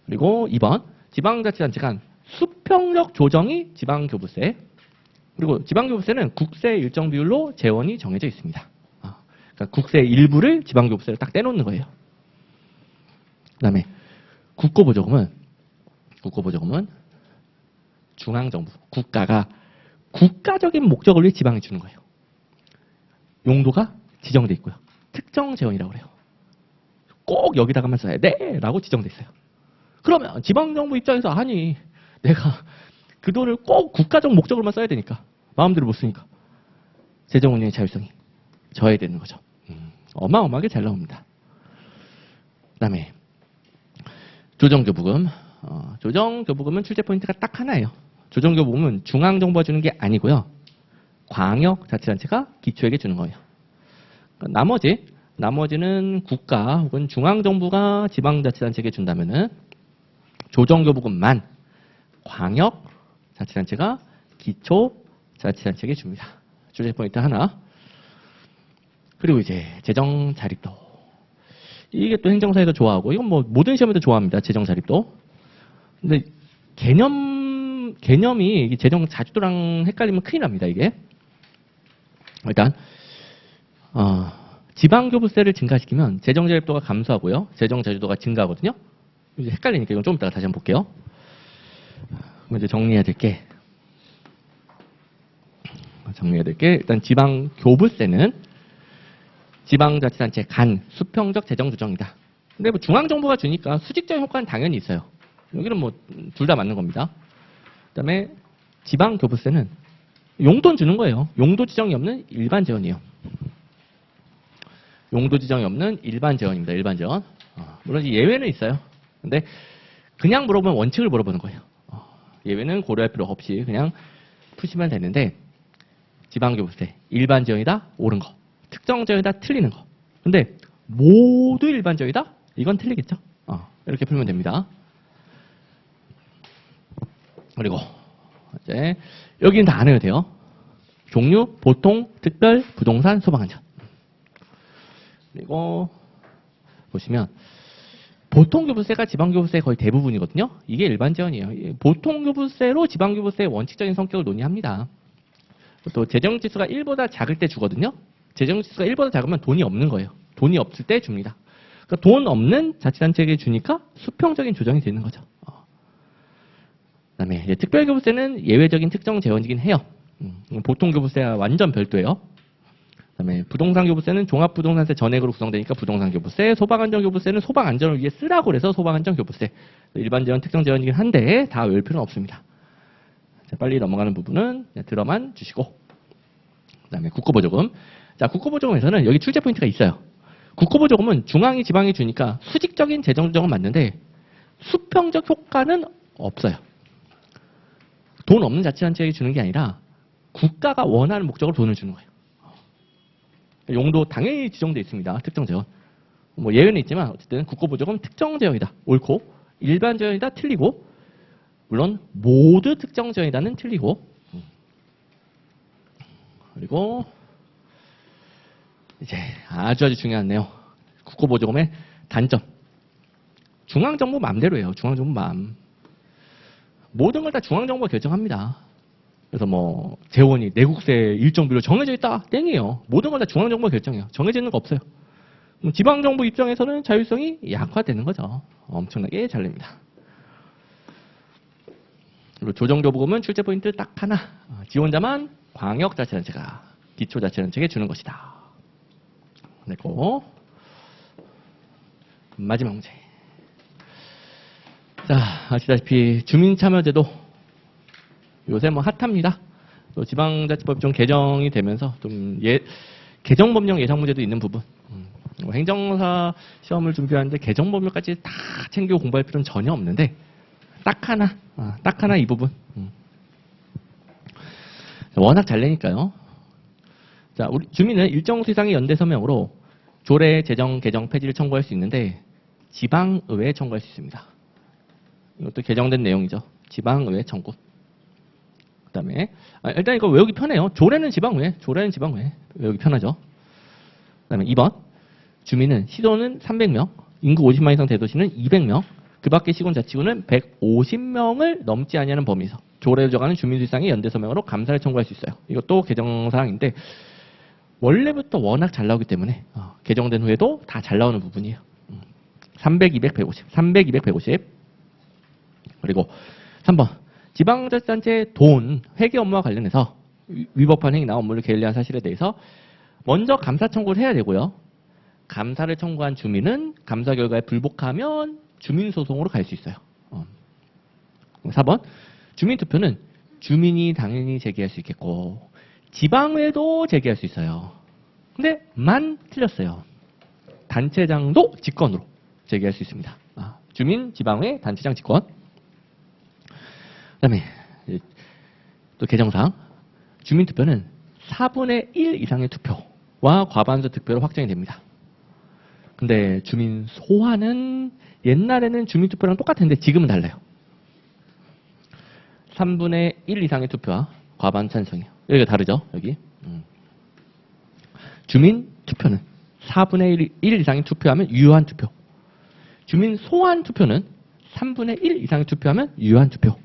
[SPEAKER 1] 그리고 2번 지방자치단체 간 수평적 조정이 지방교부세. 그리고 지방교부세는 국세 일정 비율로 재원이 정해져 있습니다. 그러니까 국세 일부를 지방교부세로 딱 떼놓는 거예요. 그다음에 국고보조금은 중앙정부, 국가가 국가적인 목적을 위해 지방에 주는 거예요. 용도가 지정돼 있고요. 특정 재원이라고 그래요. 꼭 여기다가만 써야 돼! 라고 지정돼 있어요. 그러면 지방정부 입장에서 아니 내가 그 돈을 꼭 국가적 목적으로만 써야 되니까 마음대로 못 쓰니까 재정운영의 자율성이 저해되는 거죠. 어마어마하게 잘 나옵니다. 그다음에 조정교부금. 조정교부금은 출제 포인트가 딱 하나예요. 조정교부금은 중앙정부가 주는 게 아니고요. 광역자치단체가 기초에게 주는 거예요. 나머지는 국가 혹은 중앙정부가 지방자치단체에게 준다면은 조정교부금만 광역자치단체가 기초자치단체에게 줍니다. 출제 포인트 하나. 그리고 이제 재정자립도. 이게 또 행정사에서 좋아하고 이건 뭐 모든 시험에도 좋아합니다. 재정자립도. 근데 개념이 재정자주도랑 헷갈리면 큰일 납니다. 이게. 일단 지방교부세를 증가시키면 재정자립도가 감소하고요. 재정자주도가 증가하거든요. 이제 헷갈리니까 이건 좀 이따가 다시 한번 볼게요. 먼저 정리해야 될 게 일단 지방교부세는 지방자치단체 간 수평적 재정조정이다. 근데 뭐 중앙정부가 주니까 수직적 효과는 당연히 있어요. 여기는 뭐 둘 다 맞는 겁니다. 그다음에 지방교부세는 용돈 주는 거예요. 용도 지정이 없는 일반 재원이에요. 용도 지정이 없는 일반 재원입니다. 일반 재원. 물론 예외는 있어요. 근데 그냥 물어보면 원칙을 물어보는 거예요. 예외는 고려할 필요 없이 그냥 푸시면 되는데 지방교부세 일반 재원이다 옳은 거. 특정 재원이다 틀리는 거. 근데 모두 일반 재원이다? 이건 틀리겠죠? 이렇게 풀면 됩니다. 그리고 이제 여기는 다 안 해도 돼요. 종류, 보통, 특별, 부동산, 소방안전. 그리고 보시면 보통교부세가 지방교부세의 거의 대부분이거든요. 이게 일반 재원이에요. 보통교부세로 지방교부세의 원칙적인 성격을 논의합니다. 또 재정지수가 1보다 작을 때 주거든요. 재정지수가 1보다 작으면 돈이 없는 거예요. 돈이 없을 때 줍니다. 그러니까 돈 없는 자치단체에게 주니까 수평적인 조정이 되는 거죠. 그다음에 이제 특별교부세는 예외적인 특정 재원이긴 해요. 보통교부세와 완전 별도예요. 그다음에 부동산교부세는 종합부동산세 전액으로 구성되니까 부동산교부세, 소방안전교부세는 소방안전을 위해 쓰라고 그래서 소방안전교부세. 일반 재원, 특정 재원이긴 한데 다 외울 필요는 없습니다. 자, 빨리 넘어가는 부분은 그냥 들어만 주시고. 그다음에 국고보조금. 자, 국고보조금에서는 여기 출제 포인트가 있어요. 국고보조금은 중앙이 지방이 주니까 수직적인 재정조정은 맞는데 수평적 효과는 없어요. 돈 없는 자치단체에게 주는 게 아니라 국가가 원하는 목적으로 돈을 주는 거예요. 용도 당연히 지정되어 있습니다. 특정 재원. 뭐 예외는 있지만 어쨌든 국고보조금 특정 재원이다. 옳고 일반 재원이다. 틀리고 물론 모두 특정 재원이다는 틀리고 그리고 이제 아주 중요한 내용. 국고보조금의 단점. 중앙정부 마음대로예요. 중앙정부 마음. 모든 걸 다 중앙정부가 결정합니다. 그래서 뭐 재원이 내국세 일정 비율로 정해져 있다. 땡이에요. 모든 걸 다 중앙정부가 결정해요. 정해져 있는 거 없어요. 지방정부 입장에서는 자율성이 약화되는 거죠. 엄청나게 잘 냅니다. 그리고 조정교부금은 출제 포인트 딱 하나. 지원자만 광역자치단체가 기초자치단체에게 주는 것이다. 그리고 마지막 문제. 자, 아시다시피 주민참여제도 요새 뭐 핫합니다. 또 지방자치법 좀 개정이 되면서 좀 개정법령 예상 문제도 있는 부분. 행정사 시험을 준비하는데 개정법령까지 다 챙기고 공부할 필요는 전혀 없는데 딱 하나 이 부분. 워낙 잘 내니까요. 자, 우리 주민은 일정 수 이상의 연대 서명으로 조례 제정, 개정, 폐지를 청구할 수 있는데 지방의회에 청구할 수 있습니다. 이것도 개정된 내용이죠. 지방의회 청구. 그다음에 일단 이거 외우기 편해요. 조례는 지방의회, 외우기 편하죠. 그다음에 2번 주민은 시도는 300명, 인구 50만 이상 대도시는 200명, 그 밖의 시군자치구는 150명을 넘지 아니하는 범위에서 조례를 정하는 주민수 이상의 연대 서명으로 감사를 청구할 수 있어요. 이것도 개정사항인데 원래부터 워낙 잘 나오기 때문에 개정된 후에도 다 잘 나오는 부분이에요. 300, 200, 150, 300, 200, 150. 그리고 3번 지방자치단체 돈 회계 업무와 관련해서 위법한 행위나 업무를 게을리한 사실에 대해서 먼저 감사 청구를 해야 되고요. 감사를 청구한 주민은 감사 결과에 불복하면 주민소송으로 갈 수 있어요. 4번 주민투표는 주민이 당연히 제기할 수 있겠고 지방회도 제기할 수 있어요. 근데 만 틀렸어요. 단체장도 직권으로 제기할 수 있습니다. 주민, 지방회, 단체장 직권. 그다음에 또 개정사항 주민투표는 4분의 1 이상의 투표와 과반수 득표로 확정이 됩니다. 근데 주민 소환은 옛날에는 주민투표랑 똑같은데 지금은 달라요. 3분의 1 이상의 투표와 과반 찬성이에요. 여기가 다르죠? 여기. 주민 투표는 4분의 1 이상의 투표하면 유효한 투표. 주민 소환 투표는 3분의 1 이상의 투표하면 유효한 투표.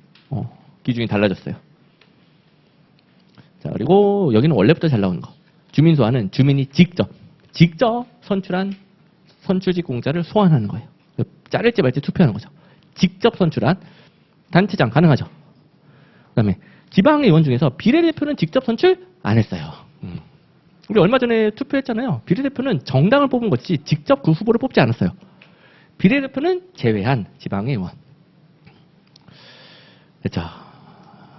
[SPEAKER 1] 기준이 달라졌어요. 자, 그리고 여기는 원래부터 잘 나오는 거. 주민 소환은 주민이 직접 선출한 선출직 공자를 소환하는 거예요. 자를지 말지 투표하는 거죠. 직접 선출한 단체장 가능하죠. 그다음에 지방의원 중에서 비례대표는 직접 선출 안 했어요. 우리 얼마 전에 투표했잖아요. 비례대표는 정당을 뽑은 거지 직접 그 후보를 뽑지 않았어요. 비례대표는 제외한 지방의원. 됐죠.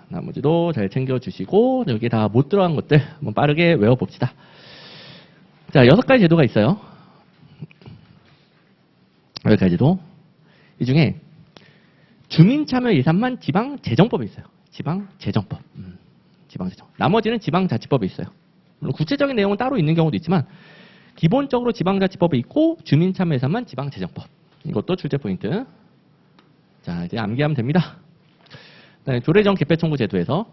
[SPEAKER 1] 나머지도 잘 챙겨주시고 여기 다 못 들어간 것들 한번 빠르게 외워봅시다. 자, 6가지 제도가 있어요. 여기까지도. 이 중에 주민참여 예산만 지방재정법에 있어요. 지방재정법. 지방재정. 나머지는 지방자치법에 있어요. 물론 구체적인 내용은 따로 있는 경우도 있지만 기본적으로 지방자치법에 있고 주민참여 예산만 지방재정법. 이것도 출제 포인트. 자, 이제 암기하면 됩니다. 그다음에 조례정 개표 청구 제도에서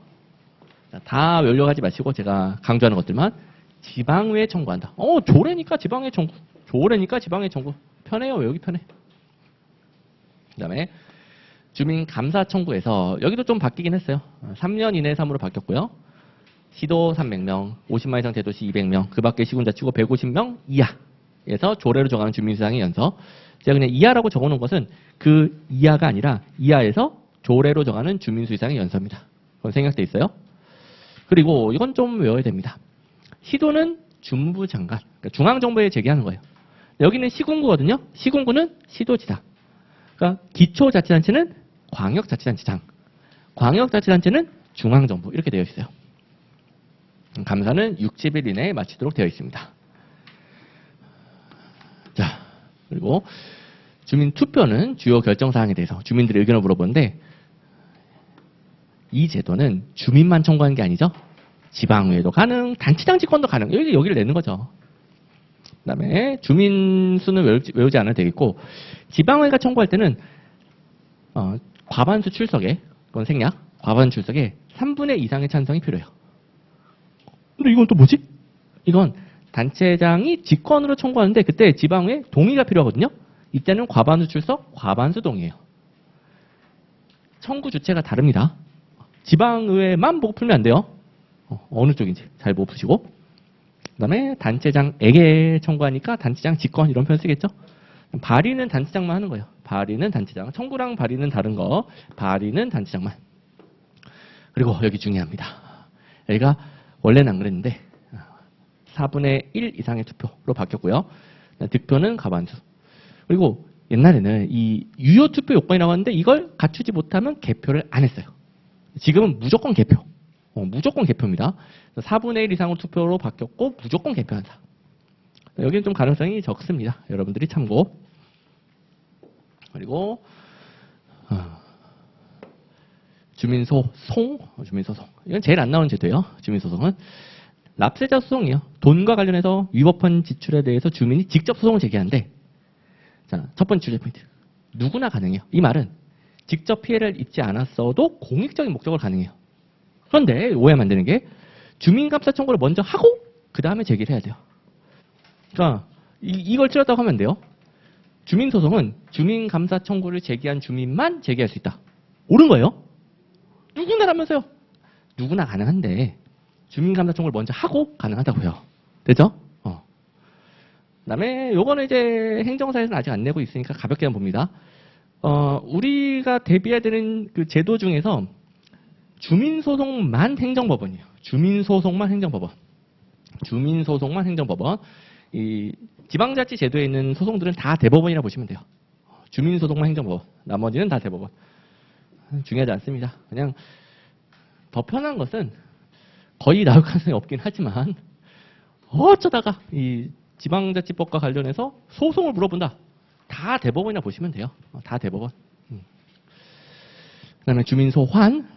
[SPEAKER 1] 다 외우려고 하지 마시고 제가 강조하는 것들만 지방의회 청구한다. 조례니까 지방의회 청구. 조례니까 지방의회 청구. 편해요. 외우기 편해. 그다음에 주민 감사 청구에서 여기도 좀 바뀌긴 했어요. 3년 이내 3으로 바뀌었고요. 시도 300명, 50만 이상 대도시 200명, 그 밖의 시군자치구 150명 이하에서 조례로 정하는 주민수당의 연서. 제가 그냥 이하라고 적어놓은 것은 그 이하가 아니라 이하에서 조례로 정하는 주민수당의 연서입니다. 그건 생략돼 있어요. 그리고 이건 좀 외워야 됩니다. 시도는 중부장관, 그러니까 중앙정부에 제기하는 거예요. 여기는 시군구거든요. 시군구는 시도지사. 그러니까 기초자치단체는 광역자치단체장. 광역자치단체는 중앙정부. 이렇게 되어 있어요. 감사는 60일 이내에 마치도록 되어 있습니다. 자, 그리고 주민투표는 주요 결정사항에 대해서 주민들의 의견을 물어보는데 이 제도는 주민만 청구하는 게 아니죠. 지방의회도 가능, 단체장 직권도 가능. 여기를 내는 거죠. 그다음에 주민 수는 외우지 않아도 되겠고 지방의회가 청구할 때는 과반수 출석에 그건 생략 과반수 출석에 3분의 2 이상의 찬성이 필요해요. 근데 이건 또 뭐지? 이건 단체장이 직권으로 청구하는데 그때 지방의회 동의가 필요하거든요. 이때는 과반수 출석, 과반수 동의예요. 청구 주체가 다릅니다. 지방의회만 보고 풀면 안 돼요. 어느 쪽인지 잘 보고 푸시고. 그다음에 단체장에게 청구하니까 단체장 직권 이런 표현 쓰겠죠. 발의는 단체장만 하는 거예요. 발의는 단체장. 청구랑 발의는 다른 거. 발의는 단체장만. 그리고 여기 중요합니다. 여기가 원래는 안 그랬는데 4분의 1 이상의 투표로 바뀌었고요. 득표는 과반수. 그리고 옛날에는 이 유효 투표 요건이 나왔는데 이걸 갖추지 못하면 개표를 안 했어요. 지금은 무조건 개표. 무조건 개표입니다. 4분의 1 이상으로 투표로 바뀌었고 무조건 개표한다. 여기는 좀 가능성이 적습니다. 여러분들이 참고. 그리고 주민소송. 이건 제일 안 나오는 제도예요. 주민소송은 납세자 소송이에요. 돈과 관련해서 위법한 지출에 대해서 주민이 직접 소송을 제기하는데, 자, 첫 번째 주제 포인트. 누구나 가능해요. 이 말은 직접 피해를 입지 않았어도 공익적인 목적으로 가능해요. 그런데 오해하면 안 되는 게 주민감사 청구를 먼저 하고 그 다음에 제기를 해야 돼요. 그러니까 이걸 틀렸다고 하면 안 돼요. 주민소송은 주민감사 청구를 제기한 주민만 제기할 수 있다. 옳은 거예요. 누구나라면서요. 누구나 가능한데 주민감사 청구를 먼저 하고 가능하다고요. 됐죠? 그다음에 요거는 이제 행정사에서는 아직 안 내고 있으니까 가볍게만 봅니다. 우리가 대비해야 되는 그 제도 중에서 주민소송만 행정법원이에요. 주민소송만 행정법원. 이 지방자치 제도에 있는 소송들은 다 대법원이라 보시면 돼요. 주민소송만 행정법원. 나머지는 다 대법원. 중요하지 않습니다. 그냥 더 편한 것은 거의 나올 가능성이 없긴 하지만 어쩌다가 이 지방자치법과 관련해서 소송을 물어본다. 다 대법원이라 보시면 돼요. 다 대법원. 그다음에 주민소환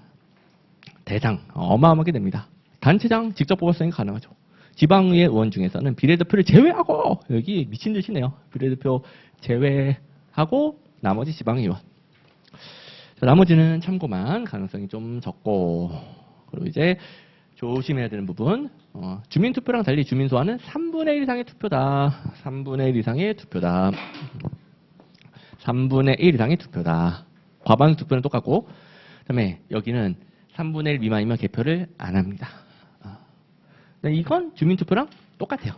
[SPEAKER 1] 대상 어마어마하게 됩니다. 단체장 직접 뽑아서는 가능하죠. 지방의회 의원 중에서는 비례대표를 제외하고 여기 미친 듯이네요. 비례대표 제외하고 나머지 지방의원. 자, 나머지는 참고만 가능성이 좀 적고 그리고 이제 조심해야 되는 부분 주민투표랑 달리 주민소환은 3분의 1 이상의 투표다. 3분의 1 이상의 투표다. 3분의 1 이상의 투표다. 과반수 투표는 똑같고 그다음에 여기는 3분의 1 미만이면 개표를 안 합니다. 이건 주민투표랑 똑같아요.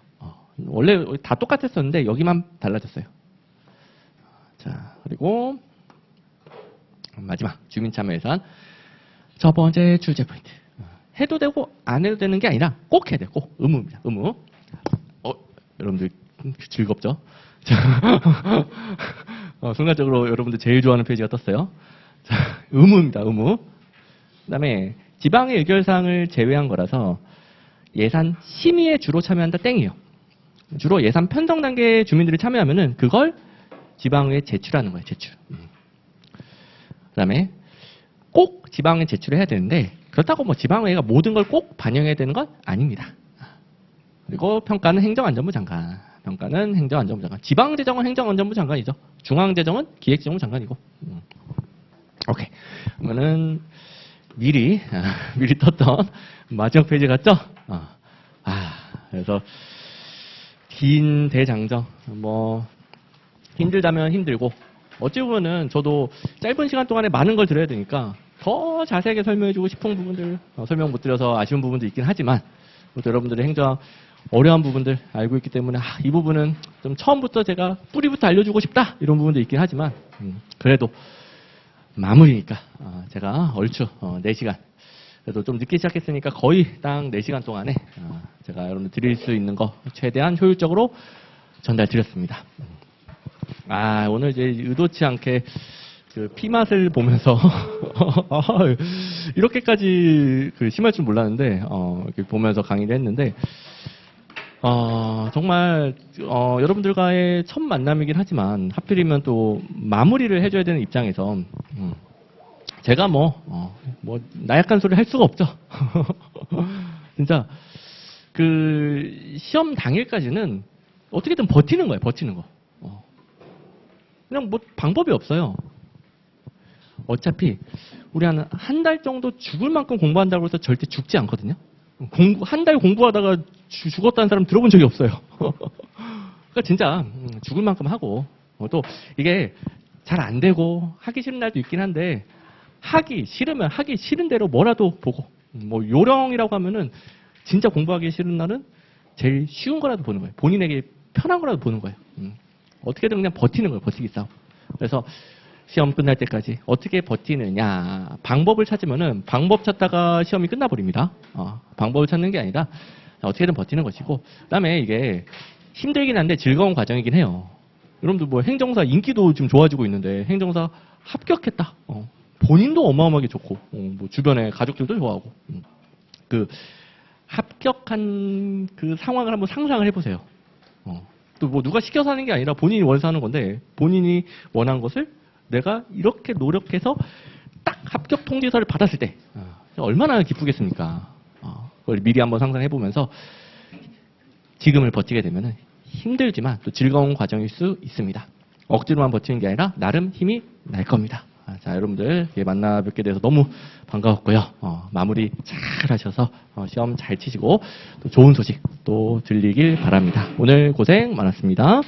[SPEAKER 1] 원래 다 똑같았었는데 여기만 달라졌어요. 자, 그리고 마지막 주민참여 예산 첫 번째 출제 포인트. 해도 되고 안 해도 되는 게 아니라 꼭 해야 돼요. 꼭 의무입니다. 의무. 여러분들 즐겁죠? 순간적으로 여러분들 제일 좋아하는 페이지가 떴어요. 자, 의무입니다. 의무. 그다음에 지방의 의결사항을 제외한 거라서 예산 심의에 주로 참여한다 땡이에요. 주로 예산 편성 단계에 주민들이 참여하면은 그걸 지방의회에 제출하는 거예요. 제출. 그다음에 꼭 지방에 제출해야 되는데 그렇다고 뭐 지방의회가 모든 걸 꼭 반영해야 되는 건 아닙니다. 그리고 평가는 행정안전부 장관. 평가는 행정안전부 장관. 지방재정은 행정안전부 장관이죠. 중앙재정은 기획재정부 장관이고. 오케이. 그러면은 미리 떴던 마지막 페이지 같죠? 그래서 긴 대장정 뭐 힘들다면 힘들고 어찌 보면은 저도 짧은 시간 동안에 많은 걸 들어야 되니까 더 자세하게 설명해주고 싶은 부분들 설명 못 드려서 아쉬운 부분도 있긴 하지만 또 여러분들의 행정 어려운 부분들 알고 있기 때문에 이 부분은 좀 처음부터 제가 뿌리부터 알려주고 싶다 이런 부분도 있긴 하지만 그래도 마무리니까 제가 얼추 4시간 그래도 좀 늦게 시작했으니까 거의 딱 4시간 동안에 제가 여러분들 드릴 수 있는 거 최대한 효율적으로 전달 드렸습니다. 오늘 이제 의도치 않게 그 피맛을 보면서 이렇게까지 심할 줄 몰랐는데 이렇게 보면서 강의를 했는데 정말 여러분들과의 첫 만남이긴 하지만 하필이면 또 마무리를 해줘야 되는 입장에서 제가 나약한 소리 할 수가 없죠. 진짜 그 시험 당일까지는 어떻게든 버티는 거예요. 버티는 거. 그냥 뭐 방법이 없어요. 어차피 우리 한 달 정도 죽을 만큼 공부한다고 해서 절대 죽지 않거든요. 한 달 공부하다가 죽었다는 사람 들어본 적이 없어요. 그러니까 진짜 죽을 만큼 하고 또 이게 잘 안 되고 하기 싫은 날도 있긴 한데 하기 싫으면 하기 싫은 대로 뭐라도 보고 뭐 요령이라고 하면은 진짜 공부하기 싫은 날은 제일 쉬운 거라도 보는 거예요. 본인에게 편한 거라도 보는 거예요. 어떻게든 그냥 버티는 거예요. 버티기 싸움. 그래서 시험 끝날 때까지 어떻게 버티느냐 방법을 찾으면은 방법 찾다가 시험이 끝나버립니다. 방법을 찾는 게 아니라 어떻게든 버티는 것이고 그다음에 이게 힘들긴 한데 즐거운 과정이긴 해요. 여러분들 뭐 행정사 인기도 지금 좋아지고 있는데 행정사 합격했다. 본인도 어마어마하게 좋고 뭐 주변에 가족들도 좋아하고 그 합격한 그 상황을 한번 상상을 해보세요. 또 뭐 누가 시켜서 하는 게 아니라 본인이 원해서 하는 건데 본인이 원한 것을 내가 이렇게 노력해서 딱 합격 통지서를 받았을 때 얼마나 기쁘겠습니까? 그걸 미리 한번 상상해보면서 지금을 버티게 되면 힘들지만 또 즐거운 과정일 수 있습니다. 억지로만 버티는 게 아니라 나름 힘이 날 겁니다. 자, 여러분들 만나 뵙게 돼서 너무 반가웠고요. 마무리 잘 하셔서 시험 잘 치시고 또 좋은 소식 또 들리길 바랍니다. 오늘 고생 많았습니다.